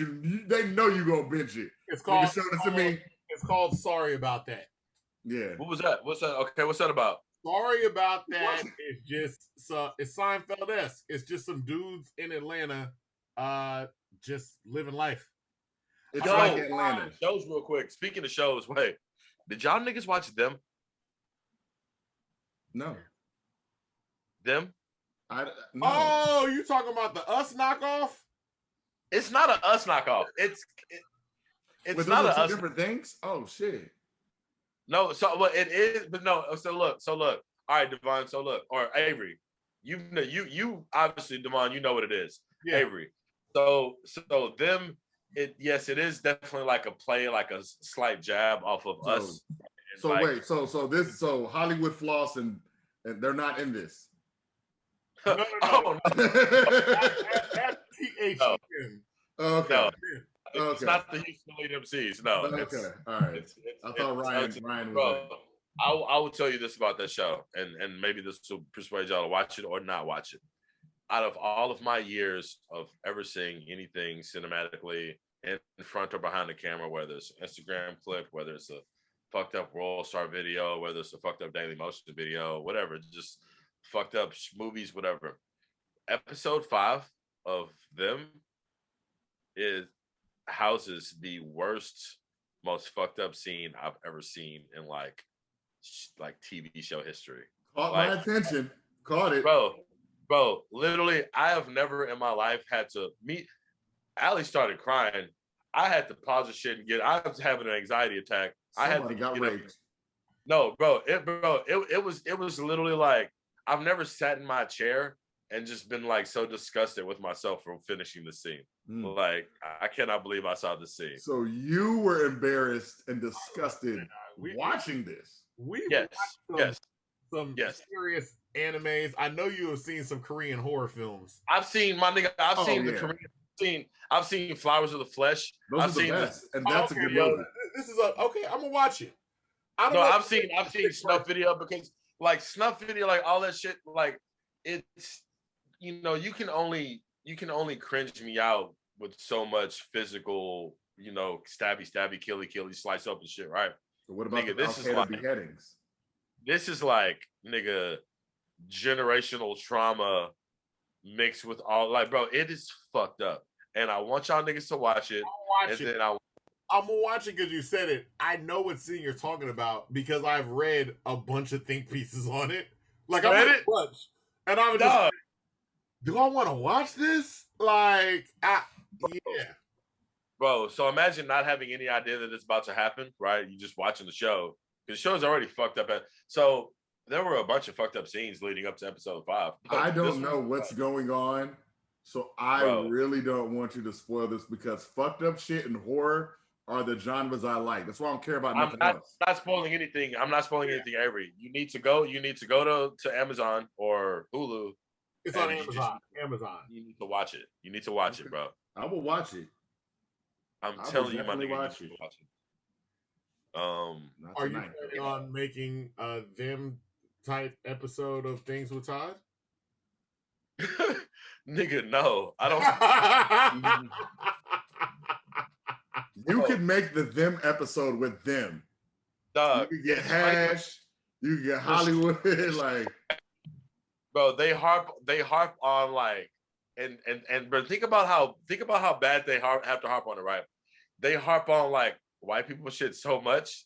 they know you gonna binge it. It's called. Me. It's called Sorry About That. Yeah. What was that? What's that? Okay, what's that about? Sorry About That is just it's Seinfeld-esque. It's just some dudes in Atlanta, just living life. It's like Atlanta. Shows real quick. Speaking of shows, wait, did y'all niggas watch Them? No. Them? No. Oh, you talking about the Us knockoff? It's not an Us knockoff. It's not a Us. Different things. Oh shit. No, so well, it is, but no. So look. All right, Devon. So look, or Avery, you obviously, Devon, you know what it is. Yeah. Avery. So Them. It is definitely like a play, like a slight jab off of Us. So like, wait, so Hollywood Floss and they're not in this. No. Oh, no. That's THM. Okay. No. It's not the Houston Elite MCs. No. Okay. All right. I thought Ryan was there. I will tell you this about that show, and maybe this will persuade y'all to watch it or not watch it. Out of all of my years of ever seeing anything cinematically in front or behind the camera, whether it's an Instagram clip, whether it's a fucked up Royal Star video, whether it's a fucked up Daily Motion video, whatever, just fucked up movies, whatever. Episode 5 of Them houses the worst, most fucked up scene I've ever seen in like TV show history. Caught my attention. Caught it. Bro, literally, I have never in my life had to meet. Allie started crying. I had to pause the shit and I was having an anxiety attack. Somebody I had to got raped. No, it was literally like, I've never sat in my chair and just been like so disgusted with myself from finishing the scene. Like, I cannot believe I saw the scene. So you were embarrassed and disgusted watching this. Yes. Some serious animes. I know you have seen some Korean horror films. I've seen the Korean. I've seen Flowers of the Flesh. Those are the best, and that's a good movie. This is okay. I'm gonna watch it. I've seen Snuff Video, because like Snuff Video, like all that shit, like it's, you can only cringe me out with so much physical, stabby, killy, slice up and shit, right? But what about this is like beheadings? This is like, nigga, generational trauma mixed with all, like, bro, it is fucked up. And I want y'all niggas to watch it. I'm gonna watch it because you said it. I know what scene you're talking about because I've read a bunch of think pieces on it. Like, I read it bunch, and I'm just, do I want to watch this? Like, yeah. Bro, so imagine not having any idea that it's about to happen, right? You just watching the show. Because the show's already fucked up. So there were a bunch of fucked up scenes leading up to episode 5. I don't know what's going on. So I really don't want you to spoil this, because fucked up shit and horror are the genres I like. That's why I don't care about I'm nothing not, else. not spoiling anything. I'm not spoiling anything, Avery. You need to go to Amazon or Hulu. It's on Amazon. You need to watch it. You need to watch it, bro. I will watch it. I'm telling you, my nigga, watch you it. need to watch it. Are you planning on making them type episode of Things with Todd? Nigga, no, I don't. You could make the them episode with them. Dog, you could get Hash. You could get Hollywood. Like, bro, they harp on like, and but think about how bad they have to harp on it, right? They harp on like white people shit so much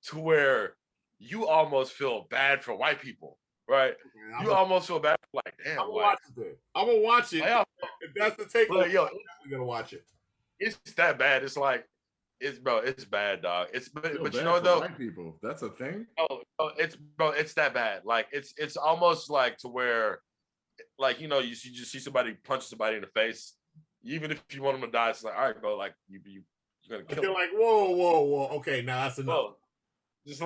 to where you almost feel bad for white people, right? You almost feel bad for like, damn. I'm gonna watch it. If that's the takeaway, yo, I'm definitely gonna watch it. It's that bad. It's like, it's bad, dog. But you know for though, white people, that's a thing. It's that bad. Like it's almost like to where, like, you know, you just see somebody punch somebody in the face, even if you want them to die. It's like, all right, bro, like you're gonna kill. You're like, whoa, okay, now that's enough. Whoa. Just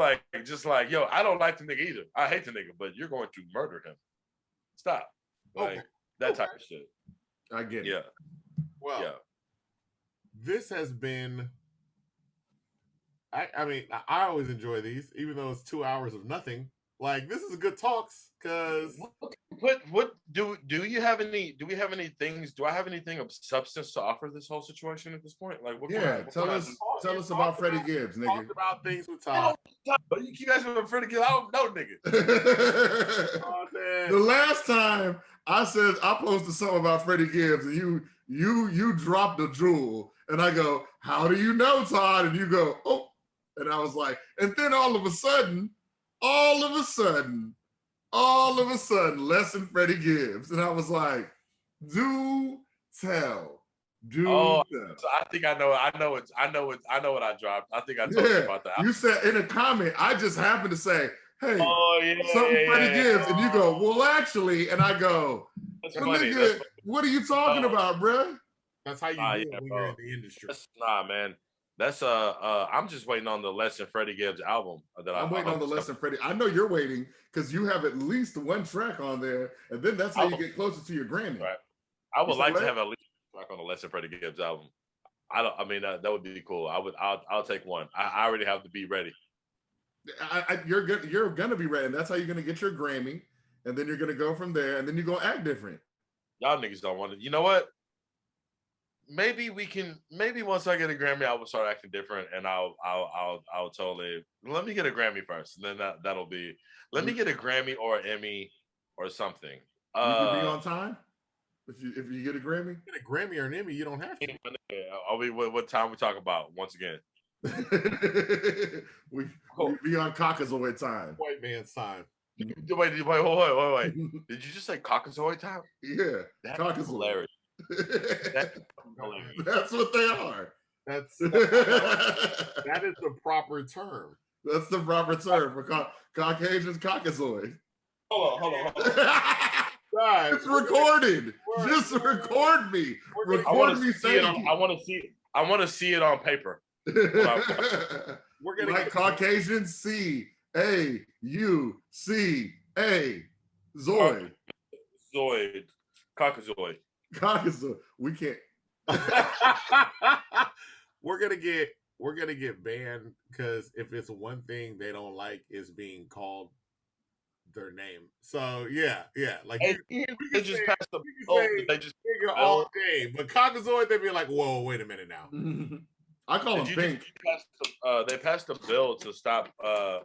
like, yo, I don't like the nigga either. I hate the nigga, but you're going to murder him. Stop. Like that type of shit. I get it. Yeah. Well, yeah. This has been. I mean, I always enjoy these, even though it's 2 hours of nothing. Like, this is a good talks, because what do you have any? Do we have any things? Do I have anything of substance to offer this whole situation at this point? Like, what? Yeah, tell us about Freddie Gibbs, nigga. Talk about Things with Todd. But you keep asking about Freddie Gibbs. I don't know, nigga. The last time I said I posted something about Freddie Gibbs, and you dropped a jewel, and I go, "How do you know, Todd?" And you go, "Oh," and I was like, and then all of a sudden, lesson Freddie Gibbs, and I was like, "Do tell." So I think I know what I dropped. I think I told you about that. You said in a comment, I just happened to say, "Hey, something Freddie Gibbs," and you go, "Well, actually," and I go, "Nigga, what are you talking about, bruh?" That's how you do it when you're in the industry. Nah, man. That's I'm just waiting on the Lesson Freddie Gibbs album I'm waiting on the Lesson Freddie. I know you're waiting because you have at least one track on there, and then that's how you get closer to your Grammy. Right. I would like to have at least one track on the Lesson Freddie Gibbs album. I mean that would be cool. I'll take one. I already have to be ready. You're gonna be ready, and that's how you're gonna get your Grammy, and then you're gonna go from there, and then you're gonna act different. Y'all niggas don't want it. You know what? Maybe once I get a Grammy, I will start acting different, and I'll totally let me get a Grammy first, and then that'll be. Let me get a Grammy or an Emmy or something. You can be on time if you get a Grammy. Get a Grammy or an Emmy, you don't have to. Are we what time we talk about once again? we be on Caucasoid time. White man's time. Wait. Did you just say Caucasoid time? Yeah, that's Caucasoid. Hilarious. That's what they are. That is the proper term. That's the proper term for Caucasians. Caucasoid. Hold on. It's recorded. Just record me. Record me saying. I want to see it on paper. We're gonna like Caucasians. C-A-U-C-A. Zoid. Caucasoid. We can't. We're gonna get banned because if it's one thing they don't like is being called their name. So yeah, like they just passed the figure all day, but Caucasoid they'd be like, whoa, wait a minute now. I call them pink. They passed a bill to stop.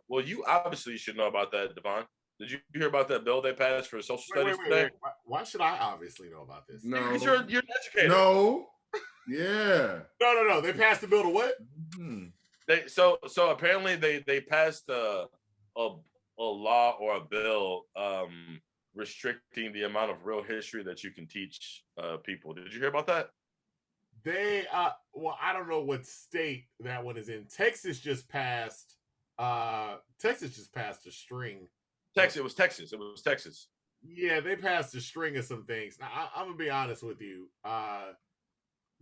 Well, you obviously should know about that, Devon. Did you hear about that bill they passed for social studies today? Why should I obviously know about this? No, because you're an educator. No. Yeah. No. They passed the bill to what? So apparently they passed a law or a bill restricting the amount of real history that you can teach people. Did you hear about that? They well, I don't know what state that one is in. Texas just passed a string. It was Texas. Yeah, they passed a string of some things. Now, I'm gonna be honest with you.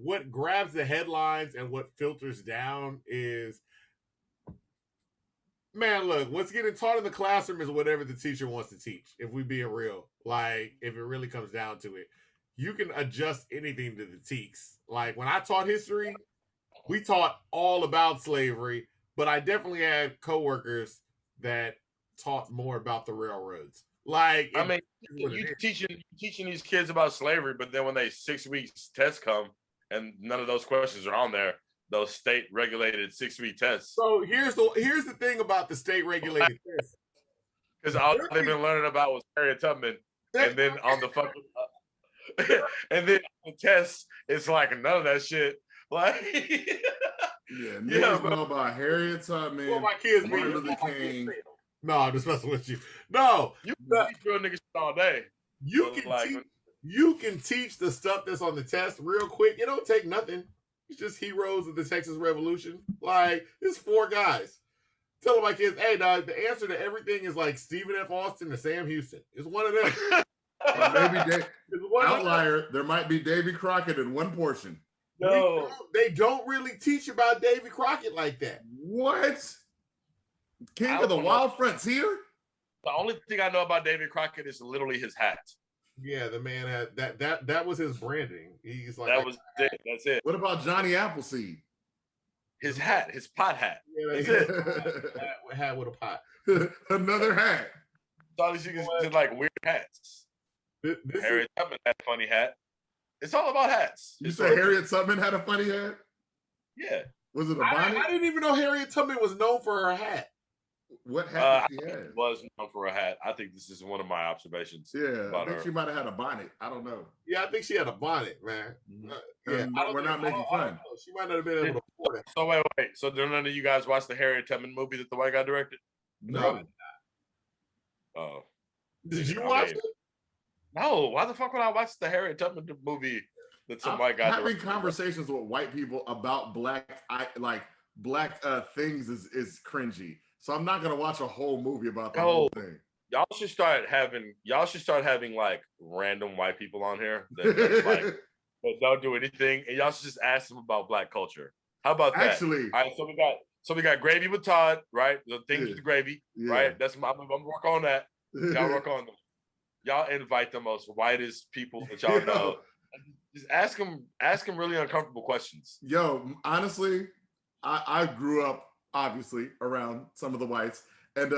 what grabs the headlines and what filters down is, man, look, what's getting taught in the classroom is whatever the teacher wants to teach. If we being real, like if it really comes down to it, you can adjust anything to the teaks. Like when I taught history, we taught all about slavery, but I definitely had coworkers that taught more about the railroads. Like, I mean, you teaching these kids about slavery, but then when they 6 weeks tests come and none of those questions are on there, those state regulated 6-week tests. So here's the thing about the state regulated tests. Because all they've been learning about was Harriet Tubman, and then on the fucking and then on the test, it's like none of that shit. Like, yeah, niggas know about Harriet Tubman, well, my kids Martin Luther King. No, I'm just messing with you. No, you can teach real niggas all day. You can teach the stuff that's on the test real quick. It don't take nothing. It's just heroes of the Texas Revolution. Like, it's 4 guys. Telling my kids, hey, dog, the answer to everything is like Stephen F. Austin or Sam Houston. It's one of them. Maybe outlier. There might be Davy Crockett in one portion. No, they don't really teach about Davy Crockett like that. What? King of the Wild Frontier? The only thing I know about Davy Crockett is literally his hat. Yeah, the man had that was his branding. He's like that was it. That's it. What about Johnny Appleseed? His hat, his pot hat. Yeah, that's it. Hat with a pot. Another hat. All these niggas did like weird hats. Harriet Tubman had a funny hat. It's all about hats. You said Harriet Tubman had a funny hat? Yeah. Was it a bonnet? I didn't even know Harriet Tubman was known for her hat. What hat did she have? Was known for a hat. I think this is one of my observations. Yeah, I think she might have had a bonnet. I don't know. Yeah, I think she had a bonnet, man. Yeah, we're not making fun. She might not have been able to afford it. So wait. So did none of you guys watch the Harriet Tubman movie that the white guy directed? No. Oh. Did you watch it? No. Why the fuck would I watch the Harriet Tubman movie that some white guy having conversations with white people about black things is cringy. So I'm not gonna watch a whole movie about the whole thing. Y'all should start having like random white people on here that don't do anything, and y'all should just ask them about black culture. How about that? Actually, all right. So we got Gravy with Todd, right? The Things with the Gravy, right? That's I'm work on that. Y'all work on them. Y'all invite the most whitest people that y'all know. Just ask them really uncomfortable questions. Yo, honestly, I grew up obviously around some of the whites, and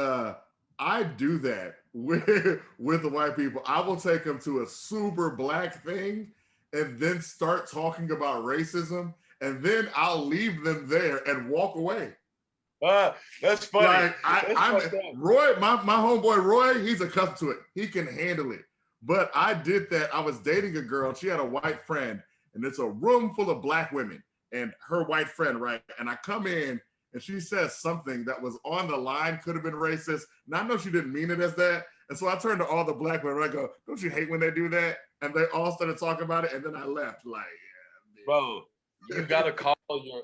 I do that with the white people. I will take them to a super black thing and then start talking about racism, and then I'll leave them there and walk away. That's funny. Like, Roy, my homeboy Roy, he's accustomed to it. He can handle it. But I did that. I was dating a girl. She had a white friend, and it's a room full of black women and her white friend, right? And I come in, and she says something that was on the line, could have been racist. And I know she didn't mean it as that. And so I turned to all the black women, and I go, don't you hate when they do that? And they all started talking about it, and then I left. Like, yeah, bro, you gotta call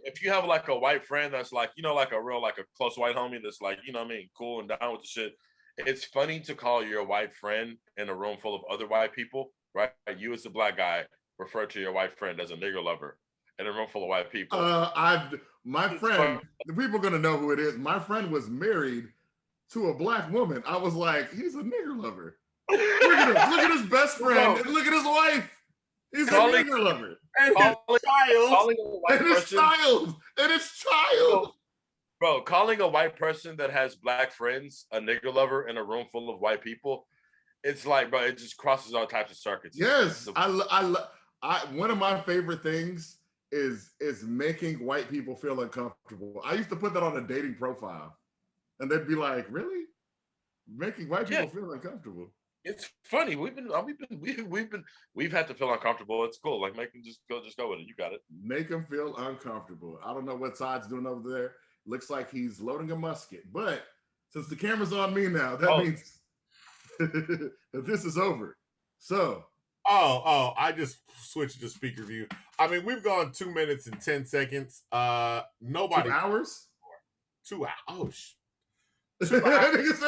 if you have like a white friend that's like, like a real, like a close white homie that's like, you know what I mean, cool and down with the shit. It's funny to call your white friend in a room full of other white people, right? You as the black guy refer to your white friend as a nigger lover in a room full of white people. My friend, the people are gonna know who it is. My friend was married to a black woman. I was like, he's a nigger lover. Look at his best friend, and look at his wife. He's a nigger lover. And his child. Bro, calling a white person that has black friends a nigger lover in a room full of white people, it's like, bro, it just crosses all types of circuits. Yes, I one of my favorite things is making white people feel uncomfortable. I used to put that on a dating profile, and they'd be like, "Really? Making white people feel uncomfortable?" It's funny. We've had to feel uncomfortable. It's cool. Like, make them just go with it. You got it. Make them feel uncomfortable. I don't know what Todd's doing over there. Looks like he's loading a musket. But since the camera's on me now, that means that this is over. So. I just switched to speaker view. I mean, we've gone 2 minutes and 10 seconds. Nobody. 2 hours? 2 hours. 2 hours.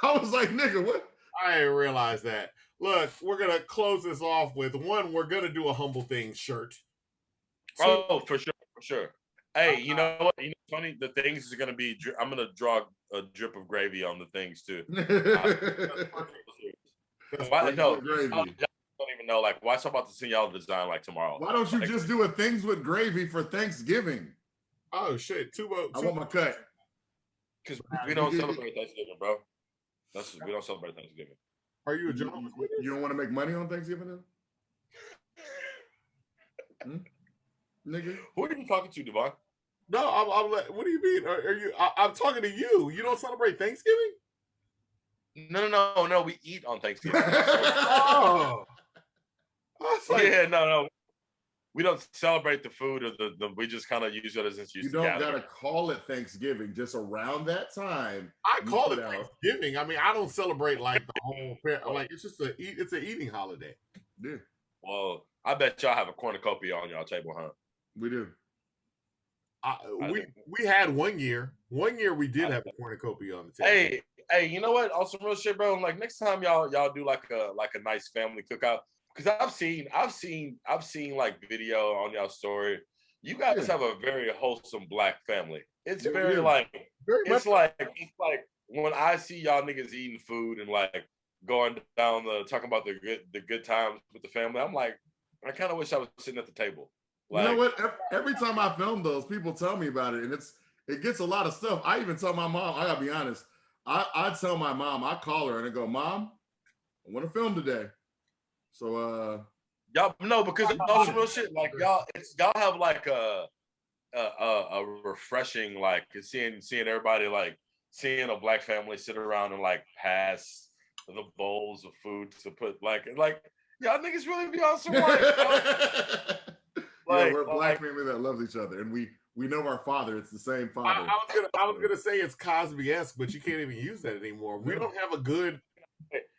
I was like, nigga, what? I didn't realize that. Look, we're going to close this off with one. We're going to do a Humble Things shirt. Oh, for sure, for sure. Hey, you know what? You know, funny. The things is gonna be. I'm gonna draw a drip of gravy on the things too. Why, no, gravy. y'all don't even know. Like, why I'm about to send y'all the design like tomorrow? Why don't you just do a things with gravy for Thanksgiving? Oh shit, Tubo. I want my cut. Because we don't celebrate Thanksgiving, bro. We don't celebrate Thanksgiving. Are you a Jehovah's Witness? You don't want to make money on Thanksgiving then? Nigga. Who are you talking to, Devon? No, I'm like, what do you mean? Are you? I'm talking to you. You don't celebrate Thanksgiving? No. We eat on Thanksgiving. Oh. Like, yeah, no. We don't celebrate the food or the we just kind of use it as an excuse. You don't gotta call it Thanksgiving. Just around that time, I call it Thanksgiving. I mean, I don't celebrate like the whole like it's just it's an eating holiday. Yeah. Well, I bet y'all have a cornucopia on y'all table, huh? We do. We had 1 year. 1 year we did have a cornucopia on the table. Hey, you know what? On some real shit, bro. Like next time y'all do like a nice family cookout. Because I've seen like video on y'all story. You guys have a very wholesome black family. It's very like when I see y'all niggas eating food and like going down talking about the good times with the family. I'm like, I kind of wish I was sitting at the table. Like, you know what? Every time I film those, people tell me about it, and it gets a lot of stuff. I even tell my mom. I gotta be honest. I tell my mom. I call her and I go, "Mom, I want to film today." So y'all no, because it's all real shit. Like y'all have like a refreshing like seeing everybody like seeing a black family sit around and like pass the bowls of food to put like y'all niggas really be on some like we're a black family that loves each other, and we know our father. It's the same father. I was gonna say it's Cosby-esque, but you can't even use that anymore. We don't have a good.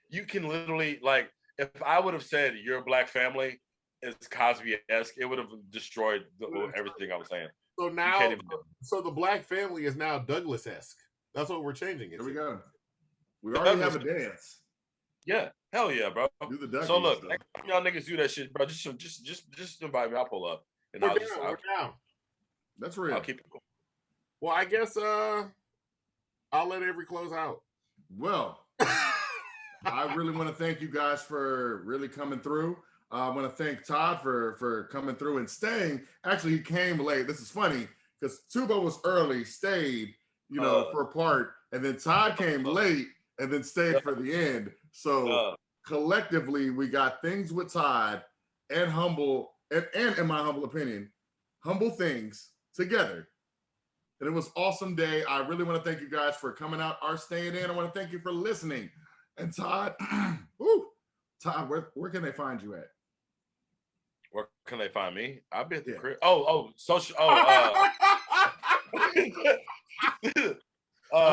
You can literally like. If I would have said your black family is Cosby-esque, it would have destroyed everything I was saying. So now, so the black family is now Douglas-esque. That's what we're changing it. Here we go. We already have a dance. Yeah, hell yeah, bro. Do the so look, y'all niggas do that shit, bro. Just invite me. I'll pull up. And we're down. That's real. I'll keep it cool. Well, I guess I'll let Avery close out. Well. I really want to thank you guys for really coming through. I want to thank Todd for coming through and staying. Actually, he came late. This is funny because Tubo was early, stayed, for a part, and then Todd came late and then stayed for the end. So collectively, we got Things with Todd and Humble, and in my humble opinion, Humble Things together. And it was an awesome day. I really want to thank you guys for coming out or staying in. I want to thank you for listening. And Todd, Todd, where can they find you at? Where can they find me? I'll be at the crib. Social. I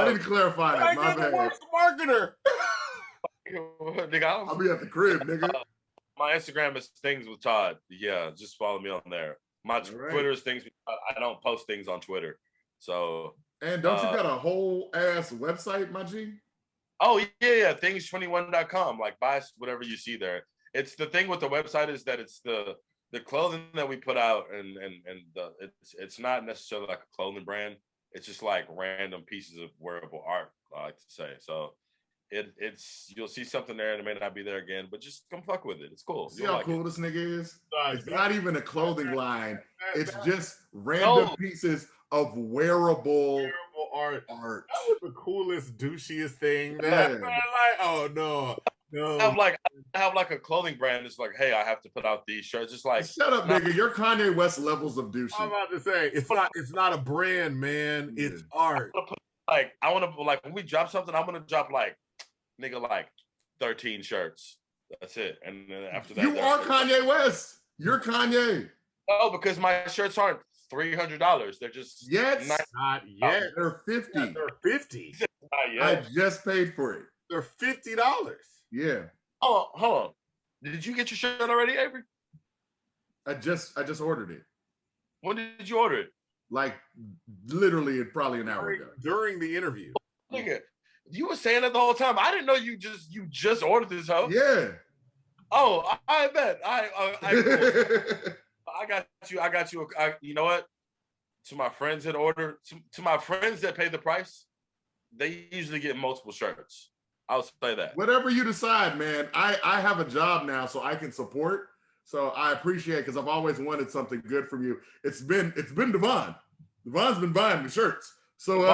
didn't clarify that. My bad. Worst marketer. Nigga, I'll be at the crib, nigga. My Instagram is Things with Todd. Yeah, just follow me on there. My Twitter is Things with Todd. I don't post things on Twitter. So. And don't you got a whole ass website, my G? Oh yeah, things21.com. Like buy whatever you see there. It's the thing with the website is that it's the clothing that we put out and it's not necessarily like a clothing brand. It's just like random pieces of wearable art, I like to say. So it's you'll see something there and it may not be there again, but just come fuck with it. It's cool. See how cool this nigga is? It's not even a clothing line. It's just random pieces of wearable art. That was the coolest, douchiest thing. Like, oh no. I have like a clothing brand. It's like, hey, I have to put out these shirts. It's like, shut up, nigga. You're Kanye West levels of douchey. I'm about to say it's not a brand, man. It's art. I want to like when we drop something, I'm gonna drop like 13 shirts. That's it. And then after that, you are Kanye West. You're Kanye. No, because my shirts aren't $300. They're just not yet. They're 50. Yeah, they're 50. I just paid for it. They're $50. Yeah. Oh, hold on. Did you get your shirt already, Avery? I just ordered it. When did you order it? Like literally probably an hour ago. During the interview. Nigga, you were saying that the whole time. I didn't know you just ordered this hoe. Yeah. Oh, I bet. I I got you. You know what? To my friends that order, to my friends that pay the price, they usually get multiple shirts. I'll say that. Whatever you decide, man. I have a job now, so I can support. So I appreciate it because I've always wanted something good from you. It's been Devon. Devon's been buying the shirts. So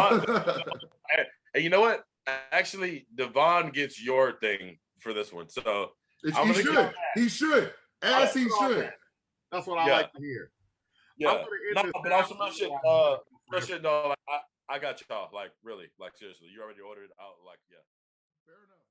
and you know what? Actually, Devon gets your thing for this one. So he should. As he should. That's what I like to hear. Yeah. No, but also no shit. No shit, no, like I got y'all. Like really, like seriously. You already ordered out, like, yeah. Fair enough.